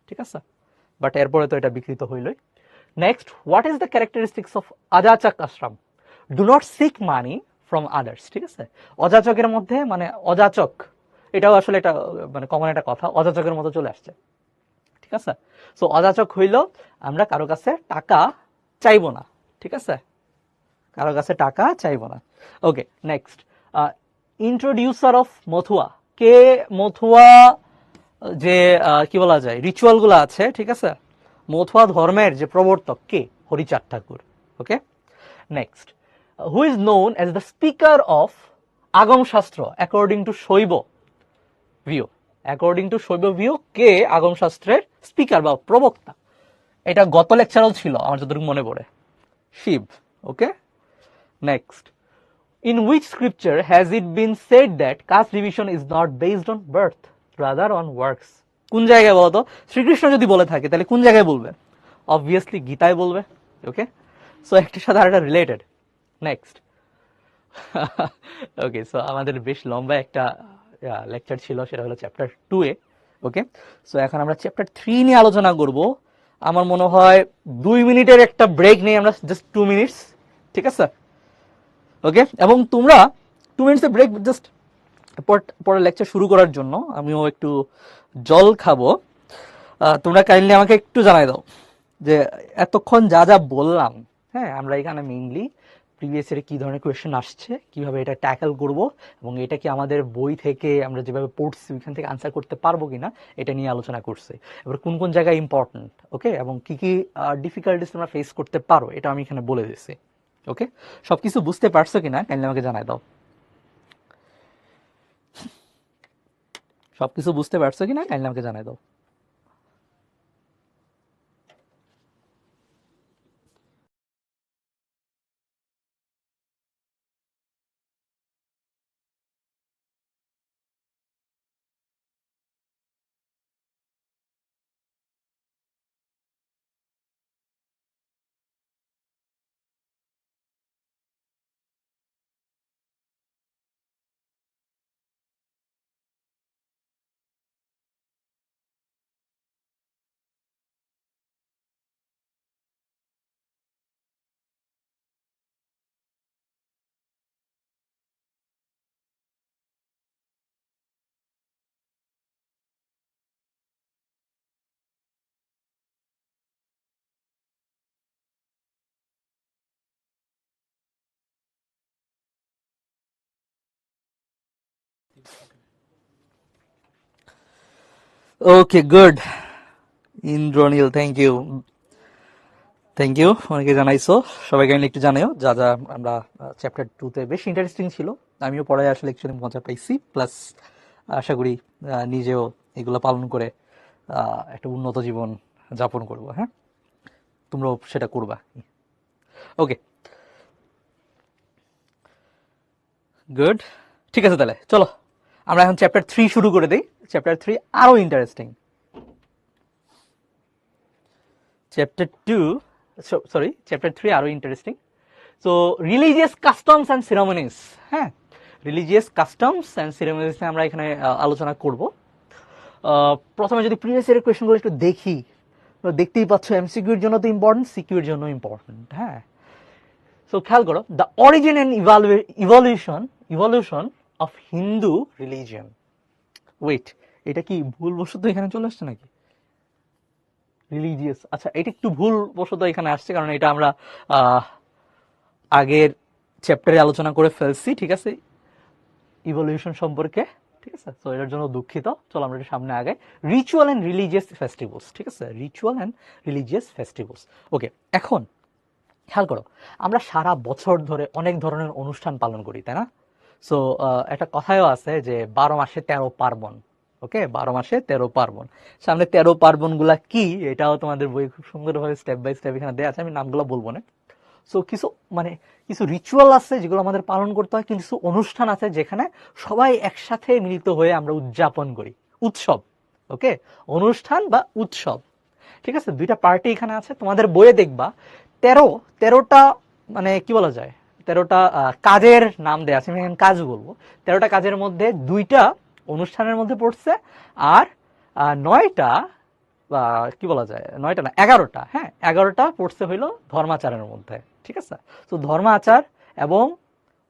ঠিক আছে, বাট এরপরে তো এটা বিকৃত হইলই। Next, what is the characteristics of Ayachak Ashram? Do not seek money from others, ঠিক আছে। অযাচকের মধ্যে মানে অযাচক, এটাও আসলে এটা মানে কমন একটা কথা, অযাচকের মতো চলে আসছে, ঠিক আছে। সো অযাচক হইল আমরা কারো কাছে টাকা চাইবো না, ঠিক আছে, কারো কাছে টাকা চাইবো না। ওকে, নেক্সট, ইন্ট্রোডিউসার অফ মথুয়া, কে মথুয়া যে কি বলা যায় রিচুয়াল গুলো আছে, ঠিক আছে, মথুয়া ধর্মের যে প্রবর্তক কে? Harichand Thakur. Okay, next, who is known as the speaker of Agama Shastra according to Shaiva view, according to Shaiva view কে আগম শাস্ত্রের স্পিকার বা প্রবক্তা? এটা গত লেকচারও ছিল আমার যতটুকু মনে পড়ে, শিব। ওকে, next, in which scripture has it been said that caste division is not based on birth rather on works? কোন জায়গায় বলো তো? শ্রীকৃষ্ণ যদি বলে থাকে তাহলে কোন জায়গায় বলবে? অবভিয়াসলি গীতায় বলবে। ওকে, সো একটার সাথে আরেকটা রিলেটেড। নেক্সট, ওকে, সো আমাদের বেশ লম্বা একটা লেকচার ছিল, সেটা হলো চ্যাপ্টার 2 এ। ওকে, সো এখন আমরা চ্যাপ্টার 3 নিয়ে আলোচনা করব। আমার মনে হয় 2 মিনিটের একটা ব্রেক নেই আমরা, জাস্ট 2 মিনিটস, ঠিক আছে। ওকে, এবং তোমরা 2 মিনিটসের ব্রেক জাস্ট পরে লেকচার শুরু করার জন্য আমিও একটু জল খাবো। তোমরা কাইন্ডলি আমাকে একটু জানাই দাও যে এতক্ষণ যা যা বললাম, হ্যাঁ, আমরা এখানে মেইনলি প্রিভিয়াস ইয়ারে কি ধরনের কোয়েশ্চেন আসছে, কিভাবে এটা ট্যাকল করব, এবং এটা কি আমাদের বই থেকে আমরা যেভাবে পড়ছি ওইখান থেকে আনসার করতে পারবো কিনা, এটা নিয়ে আলোচনা করছি। এবার কোন কোন জায়গায় ইম্পর্টেন্ট, ওকে, এবং কি কি ডিফিকাল্টিস তোমরা ফেস করতে পারো এটা আমি এখানে বলে দিচ্ছি। ওকে, সবকিছু বুঝতে পারছো কিনা কাইন্ডলি আমাকে জানাই দাও। সবকিছু বুঝতে পারছো কিনা কাইন্ডলি আমাকে জানাই দাও। ওকে, গুড। ইন্দ্রনীল, থ্যাংক ইউ, অনেকে জানাইছো। সবাই কাইন্ডলি একটু জানাও যা যা আমরা চ্যাপ্টার 2 তে বেশ ইন্টারেস্টিং ছিল। আমিও পড়ায় আসলে অ্যাকচুয়ালি মজা পাইছি, প্লাস আশা করি নিজেও এগুলো পালন করে একটা উন্নত জীবন যাপন করব। হ্যাঁ, তোমরাও সেটা করবা। ওকে, গুড। ঠিক আছে, তাহলে চলো আমরা এখন চ্যাপ্টার 3 শুরু করে দিই। চ্যাপ্টার 3 আরো ইন্টারেস্টিং। চ্যাপ্টার 2, সরি, চ্যাপ্টার 3 আরো interesting. So religious customs and ceremonies. হ্যাঁ, রিলিজিয়াস কাস্টমস অ্যান্ড সিরামনিস আমরা এখানে আলোচনা করব। প্রথমে যদি প্রিভিয়াস ইয়ারের কোয়েশ্চেনগুলো একটু দেখি, তো দেখতেই পাচ্ছ এমসিকিউর জন্য তো ইম্পর্টেন্ট, সিকিউর জন্য ইম্পর্টেন্ট। হ্যাঁ, সো খেয়াল করো, the origin and evolution of Hindu religion. Wait, এটা কি ভুলবশত এখানে চলে আসছে নাকি? রিলিজিয়াস, আচ্ছা, এটা একটু ভুলবশত এখানে আসছে, কারণ এটা আমরা আগের চ্যাপ্টারে আলোচনা করে ফেলছি। ঠিক আছে, ইভলিউশন সম্পর্কে। ঠিক আছে, তো এটার জন্য দুঃখিত। চলো আমরা একটু সামনে আগাই। Ritual and religious festivals. ঠিক আছে, রিচুয়াল অ্যান্ড রিলিজিয়াস ফেস্টিভ্যালস। ওকে, এখন খেয়াল করো, আমরা সারা বছর ধরে অনেক ধরনের অনুষ্ঠান পালন করি, তাই না? সো একটা কথায়ও আছে যে 12 মাসে 13 পার্বণ। ওকে, 12 মাসে 13 পার্বণ। সামনে 13 পার্বণ গুলা কি, এটাও তোমাদের বই খুব সুন্দরভাবে স্টেপ বাই স্টেপ এখানে দেওয়া আছে, আমি নামগুলো বলবো না। সো কিছু মানে কিছু রিচুয়াল আছে যেগুলো আমাদের পালন করতে হয়, কিছু অনুষ্ঠান আছে যেখানে সবাই একসাথে মিলিত হয়ে আমরা উদযাপন করি। উৎসব, ওকে, অনুষ্ঠান বা উৎসব। ঠিক আছে, দুইটা পার্টি এখানে আছে। তোমাদের বইয়ে দেখবা 13টা, মানে কি বলা যায়, 13টা কাজের নাম দেয়া আছে। আমি এখন কাজ বলবো। 13টা কাজের মধ্যে 2টা অনুষ্ঠানের মধ্যে পড়ছে, আর 9টা, বা কি বলা যায়, 9টা না, 11টা, হ্যাঁ 11টা পড়ছে হইলো ধর্মাচারের মধ্যে। ঠিক আছে, তো ধর্মাচার এবং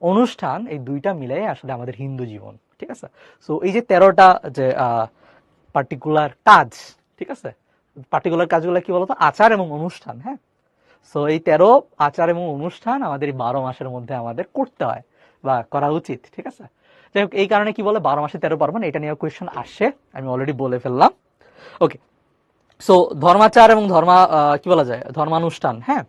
অনুষ্ঠান, এই দুইটা মিলে আসলে আমাদের হিন্দু জীবন। ঠিক আছে, সো এই যে 13টা যে পার্টিকুলার কাজ, ঠিক আছে, পার্টিকুলার কাজগুলো কি বলতো, আচার এবং অনুষ্ঠান। হ্যাঁ, সো এই 13 আচার এবং অনুষ্ঠান আমাদের এই 12 মাসের মধ্যে আমাদের করতে হয় বা করা উচিত। ঠিক আছে, যাই হোক, এই কারণে কি বলে 12 মাসে 13 পার্বণ, এটা নিয়ে কোয়েশ্চেন আসে, আমি অলরেডি বলে ফেললাম। ওকে, সো ধর্মাচার এবং কি বলা যায়, ধর্মানুষ্ঠান। হ্যাঁ,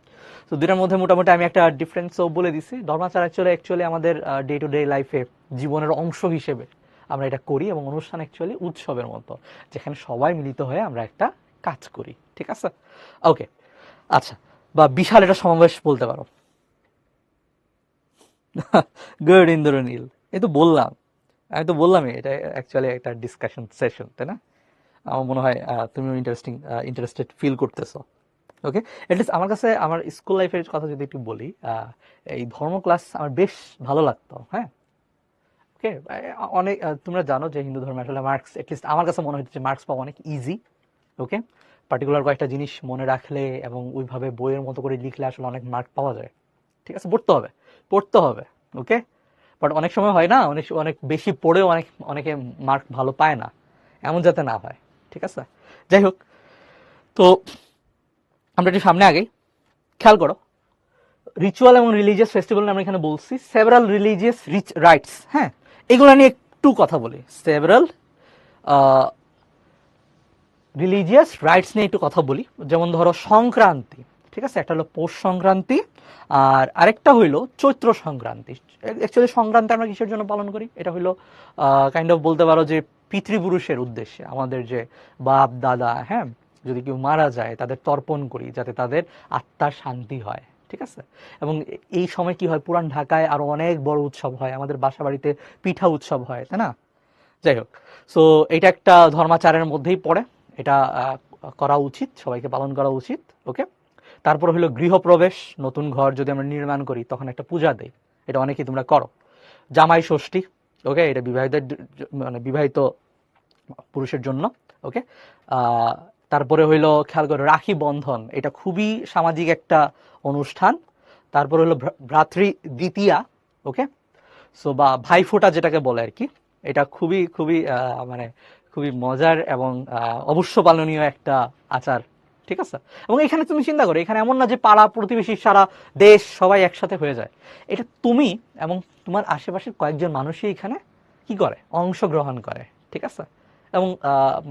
তো দুটার মধ্যে মোটামুটি আমি একটা ডিফারেন্সও বলে দিছি। ধর্মাচার অ্যাকচুয়ালি আমাদের ডে টু ডে লাইফে জীবনের অংশ হিসেবে আমরা এটা করি, এবং অনুষ্ঠান অ্যাকচুয়ালি উৎসবের মতো, যেখানে সবাই মিলিত হয়ে আমরা একটা কাজ করি। ঠিক আছে, ওকে, আচ্ছা, বা বিশাল এটা সমাবেশ বলতে পারো। গুড, ইন্দ্রনীল, এই তো বললাম, আমি তো বললামই এটা অ্যাকচুয়ালি একটা ডিসকাশন সেশন, তাই না? আমার মনে হয় তুমিও ইন্টারেস্টেড ফিল করতেছো। ওকে, এটলিস্ট আমার কাছে আমার স্কুল লাইফের কথা যদি একটু বলি, এই ধর্ম ক্লাস আমার বেশ ভালো লাগতো। হ্যাঁ, ওকে, অনেক তোমরা জানো যে হিন্দু ধর্মে আসলে মার্কস, এটলিস্ট আমার কাছে মনে হচ্ছে মার্কস পাওয়া অনেক ইজি। ওকে, পার্টিকুলার কয়েকটা জিনিস মনে রাখলে এবং ওইভাবে বইয়ের মতো করে লিখলে আসলে অনেক মার্ক পাওয়া যায়। ঠিক আছে, পড়তে হবে। ওকে, বাট অনেক সময় হয় না, অনেক অনেক বেশি পড়েও অনেকে মার্ক ভালো পায় না, এমন যাতে না হয়। ঠিক আছে, যাই হোক, তো আমরা একটু সামনে আগে খেয়াল করো, রিচুয়াল এবং রিলিজিয়াস ফেস্টিভ্যাল আমরা এখানে বলছি, সেভারাল রিলিজিয়াস রাইটস। হ্যাঁ, এগুলো নিয়ে একটু কথা বলি। সেভারাল রিলিজিয়াস রাইটস নিয়ে একটু কথা বলি। যেমন ধরো সংক্রান্তি, ঠিক আছে, একটা হলো পৌষ সংক্রান্তি, আর আরেকটা হইলো চৈত্র সংক্রান্তি। অ্যাকচুয়ালি সংক্রান্তি আমরা কিসের জন্য পালন করি, এটা হইলো কাইন্ড অফ বলতে পারো যে পিতৃপুরুষের উদ্দেশ্যে, আমাদের যে বাপ দাদা, হ্যাঁ, যদি কেউ মারা যায় তাদের তর্পণ করি, যাতে তাদের আত্মার শান্তি হয়। ঠিক আছে, এবং এই সময় কি হয়, পুরান ঢাকায় আরো অনেক বড় উৎসব হয়, আমাদের বাসা বাড়িতে পিঠা উৎসব হয়, তাই না? যাই হোক, সো এটা একটা ধর্মাচারের মধ্যেই পড়ে, এটা করা উচিত, সবাইকে পালন করা উচিত। ওকে, তারপর হলো গৃহপ্রবেশ, নতুন ঘর যদি আমরা নির্মাণ করি তখন একটা পূজা দেই, এটা অনেকেই তোমরা করো। জামাই ষষ্ঠী, ওকে, এটা বিবাহিতদের মানে বিবাহিত পুরুষের জন্য। ওকে, তারপরে হইলো খেয়াল করো রাখি বন্ধন, এটা খুবই সামাজিক একটা অনুষ্ঠান। তারপরে হলো ভ্রাতৃ দ্বিতীয়া, ওকে, সো বা ভাইফোঁটা যেটাকে বলে আর কি, এটা খুবই খুবই মানে খুবই মজার এবং অবশ্য পালনীয় একটা আচার। ঠিক আছে, এবং এখানে তুমি চিন্তা করো, এখানে এমন না যে পাড়া প্রতিবেশী সারা দেশ সবাই একসাথে হয়ে যায়, এটা তুমি এবং তোমার আশেপাশের কয়েকজন মানুষই এখানে কি করে, অংশগ্রহণ করে। ঠিক আছে, এবং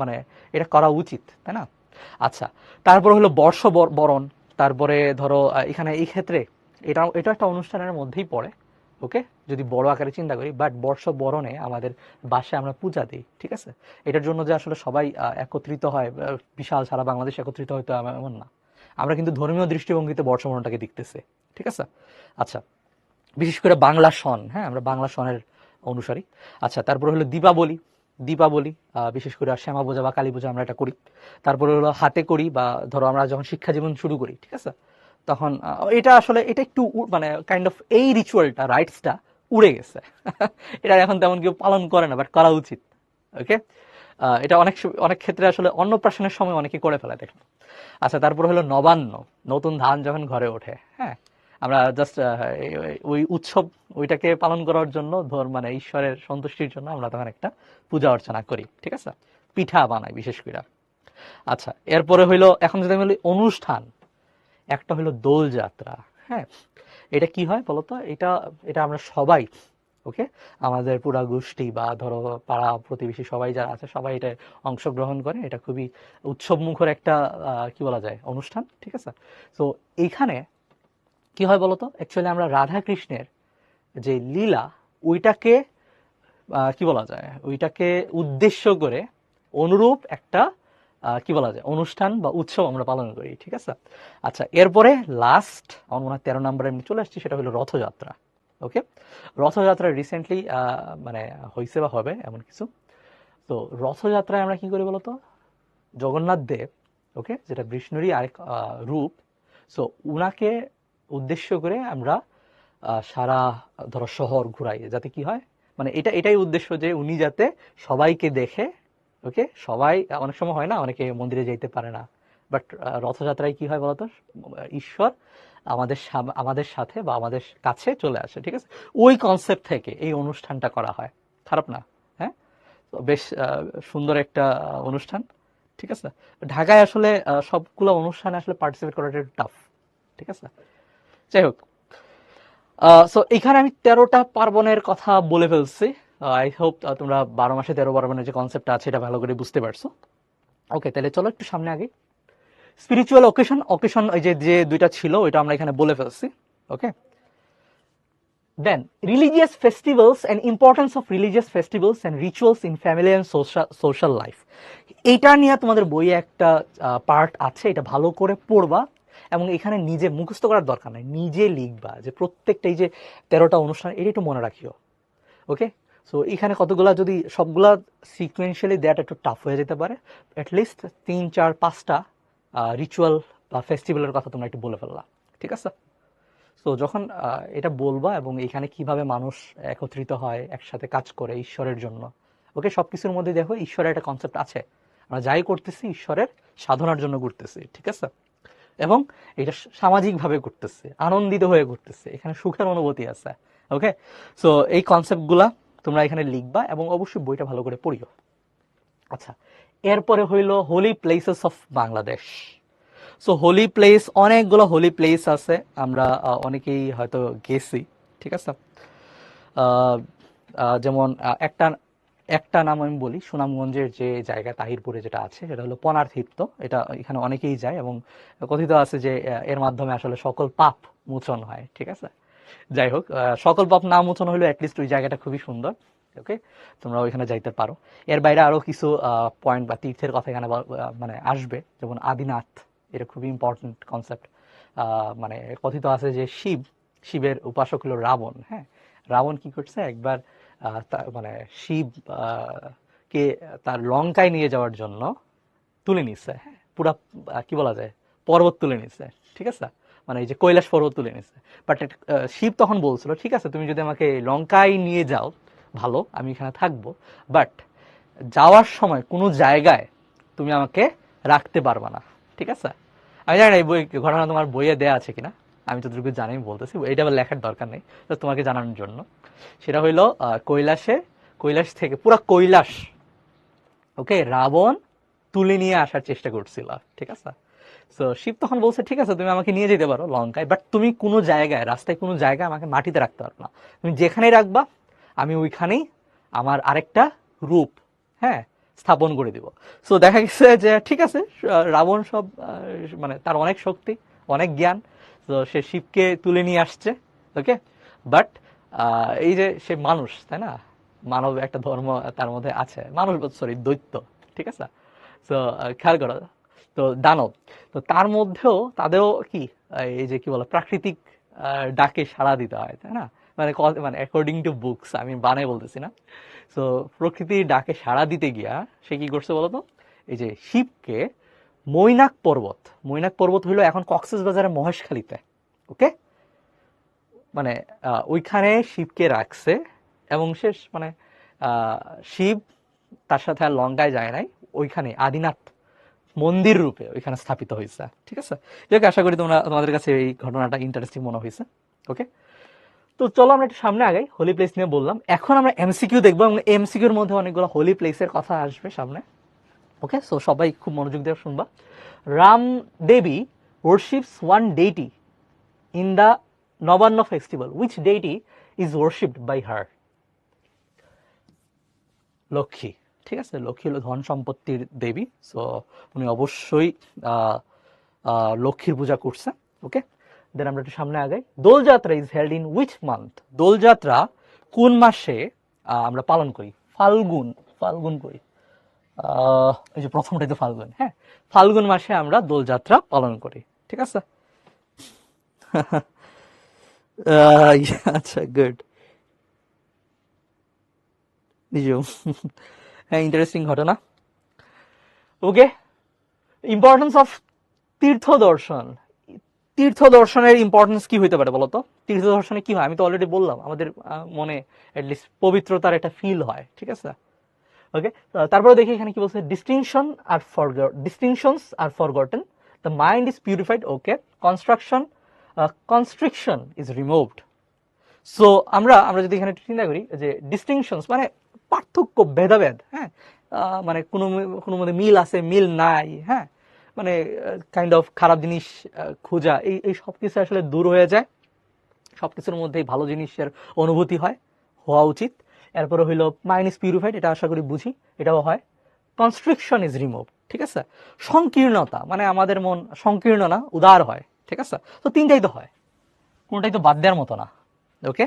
মানে এটা করা উচিত, তাই না? আচ্ছা, তারপরে হলো বরণ। তারপরে ধরো এখানে এই ক্ষেত্রে এটা একটা অনুষ্ঠানের মধ্যেই পড়ে, ওকে, যদি বড় আকারে চিন্তা করি। বাট বর্ষবরণে আমাদের বাসায় আমরা পূজা দিই, ঠিক আছে? এটার জন্য যে আসলে সবাই একত্রিত হয়, বিশাল সারা বাংলাদেশ একত্রিত হয়তো এমন না। আমরা কিন্তু ধর্মীয় দৃষ্টিভঙ্গিতে বর্ষবরণটাকে দেখতেছি, ঠিক আছে? আচ্ছা, বিশেষ করে বাংলা সন, হ্যাঁ, আমরা বাংলা সনের অনুসারী। আচ্ছা, তারপরে হলো দীপাবলি। দীপাবলি বিশেষ করে শ্যামা পূজা বা কালী পূজা আমরা এটা করি। তারপরে হলো হাতে করি, বা ধরো আমরা যখন শিক্ষা জীবন শুরু করি, ঠিক আছে, তখন এটা আসলে এটা একটু মানে কাইন্ড অফ এই রিচুয়ালটা, রাইটসটা উড়ে গেছে। এটা এখন তেমন কেউ পালন করে না, বাট করা উচিত, ওকে। এটা অনেক ক্ষেত্রে আসলে অন্নপ্রাশনের সময় অনেকে করে ফেলে, দেখলাম। আচ্ছা, তারপর হলো নবান্ন, নতুন ধান যখন ঘরে ওঠে, হ্যাঁ, আমরা জাস্ট ওই উৎসব ওইটাকে পালন করার জন্য মানে ঈশ্বরের সন্তুষ্টির জন্য আমরা তখন একটা পূজা অর্চনা করি, ঠিক আছে, পিঠা বানাই বিশেষ করে। আচ্ছা, এরপরে হইলো এখন যদি আমি বলি অনুষ্ঠান, একটা হলো দোল যাত্রা, হ্যাঁ। এটা কি হয় বলতো, এটা এটা আমরা সবাই, ওকে, আমাদের পুরা গোষ্ঠী বা ধরো পাড়া প্রতিবেশী সবাই যারা আছে সবাই এটা অংশগ্রহণ করে। এটা খুবই উৎসব মুখর একটা কি বলা যায় অনুষ্ঠান, ঠিক আছে। তো এইখানে কি হয় বলতো, অ্যাকচুয়ালি আমরা রাধা কৃষ্ণের যে লীলা, ওইটাকে কি বলা যায়, ওইটাকে উদ্দেশ্য করে অনুরূপ একটা কি বলা যায় অনুষ্ঠান বা উৎসব আমরা পালন করি, ঠিক আছে। আচ্ছা, এরপরে লাস্ট আমার মনে হয় 13 নম্বরে আমি চলে আসছি, সেটা হলো রথযাত্রা, ওকে। রথযাত্রা রিসেন্টলি মানে হয়েছে বা হবে এমন কিছু। তো রথযাত্রায় আমরা কি করি বলতো, জগন্নাথ দেব, ওকে, যেটা বিষ্ণুরই আরেক রূপ, সো উনাকে উদ্দেশ্য করে আমরা সারা ধরো শহর ঘুরাই, যাতে কি হয়, মানে এটাই উদ্দেশ্য যে উনি যাতে সবাইকে দেখে, ওকে। সবাই অনেক সময় হয় না, অনেকে মন্দিরে যেতে পারে না, বাট রথযাত্রায় কি হয় বলতো, ঈশ্বর আমাদের সাথে বা আমাদের কাছে চলে আসে, ঠিক আছে। ওই কনসেপ্ট থেকে এই অনুষ্ঠানটা করা হয়, খারাপ না, হ্যাঁ। তো বেশ সুন্দর একটা অনুষ্ঠান, ঠিক আছে। ঢাকায় আসলে সবগুলো অনুষ্ঠানে আসলে পার্টিসিপেট করাটা টাফ, ঠিক আছে। যাই হোক, সো এখানে আমি 13টা পার্বণের কথা বলে ফেলছি। আই হোপ তোমরা 12 মাসে 13 পার্বণের যে কনসেপ্টটা আছে এটা ভালো করে বুঝতে পারছো। ওকে, তাহলে চলো একটু সামনে আগে। স্পিরিচুয়াল অকেশন এই যে যে দুইটা ছিল ওইটা আমরা এখানে বলে ফেলছি, okay. Then religious festivals and importance of religious festivals and rituals in family and social life. এইটা নিয়ে তোমাদের বইয়ে একটা পার্ট আছে, এটা ভালো করে পড়বা এবং এখানে নিজে মুখস্থ করার দরকার নেই, নিজে লিখবা যে প্রত্যেকটা এই যে 13টা অনুষ্ঠান এটা একটু মনে রাখিও, ওকে। সো এখানে কতগুলা যদি সবগুলা সিকুয়েন্সিয়ালি দেওয়াটা একটু টাফ হয়ে যেতে পারে, অ্যাটলিস্ট 3, 4, 5টা রিচুয়াল বা ফেস্টিভ্যালের কথা তোমরা একটু বলে ফেললা, ঠিক আছে। সো যখন এটা বলবা এবং এখানে কিভাবে মানুষ একত্রিত হয়, একসাথে কাজ করে ঈশ্বরের জন্য, ওকে, সবকিছুর মধ্যে দেখো ঈশ্বরের একটা কনসেপ্ট আছে। আমরা যাই করতেছি ঈশ্বরের সাধনার জন্য করতেছি, ঠিক আছে, এবং এটা সামাজিকভাবে করতেছে, আনন্দিত হয়ে করতেছে, এখানে সুখের অনুভূতি আছে, ওকে। সো এই কনসেপ্টগুলা তোমরা এখানে লিখবা এবং অবশ্যই বইটা ভালো করে পড়িও। আচ্ছা, এরপরে হইল holy places of Bangladesh. So holy place, অনেকগুলো হোলি প্লেস আছে, আমরা অনেকেই হয়তো গেছি, ঠিক আছে। আহ, যেমন একটা একটা নাম আমি বলি, সুনামগঞ্জের যে জায়গা তাহিরপুরে যেটা আছে সেটা হলো পনার্থিত্ব। এটা এখানে অনেকেই যায় এবং কথিত আছে যে এর মাধ্যমে আসলে সকল পাপ মোচন হয়, ঠিক আছে। যাই হোক, সকল পাপ না মোচন হলেও অ্যাটলিস্ট ওই জায়গাটা খুবই সুন্দর, ওকে, তোমরা ওইখানে যাইতে পারো। এর বাইরে আরো কিছু পয়েন্ট বা তীর্থের কথা এখানে মানে আসবে, যেমন আদিনাথ, এটা খুবই ইম্পর্টেন্ট কনসেপ্ট। মানে কথিত আছে যে শিবের উপাসক হলো রাবণ, হ্যাঁ। রাবণ কি করছে একবার, মানে শিব কে তার লঙ্কায় নিয়ে যাওয়ার জন্য তুলে নিচ্ছে, হ্যাঁ, পুরা কি বলা যায় পর্বত তুলে নিচ্ছে, ঠিক আছে, মানে এই যে কৈলাস পর্বত তুলে নিচ্ছে। বাট শিব তখন বলছিল ঠিক আছে তুমি যদি আমাকে লঙ্কায় নিয়ে যাও ভালো, আমি এখানে থাকবো, বাট যাওয়ার সময় কোনো জায়গায় তুমি আমাকে রাখতে পারবা না, ঠিক আছে। আমি জানি না এই বই ঘটনা তোমার বইয়ে দেয়া আছে কিনা, আমি যতটুকু জানি আমি বলতেছি, এটা আবার লেখার দরকার নেই, তো তোমাকে জানানোর জন্য। সেটা হইলো কৈলাস থেকে পুরা কৈলাস, ওকে, রাবণ তুলে নিয়ে আসার চেষ্টা করছিল, ঠিক আছে। তো শিব তখন বলছে ঠিক আছে তুমি আমাকে নিয়ে যেতে পারো লঙ্কায়, বাট তুমি কোনো জায়গায় রাস্তায় কোনো জায়গায় আমাকে মাটিতে রাখতে পারো না, তুমি যেখানেই রাখবা আমি ওইখানেই আমার আরেকটা রূপ, হ্যাঁ, স্থাপন করে দিব। সো দেখা গেছে যে ঠিক আছে, রাবণ সব মানে তার অনেক শক্তি, অনেক জ্ঞান, তো সে শিবকে তুলে নিয়ে আসছে। ওকে, বাট এই যে সে মানুষ, তাই না, মানব একটা ধর্ম তার মধ্যে আছে, মানুষ সরি দৈত্য, ঠিক আছে। তো খেয়াল করো, তো দানব, তো তার মধ্যেও তাদেরও কি এই যে কি বলে প্রাকৃতিক ডাকে সাড়া দিতে হয়, তাই না, মানে মানে অ্যাকর্ডিং টু বুকস, আমি বানাই বলতেছি না। তো প্রকৃতির ডাকে সাড়া দিতে গিয়া সে কি করছে বলতো, এই যে শিবকে মৈনাক পর্বত, মৈনাক পর্বত হইলো এখন কক্সবাজারের মহেশখালীতে, ওকে, মানে ওইখানে শিবকে রাখছে, এবং শেষ মানে শিব তার সাথে আর লঙ্কায় যায় নাই, ওইখানে আদিনাথ মন্দির রূপে ওইখানে স্থাপিত হয়েছে, ঠিক আছে। যাকে আশা করি তোমাদের কাছে এই ঘটনাটা ইন্টারেস্টিং মনে হয়েছে। ওকে, তো চলো আমরা একটু সামনে আগাই। হোলি প্লেস নিয়ে বললাম, এখন আমরা এমসিকিউ দেখবো, এবং এমসিকিউর মধ্যে অনেকগুলো হোলি প্লেসের কথা আসবে সামনে। ওকে, সো সবাই খুব মনোযোগ দিয়ে শুনবা। রাম দেবী worships one deity in the Nabanna festival, which deity is worshipped by her? Lakshmi, ঠিক আছে, লক্ষ্মী হলো ধন সম্পত্তির দেবী, সো উনি অবশ্যই লক্ষ্মীর পূজা করছে। ওকে, দেন আমরা একটু সামনে আগাই। Dolyatra is held in which month? Dolyatra কোন মাসে আমরা পালন করি? ফাল্গুন, ফাল্গুন করি, এই যে প্রথমটাই তো ফাল্গুন, হ্যাঁ, ফাল্গুন মাসে আমরা দোলযাত্রা পালন করি, ঠিক আছে। আচ্ছা, গুড, নিজেও হ্যাঁ, ইন্টারেস্টিং ঘটনা। ওকে, ইম্পর্টেন্স অফ তীর্থ দর্শন। তীর্থ দর্শনের ইম্পর্টেন্স কি হইতে পারে বলতো? তীর্থ দর্শনে কি হয় আমি তো অলরেডি বললাম, আমাদের মনে অ্যাটলিস্ট পবিত্রতার একটা ফিল হয়, ঠিক আছে। ওকে, তারপরে দেখি এখানে কি বলছে, distinctions are forgotten, the mind is purified, okay, constriction is removed. So আমরা আমরা যদি এখানে চিন্তা করি যে ডিস্টিংশনস মানে পার্থক্য, ভেদাভেদ, হ্যাঁ, মানে কোনো কোনো মধ্যে মিল আছে, মিল নাই, হ্যাঁ, মানে কাইন্ড অফ খারাপ জিনিস খোঁজা, এই এই সব কিছু আসলে দূর হয়ে যায়, সব কিছুর মধ্যেই ভালো জিনিসের অনুভূতি হয়, হওয়া উচিত। এরপরে হইলো মাইন্ড ইজ পিউরিফাইড, এটা আশা করি বুঝি, এটাও হয়। কনস্ট্রিকশন ইজ রিমুভ, ঠিক আছে। সংকীর্ণতা মানে আমাদের মন সংকীর্ণ না, উদার হয়, ঠিক আছে। তো তিনটাই তো হয়, কোনটাই তো বাদ দেওয়ার মতো না। ওকে,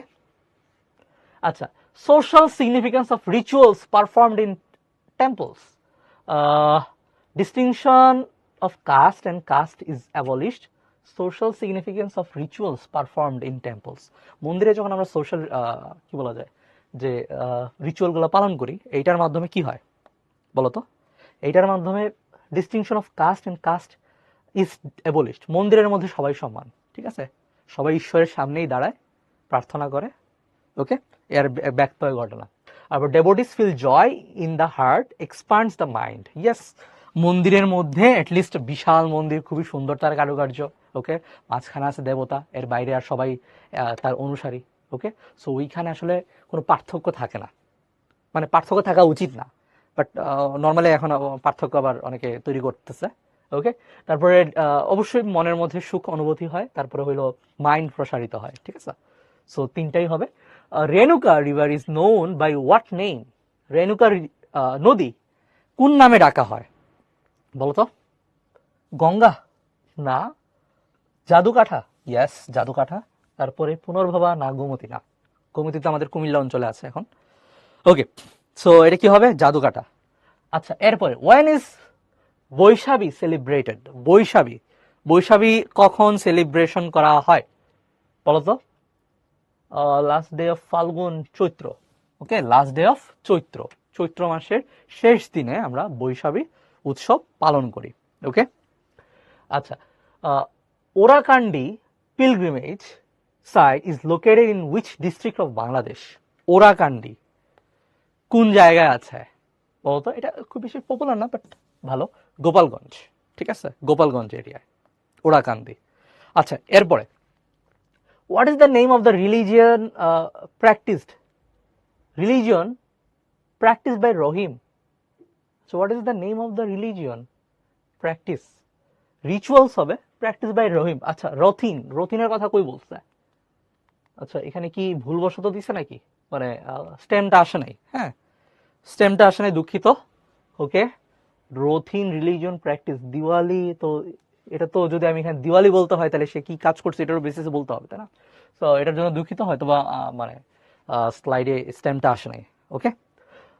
আচ্ছা, social significance of rituals performed in temples. Distinction of caste and caste is abolished. Social significance of rituals performed in temples. মন্দিরে যখন আমরা সোশ্যাল কি বলা যায় যে রিচুয়ালগুলো পালন করি, এইটার মাধ্যমে কি হয় বলতো? এইটার মাধ্যমে distinction of caste and caste is abolished. মন্দিরের মধ্যে সবাই সমান, ঠিক আছে, সবাই ঈশ্বরের সামনেই দাঁড়ায়, প্রার্থনা করে। ওকে, এর ব্যক্ত হয় ঘটনা। আবার devotees feel joy in the heart, expands the mind. Yes, মন্দিরের মধ্যে অ্যাটলিস্ট বিশাল মন্দির, খুবই সুন্দর তার কারুকার্য, ওকে, মাঝখানে আছে দেবতা, এর বাইরে আর সবাই তার অনুসারী। ওকে, সো ওইখানে আসলে কোনো পার্থক্য থাকে না, মানে পার্থক্য থাকা উচিত না, বাট নর্মালি এখন পার্থক্য আবার অনেকে তৈরি করতেছে। ওকে, তারপরে অবশ্যই মনের মধ্যে সুখ অনুভূতি হয়, তারপরে হইলো মাইন্ড প্রসারিত হয়, ঠিক আছে। সো তিনটাই হবে। Renuka river is known by what name? Renuka নদী কোন নামে ডাকা হয় বলতো? গঙ্গা না, জাদুকাঠা, ইয়েস জাদুকাঠা। তারপরে পুনর্ভবা না, গোমতী না, গোমতী তো আমাদের কুমিল্লা অঞ্চলে আছে এখন। ওকে, সো এটা কি হবে? জাদুকাঠা। আচ্ছা, এরপরে when is Baisakhi celebrated? Baisakhi, Baisakhi কখন সেলিব্রেশন করা হয় বলতো? Last day of Falgun, Chaitra. Okay, last day of Chaitra, Chaitra মাসের শেষ দিনে আমরা বৈশাখী উৎসব পালন করি। ওকে, আচ্ছা, Orakandi pilgrimage site is located in which district of Bangladesh? Orakandi কোন জায়গায় আছে বলতো? এটা খুব বেশি পপুলার না, বাট ভালো, গোপালগঞ্জ, ঠিক আছে, গোপালগঞ্জ এরিয়ায় ওরাকান্দি। আচ্ছা, এরপরে what is the name of the religion practiced by Rohim? So what is the name of the religion practice? Rituals হবে practiced by Rohim. আচ্ছা, রথিনের কথা কই বলছে? আচ্ছা, এখানে কি ভুলবশত দিছে নাকি, মানে স্টেমটা আসে নাই, হ্যাঁ, স্টেমটা আসে নাই, দুঃখিত, ওকে, রথিন রিলিজিয়ন প্র্যাকটিস, দিওয়ালি তো এটা তো যদি আমি এখানে দিওয়ালি বলতে হয় তাহলে সে কি কাজ করছে এটার বেসিসে বলতে হবে, তাই না? তো এটার জন্য দুঃখিত, হয়তো বা মানে স্লাইডে স্ট্যাম্পটা আসে নাই। ওকে,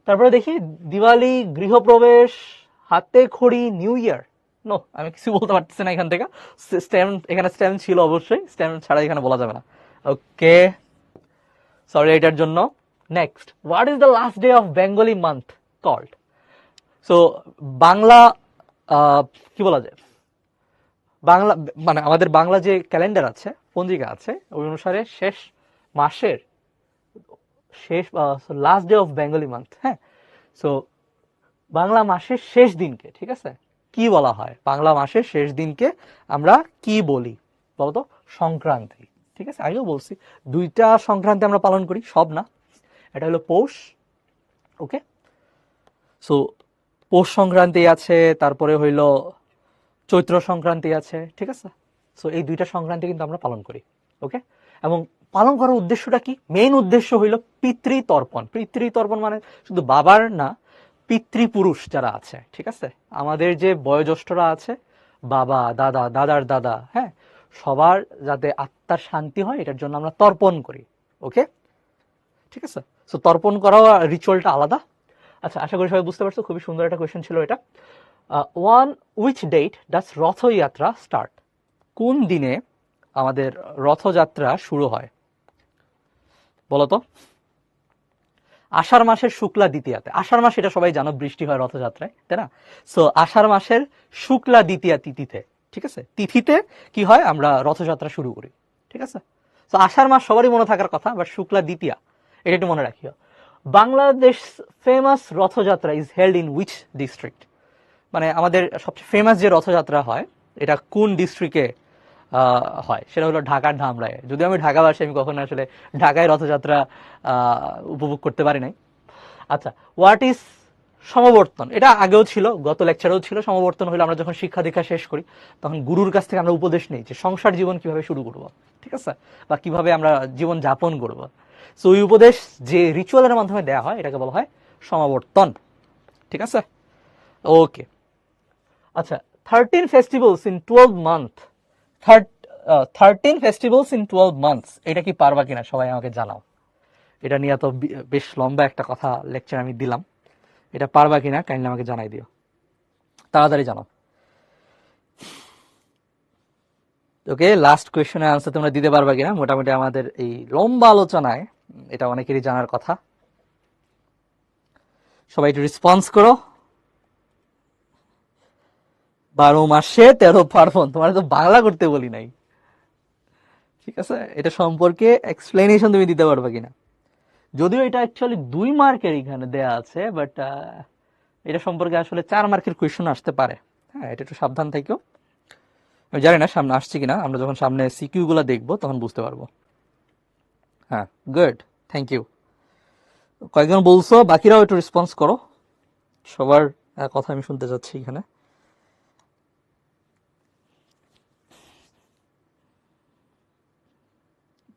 তারপরে দেখি দিওয়ালি, গৃহপ্রবেশ, হাতে খড়ি, নিউ ইয়ার। নো, আমি কিছু বলতে পারতেছি না এখান থেকে। স্ট্যাম্প, এখানে স্ট্যাম্প ছিল অবশ্যই, স্ট্যাম্প ছাড়া এখানে বলা যাবে না। ওকে, সরি এটার জন্য। Next, what is the last day of Bengali month called? So Bangla কি বলা যায়, বাংলা মানে আমাদের বাংলা যে ক্যালেন্ডার আছে, পঞ্জিকা আছে, ওই অনুসারে শেষ মাসের শেষ, last day of Bengali month, হ্যাঁ। সো বাংলা মাসের শেষ দিনকে, ঠিক আছে, কি বলা হয়? বাংলা মাসের শেষ দিনকে আমরা কি বলি বলতো? সংক্রান্তি। ঠিক আছে, আগেও বলছি দুইটা সংক্রান্তি আমরা পালন করি, সব না। এটা হলো পৌষ, ওকে। সো পৌষ সংক্রান্তি আছে, তারপরে হইল চৈত্র সংক্রান্তি আছে, ঠিক আছে। সো এই দুইটা সংক্রান্তি কিন্তু আমরা পালন করি, ওকে। এবং পালন করার উদ্দেশ্যটা কি? মেইন উদ্দেশ্য হইল পিতৃতর্পণ। পিতৃতর্পণ মানে শুধু বাবার না, পিতৃপুরুষ যারা আছে, ঠিক আছে, আমাদের যে বয়োজ্যেষ্ঠরা আছে, বাবা, দাদা, দাদার দাদা, হ্যাঁ, সবার যাতে আত্মার শান্তি হয় এটার জন্য আমরা তর্পণ করি, ওকে, ঠিক আছে। সো তর্পণ করাও রিচুয়ালটা আলাদা। আচ্ছা, আশা করি সবাই বুঝতে পারছো, খুবই সুন্দর একটা কোয়েশ্চেন ছিল এটা। Which date does Rathyatra start? কোন দিনে আমাদের রথযাত্রা শুরু হয় বলতো? আষাঢ় মাসের শুক্লা দ্বিতীয়াতে। আষাঢ় মাস, এটা সবাই জানো, বৃষ্টি হয় রথযাত্রায়, তাই না? সো আষাঢ় মাসের শুক্লা দ্বিতীয়া তিথিতে, ঠিক আছে, তিথিতে কি হয়, আমরা রথযাত্রা শুরু করি, ঠিক আছে। তো আষাঢ় মাস সবারই মনে থাকার কথা, বাট শুক্লা দ্বিতীয়া এটা একটু মনে রাখিও। Bangladesh famous Rathyatra is held in which district? মানে আমাদের সবচেয়ে ফেমাস যে রথযাত্রা হয় এটা কোন ডিস্ট্রিক্টে হয়? সেটা হলো ঢাকার ধামরায়ে। যদিও আমি ঢাকাবাসী, আমি কখনো আসলে ঢাকায় রথযাত্রা উপভোগ করতে পারি নাই। আচ্ছা, হোয়াট ইজ সমাবর্তন? এটা আগেও ছিল, গত লেকচারেও ছিল। সমাবর্তন হলো আমরা যখন শিক্ষা দীক্ষা শেষ করি তখন গুরুর কাছ থেকে আমরা উপদেশ নিই যে সংসার জীবন কিভাবে শুরু করব, ঠিক আছে, বা কিভাবে আমরা জীবন যাপন করব। সো ওই উপদেশ যে রিচুয়ালের মাধ্যমে দেওয়া হয় এটাকে বলা হয় সমাবর্তন, ঠিক আছে। ওকে, আচ্ছা, 13 festivals in 12 month, 13 festivals in 12 months, এটা কি পারবা কিনা সবাই আমাকে জানাও। এটা নিয়ে তো বেশ লম্বা একটা কথা লেকচার আমি দিলাম, এটা পারবা কিনা কাইন্ডলি আমাকে জানাই দিও, তাড়াতাড়ি জানাও। ওকে, লাস্ট কোয়েশ্চেনের আনসার তোমরা দিতে পারবা কিনা? মোটামুটি আমাদের এই লম্বা আলোচনায় এটা অনেকেরই জানার কথা। সবাই একটু রেসপন্স করো। 12 মাসে 13 পার্বণ, তোমার তো বাংলা করতে বলি নাই, ঠিক আছে। এটা সম্পর্কে এক্সপ্লেনেশন তুমি দিতে পারবা কিনা? যদিও এটা অ্যাকচুয়ালি 2 মার্কের এখানে দেয়া আছে, বাট এটা সম্পর্কে আসলে 4 মার্কের কোয়েশ্চেন আসতে পারে, হ্যাঁ, এটা একটু সাবধান থেকেও। আমি জানি না সামনে আসছে কিনা, আমরা যখন সামনে সিকিউ গুলা দেখবো তখন বুঝতে পারবো। হ্যাঁ, গুড, থ্যাংক ইউ। কয়েকজন বলছো, বাকিরাও একটু রেসপন্স করো, সবার কথা আমি শুনতে চাচ্ছি এখানে।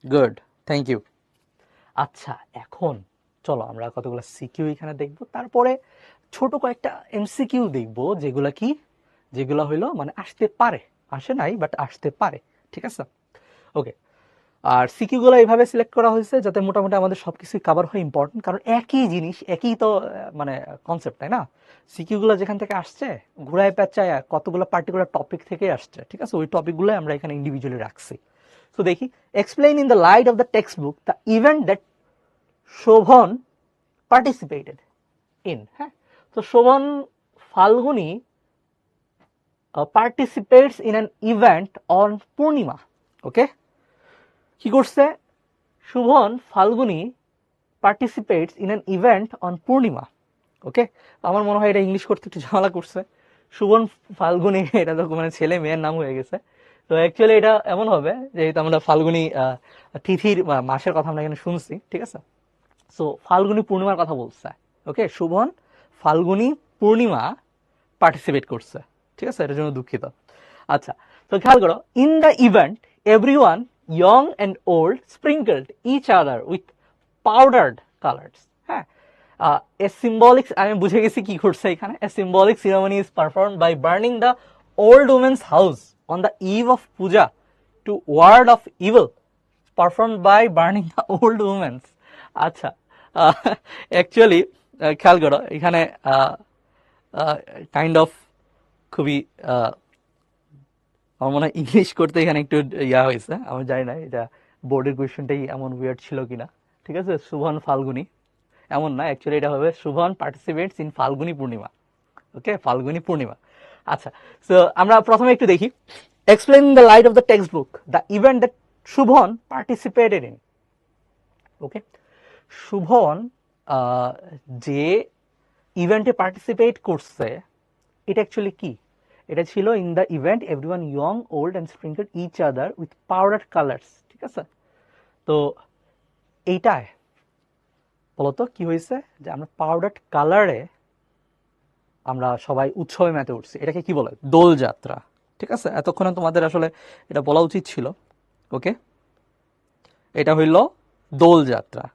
Good, thank you. আচ্ছা, এখন চলো আমরা কতগুলো সিকিউ এখানে দেখবো, তারপরে ছোট কয়েকটা এমসিকিউ দেখবো, যেগুলা কি, যেগুলা হইলো মানে আসতে পারে, আসে নাই বাট আসতে পারে, ঠিক আছে। ওকে, আর সিকিউ গুলো এইভাবে সিলেক্ট করা হয়েছে যাতে মোটামুটি আমাদের সবকিছু কভার হয়, ইম্পর্টেন্ট, কারণ একই জিনিস, একই তো মানে কনসেপ্ট, তাই না? সিকিউ গুলো যেখান থেকে আসছে ঘুরায় পেঁচায় কতগুলো পার্টিকুলার টপিক থেকে আসছে, ঠিক আছে, ওই টপিকগুলো আমরা এখানে ইন্ডিভিজুয়ালি রাখছি। তো দেখি, explain in the light of the text book the event that Shovan participated in, হ্যাঁ। তো Sovan Falguni participates in an event on পূর্ণিমা, ওকে। কি করছে? Sovan Falguni participates in an event on পূর্ণিমা, ওকে। আমার মনে হয় এটা ইংলিশ করতে একটু ঝামেলা করছে। শোভন ফাল্গুনি, এটা তো মানে ছেলে মেয়ের নাম হয়ে গেছে। তো অ্যাকচুয়ালি এটা এমন হবে, যেহেতু আমরা ফাল্গুনি তিথির মাসের কথা আমরা এখানে শুনছি, ঠিক আছে। সো ফাল্গুনি পূর্ণিমার কথা বলছে, ওকে। শোভন ফাল্গুনি পূর্ণিমা পার্টিসিপেট করছে, ঠিক আছে, এটার জন্য দুঃখিত। আচ্ছা, তো খেয়াল করো, in the event everyone young and old sprinkled each other with powdered colours, হ্যাঁ। এ সিম্বলিক, আমি বুঝে গেছি কি ঘটছে এখানে। A symbolic ceremony is perform by burning the old women's house on the eve of puja to ward of evil, perform by burning the old women's. আচ্ছা, অ্যাকচুয়ালি খেয়াল করো এখানে কাইন্ড অফ খুবই আমার মনে হয় ইংলিশ করতে এখানে একটু ইয়া হয়েছে, আমি জানি না এটা বোর্ডের কোয়েশ্চেনটাই এমন উইয়ার্ড ছিল কিনা। ঠিক আছে, শুভন ফাল্গুনি এমন না, অ্যাকচুয়ালি এটা হবে Shuvon participates in Falguni Purnima. Okay, Falguni Purnima. আচ্ছা, সো আমরা প্রথমে একটু দেখি, explain the light of the text book the event that Shuvon participated in. Okay, Shuvon যে ইভেন্টে পার্টিসিপেট করছে এটা অ্যাকচুয়ালি কি? এটা ছিল in the event everyone young old and sprinkle each other with powder colours. ঠিক আছে, তো এইটায় বলতো কি হয়েছে যে আমরা পাউডার কালারে আমরা সবাই উৎসবে মেতে উঠছি, এটাকে কি বলে? দোলযাত্রা। ঠিক আছে, এতক্ষণে তোমাদের আসলে এটা বলা উচিত ছিল। ওকে, এটা হইল দোলযাত্রা।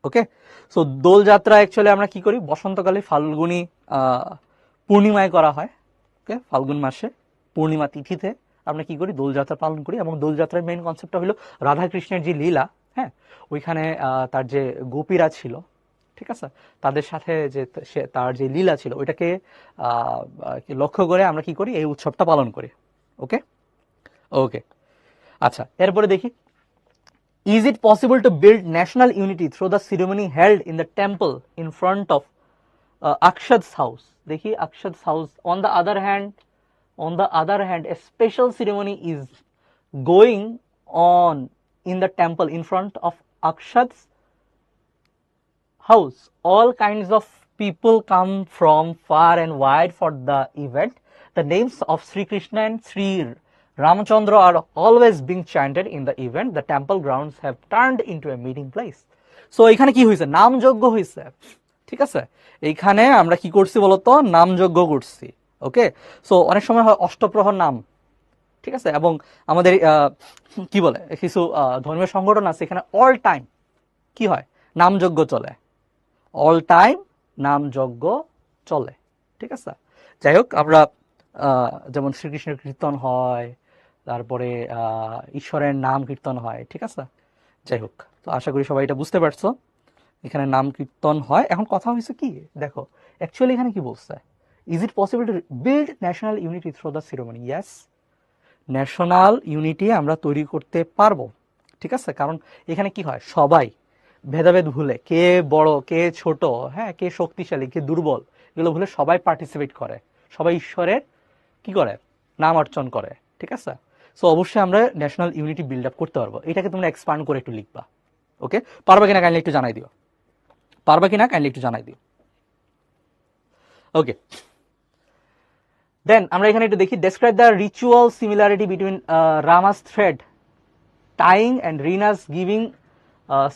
ওকে, সো দোলযাত্রা অ্যাকচুয়ালি আমরা কি করি? বসন্তকালে ফাল্গুনি পূর্ণিমায় করা হয়। ওকে, ফাল্গুন মাসে পূর্ণিমা তিথিতে আমরা কি করি? দোলযাত্রা পালন করি। এবং দোলযাত্রার মেইন কনসেপ্টটা হলো রাধাকৃষ্ণের যে লীলা, হ্যাঁ, ওইখানে তার যে গোপীরা ছিল, ঠিক আছে, তাদের সাথে যে তার যে লীলা ছিল ওইটাকে লক্ষ্য করে আমরা কি করি? এই উৎসবটা পালন করি। ওকে ওকে, আচ্ছা, এরপরে দেখি, is it possible to build national unity through the ceremony held in the temple in front of Akshad's house? देखिए Akshad's house. On the other hand, a special ceremony is going on in the temple in front of Akshad's house. All kinds of people come from far and wide for the event. The names of Sri Krishna and Sri Ramachandra are always being chanted in the event. The temple grounds have turned into a meeting place. So এখানে কি হয়েছে? নামযজ্ঞ হয়েছে। ঠিক আছে, এইখানে আমরা কি করছি বলতো? নামযজ্ঞ করছি। ওকে, সো অনেক সময় হয় অষ্টপ্রহর নাম, ঠিক আছে, এবং আমাদের কি বলে কিছু ধর্মীয় সংগঠন আছে, এখানে অল টাইম কি হয়? নামযজ্ঞ চলে, অল টাইম নামযজ্ঞ চলে। ঠিক আছে, যাই হোক, আমরা যেমন শ্রীকৃষ্ণের কীর্তন হয়, তারপরে ঈশ্বরের নাম কীর্তন হয়। ঠিক আছে, যাই হোক, তো আশা করি সবাই এটা বুঝতে পারছো, এখানে নাম কীর্তন হয়। এখন কথা হয়েছে কি, দেখো অ্যাকচুয়ালি এখানে কি বলছে? Is it possible to build national unity through the ceremony? Yes, national unity আমরা তৈরি করতে পারবো। ঠিক আছে, কারণ এখানে কি হয়? সবাই ভেদাভেদ ভুলে, কে বড় কে ছোট, হ্যাঁ, কে শক্তিশালী কে দুর্বল, এগুলো ভুলে সবাই পার্টিসিপেট করে, সবাই ঈশ্বরের কি করে? নাম অর্চন করে। ঠিক আছে, সো অবশ্যই আমরা ন্যাশনাল ইউনিটি বিল্ড আপ করতে পারবো। এটাকে তোমরা এক্সপান্ড করে একটু লিখবা। ওকে, পারবা কিনা কাইন্ডলি একটু জানাই দিও, পারবা কিনা কাইন্ডলি একটু জানাই দিও। ওকে, দেন আমরা এখানে একটু দেখি, describe the ritual similarity between Rama's thread tying and Rina's giving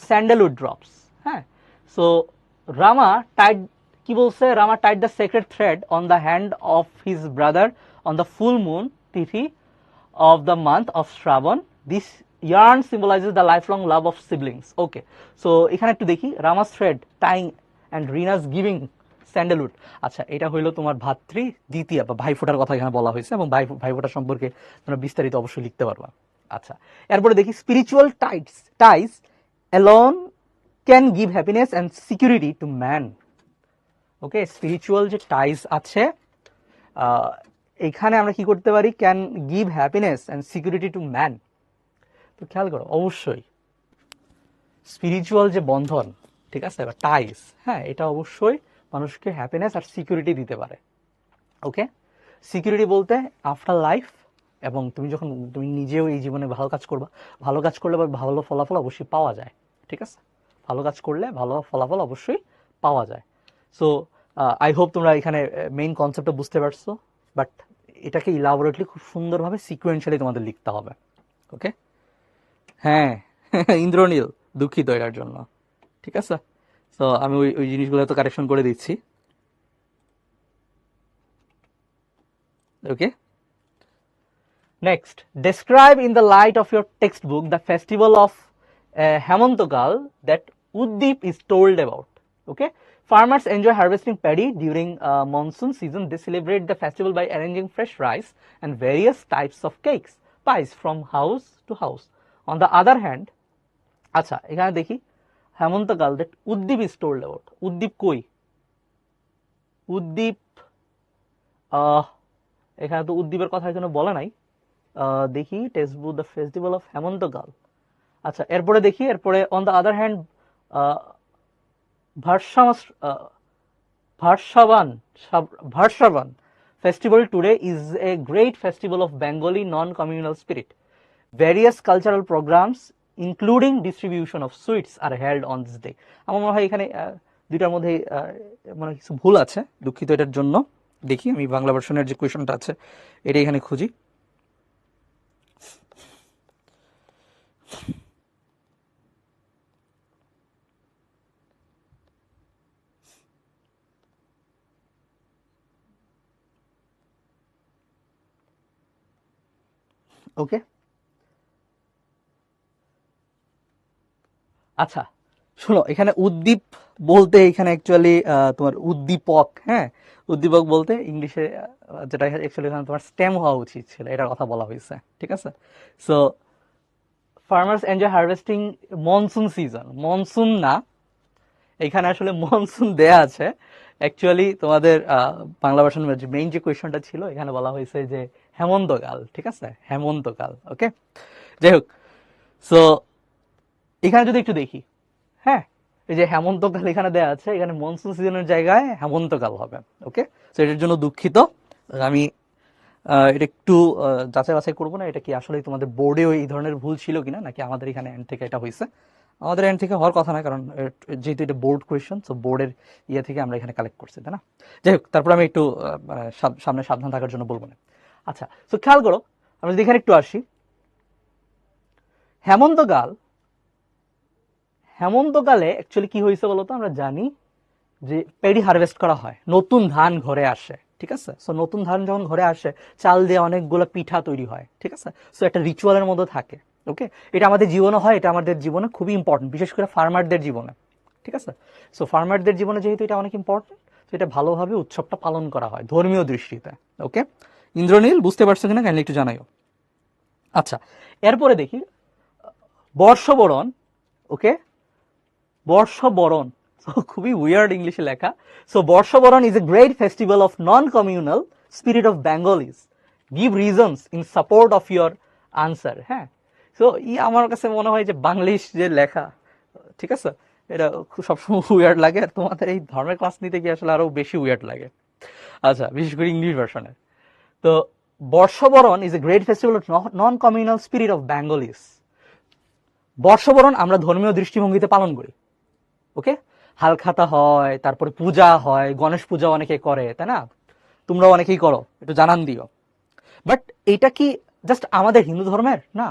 sandalwood drops. হ্যাঁ, সো রামা টাইড, কি বলছে? Rama tied the sacred thread on the hand of his brother on the full moon tithi of the month of Shravan. This yarn symbolizes the lifelong love of siblings. Okay, so এখানে একটু দেখি, Rama's thread tying and Rina's giving sandalwood. আচ্ছা, এটা হইলো তোমার ভাতৃ দ্বিতীয়া বা ভাইফোঁটার কথা এখানে বলা হয়েছে, এবং ভাইফোঁটা সম্পর্কে তোমরা বিস্তারিত অবশ্যই লিখতে পারবা। আচ্ছা, এরপরে দেখি, spiritual ties alone can give happiness and security to man. Okay, spiritual যে টাইজ আছে এখানে আমরা কি করতে পারি? Can give happiness and security to man. তো খেয়াল করো, অবশ্যই স্পিরিচুয়াল যে বন্ধন, ঠিক আছে, বা টাইজ, হ্যাঁ, এটা অবশ্যই মানুষকে হ্যাপিনেস আর সিকিউরিটি দিতে পারে। ওকে, সিকিউরিটি বলতে আফটার লাইফ, এবং তুমি যখন তুমি নিজেও এই জীবনে ভালো কাজ করবা, ভালো কাজ করলে ভালো ফলাফল অবশ্যই পাওয়া যায়। ঠিক আছে, ভালো কাজ করলে ভালো ফলাফল অবশ্যই পাওয়া যায়। সো আই হোপ তোমরা এখানে মেইন কনসেপ্টটা বুঝতে পারছো, বাট এটাকে ইলাবোরেটলি খুব সুন্দরভাবে সিকুয়েন্সিয়ালি তোমাদের লিখতে হবে। ওকে, হ্যাঁ, ইন্দ্রনীল, দুঃখিত এটার জন্য। ঠিক আছে, তো আমি ওই জিনিসগুলো তো কারেকশন করে দিচ্ছি। Okay, next, describe in the light of your text book the festival of Hemantakal that Uddip is told about. Okay, Farmers enjoy harvesting paddy during monsoon season. They celebrate the festival by arranging fresh rice and various types of cakes, pies from house to house. On the other hand, আচ্ছা এখানে দেখি হেমন্তকাল that Uddip is told about. উদ্দীপ কই? উদ্দীপ এখানে তো উদ্দীপের কথা এখানে বলা নাই। দেখি textbook the festival of Hemantakal. আচ্ছা এরপরে অন দ্য আদার হ্যান্ড ভার্সাবান festival today is a great festival of Bengali non-communal spirit. Various cultural programs including distribution of sweets are held on this day. আমার মনে হয় এখানে দুইটার মধ্যে মানে কিছু ভুল আছে, দুঃখিত এটার জন্য। দেখি আমি বাংলা ভার্সনের যে কোয়েশনটা আছে এটা এখানে খুঁজি। ওকে, আচ্ছা শোনো, এখানে উদ্দীপ বলতে এখানে অ্যাকচুয়ালি তোমার উদ্দীপক, হ্যাঁ উদ্দীপক বলতে ইংলিশে যেটা অ্যাকচুয়ালি এখানে তোমার স্টেম হওয়া উচিত ছিল, এটার কথা বলা হয়েছে, ঠিক আছে। So farmers enjoy harvesting monsoon season, monsoon না, এখানে আসলে মনসুন দেয়া আছে, অ্যাকচুয়ালি তোমাদের বাংলা ভার্সনের যে মেইন যে কোয়েশনটা ছিল এখানে বলা হয়েছে যে হেমন্তকাল, ঠিক আছে, হেমন্তকাল। ওকে, যাই হোক, সো এখানে যদি একটু দেখি, হ্যাঁ এই যে হেমন্তকাল এখানে দেয়া আছে, এখানে মনসুন সিজনের জায়গায় হেমন্তকাল হবে। ওকে, তো এটার জন্য দুঃখিত, আমি এটা একটু যাচাই বাছাই করবো না এটা কি আসলে তোমাদের বোর্ডেও এই ধরনের ভুল ছিল কিনা, নাকি আমাদের এখানে এন্ড থেকে এটা হয়েছে। আমাদের এন্ড থেকে হওয়ার কথা না, কারণ যেহেতু এটা বোর্ড কোয়েশন, সো বোর্ডের ইয়ে থেকে আমরা এখানে কালেক্ট করছি, তাই না। যাই হোক, তারপর আমি একটু সামনে সাবধান থাকার জন্য বলবো না। আচ্ছা, সো খেয়াল করো, আমরা যদি এখানে একটু আসি, হেমন্তকালে অ্যাকচুয়ালি কি হয়েছে বলতো, আমরা জানি যে পেডি হারভেস্ট করা হয়, নতুন ধান ঘরে আসে, ঠিক আছে। সো নতুন ধান যখন ঘরে আসে, চাল দিয়ে অনেকগুলো পিঠা তৈরি হয়, ঠিক আছে। সো একটা রিচুয়ালের মধ্যে থাকে। ওকে, এটা আমাদের জীবনে হয়, এটা আমাদের জীবনে খুবই ইম্পর্টেন্ট, বিশেষ করে ফার্মারদের জীবনে, ঠিক আছে। সো ফার্মারদের জীবনে যেহেতু এটা অনেক ইম্পর্টেন্ট, তো এটা ভালোভাবে উৎসবটা পালন করা হয় ধর্মীয় দৃষ্টিতে। ওকে, ইন্দ্রনীল বুঝতে পারছো কিনা কাইন্ডলি একটু জানাইও। আচ্ছা, এরপরে দেখি বর্ষবরণ। ওকে, বর্ষবরণ, খুবই উইয়ার্ড ইংলিশে লেখা। সো বর্ষবরণ is a great festival of non communal spirit of Bengalis, give reasons in support of your answer. হ্যাঁ, সো আমার কাছে মনে হয় যে বাংলিশ যে লেখা, ঠিক আছে, এটা সবসময় উইয়ার্ড লাগে, আর তোমাদের এই ধর্মের ক্লাস নিতে গিয়ে আসলে আরো বেশি উইয়ার্ড লাগে। আচ্ছা, বিশেষ করে ইংলিশ ভার্সনে। তো বর্ষবরণ is a great festival of non communal spirit of Bengalis. বর্ষবরণ আমরা ধর্মীয় দৃষ্টিভঙ্গিতে পালন করি। ওকে, হালখাতা হয়, তারপরে পূজা হয়, গণেশ পূজা অনেকে করে, তাই না, তোমরাও অনেকেই করো, একটু জানান দিও। বাট এটা কি জাস্ট আমাদের হিন্দু ধর্মের না,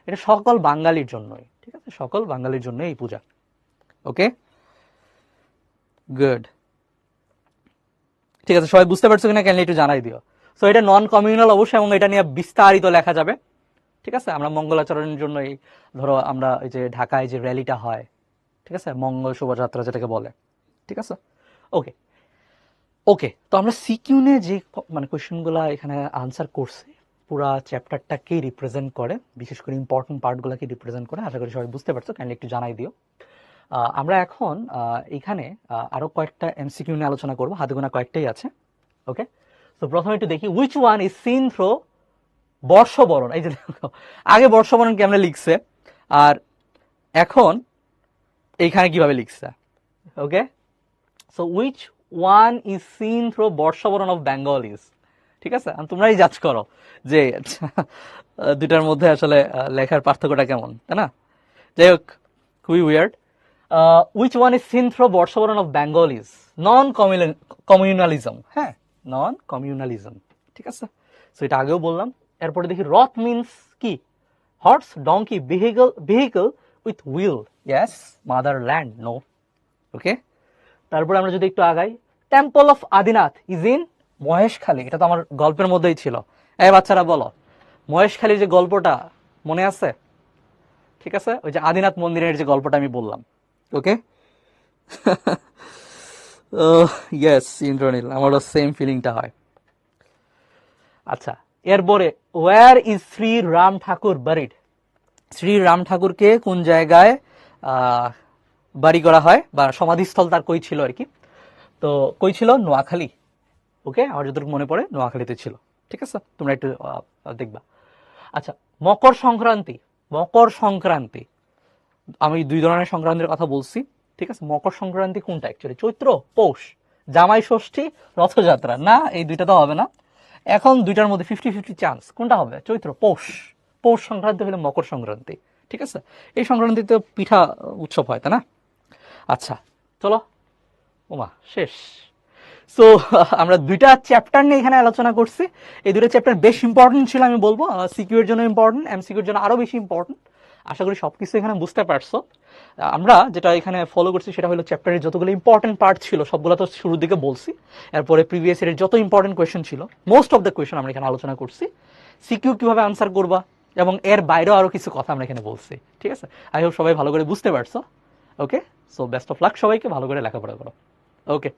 এটা সকল বাঙালির জন্যই, ঠিক আছে, সকল বাঙালির জন্য এই পূজা। ওকে, গুড, ঠিক আছে, সবাই বুঝতে পারছো কিনা কেন একটু জানাই দিও। সো এটা নন কমিউনাল অবশ্যই, এবং এটা নিয়ে বিস্তারিত লেখা যাবে, ঠিক আছে। আমরা মঙ্গলাচরণের জন্য এই ধরো আমরা এই যে ঢাকায় যে র্যালিটা হয়, ঠিক আছে, মঙ্গল শোভাযাত্রা যেটাকে বলে, ঠিক আছে। ওকে ওকে, তো আমরা সিকিউনে যে মানে কোয়েশ্চেনগুলো এখানে আনসার করছি, পুরা চ্যাপ্টারটাকে রিপ্রেজেন্ট করে, বিশেষ করে ইম্পর্টেন্ট পার্টগুলোকে রিপ্রেজেন্ট করে। আশা করি সবাই বুঝতে পারছো, কাইন্ডলি একটু জানাই দিও। আমরা এখন এখানে আরো কয়েকটা এমসিকিউ নিয়ে আলোচনা করবো, হাতে গোনা কয়েকটাই আছে। ওকে, তো প্রথমে একটু দেখি, which one is seen through Barshabaran. এই যে দেখো, আগে বর্ষবরণ কেমনে লিখছে, আর এখন এইখানে কিভাবে লিখছে। Okay, so which one is seen through Barshabaran of Bengalis, ঠিক আছে। তোমরাই জাজ করো যে দুটার মধ্যে আসলে লেখার পার্থক্যটা কেমন, তাই না। যাই হোক, খুবই weird. Which one is seen through Barshabaran of Bengalis, non communalism. হ্যাঁ, নন কমিউনালিজম, ঠিক আছে। সো এটা আগেও বললাম। এরপরে দেখি, রথ মিনস কি, horse, donkey, vehicle with wheel, yes, motherland, no. Okay, তারপরে আমরা যদি একটু আগাই, temple of Adinath is in Maheshkhali, এটা তো আমার গল্পের মধ্যেই ছিল। এই বাচ্চারা বলো, মহেশখালীর যে গল্পটা মনে আছে, ঠিক আছে, ওই যে আদিনাথ মন্দিরের যে গল্পটা আমি বললাম। ওকে, ইয়েস ইন্দ্রনীল, আমারও সেম ফিলিংটা হয়। আচ্ছা, এরপরে where is Shri Ram Thakur buried? Shri Ram ঠাকুরকে কোন জায়গায় আহ, বাড়ি করা হয় বা সমাধিস্থল তার কই ছিল আর কি? তো কই ছিল? নোয়াখালী। ওকে, আমার যতটুকু মনে পড়ে নোয়াখালীতে ছিল। ঠিক আছে, তোমরা একটু দেখবা। আচ্ছা, মকর সংক্রান্তি। মকর সংক্রান্তি, আমি দুই ধরনের সংক্রান্তির কথা বলছি। ঠিক আছে, মকর সংক্রান্তি কোনটা অ্যাকচুয়ালি? চৈত্র, পৌষ, জামাই ষষ্ঠী, রথযাত্রা? না, এই দুইটা তো হবে না। এখন দুইটার মধ্যে 50-50 চান্স, কোনটা হবে? চৈত্র, পৌষ। পৌষ সংক্রান্তি হলে মকর সংক্রান্তি। ঠিক আছে, এই সংক্রান্তিতে পিঠা উৎসব হয়, তাই না? আচ্ছা, চলো। ওমা, শেষ। সো আমরা দুইটা চ্যাপ্টার নিয়ে এখানে আলোচনা করছি। এই দুটো চ্যাপ্টার বেশ ইম্পর্টেন্ট ছিল, আমি বলবো সিকিউ এর জন্য ইম্পর্টেন্ট, এমসিকিউ এর জন্য আরো বেশি ইম্পর্টেন্ট। আশা করি সবকিছু এখানে বুঝতে পারছো। আমরা যেটা এখানে ফলো করছি সেটা হলো চ্যাপ্টারের যতগুলো ইম্পর্টেন্ট পার্ট ছিল সবগুলো তো শুরুর দিকে বলছি। এরপরে প্রিভিয়াস এর যত ইম্পর্টেন্ট কোয়েশ্চেন ছিল, মোস্ট অফ দ্য কোয়েশ্চেন আমরা এখানে আলোচনা করছি। সিকিউ কিভাবে আনসার করবা এবং এর বাইরেও আরো কিছু কথা আমরা এখানে বলছি। ঠিক আছে, আই হোপ সবাই ভালো করে বুঝতে পারছো। ওকে, সো বেস্ট অফ লাক সবাইকে, ভালো করে লেখাপড়া করো। ওকে।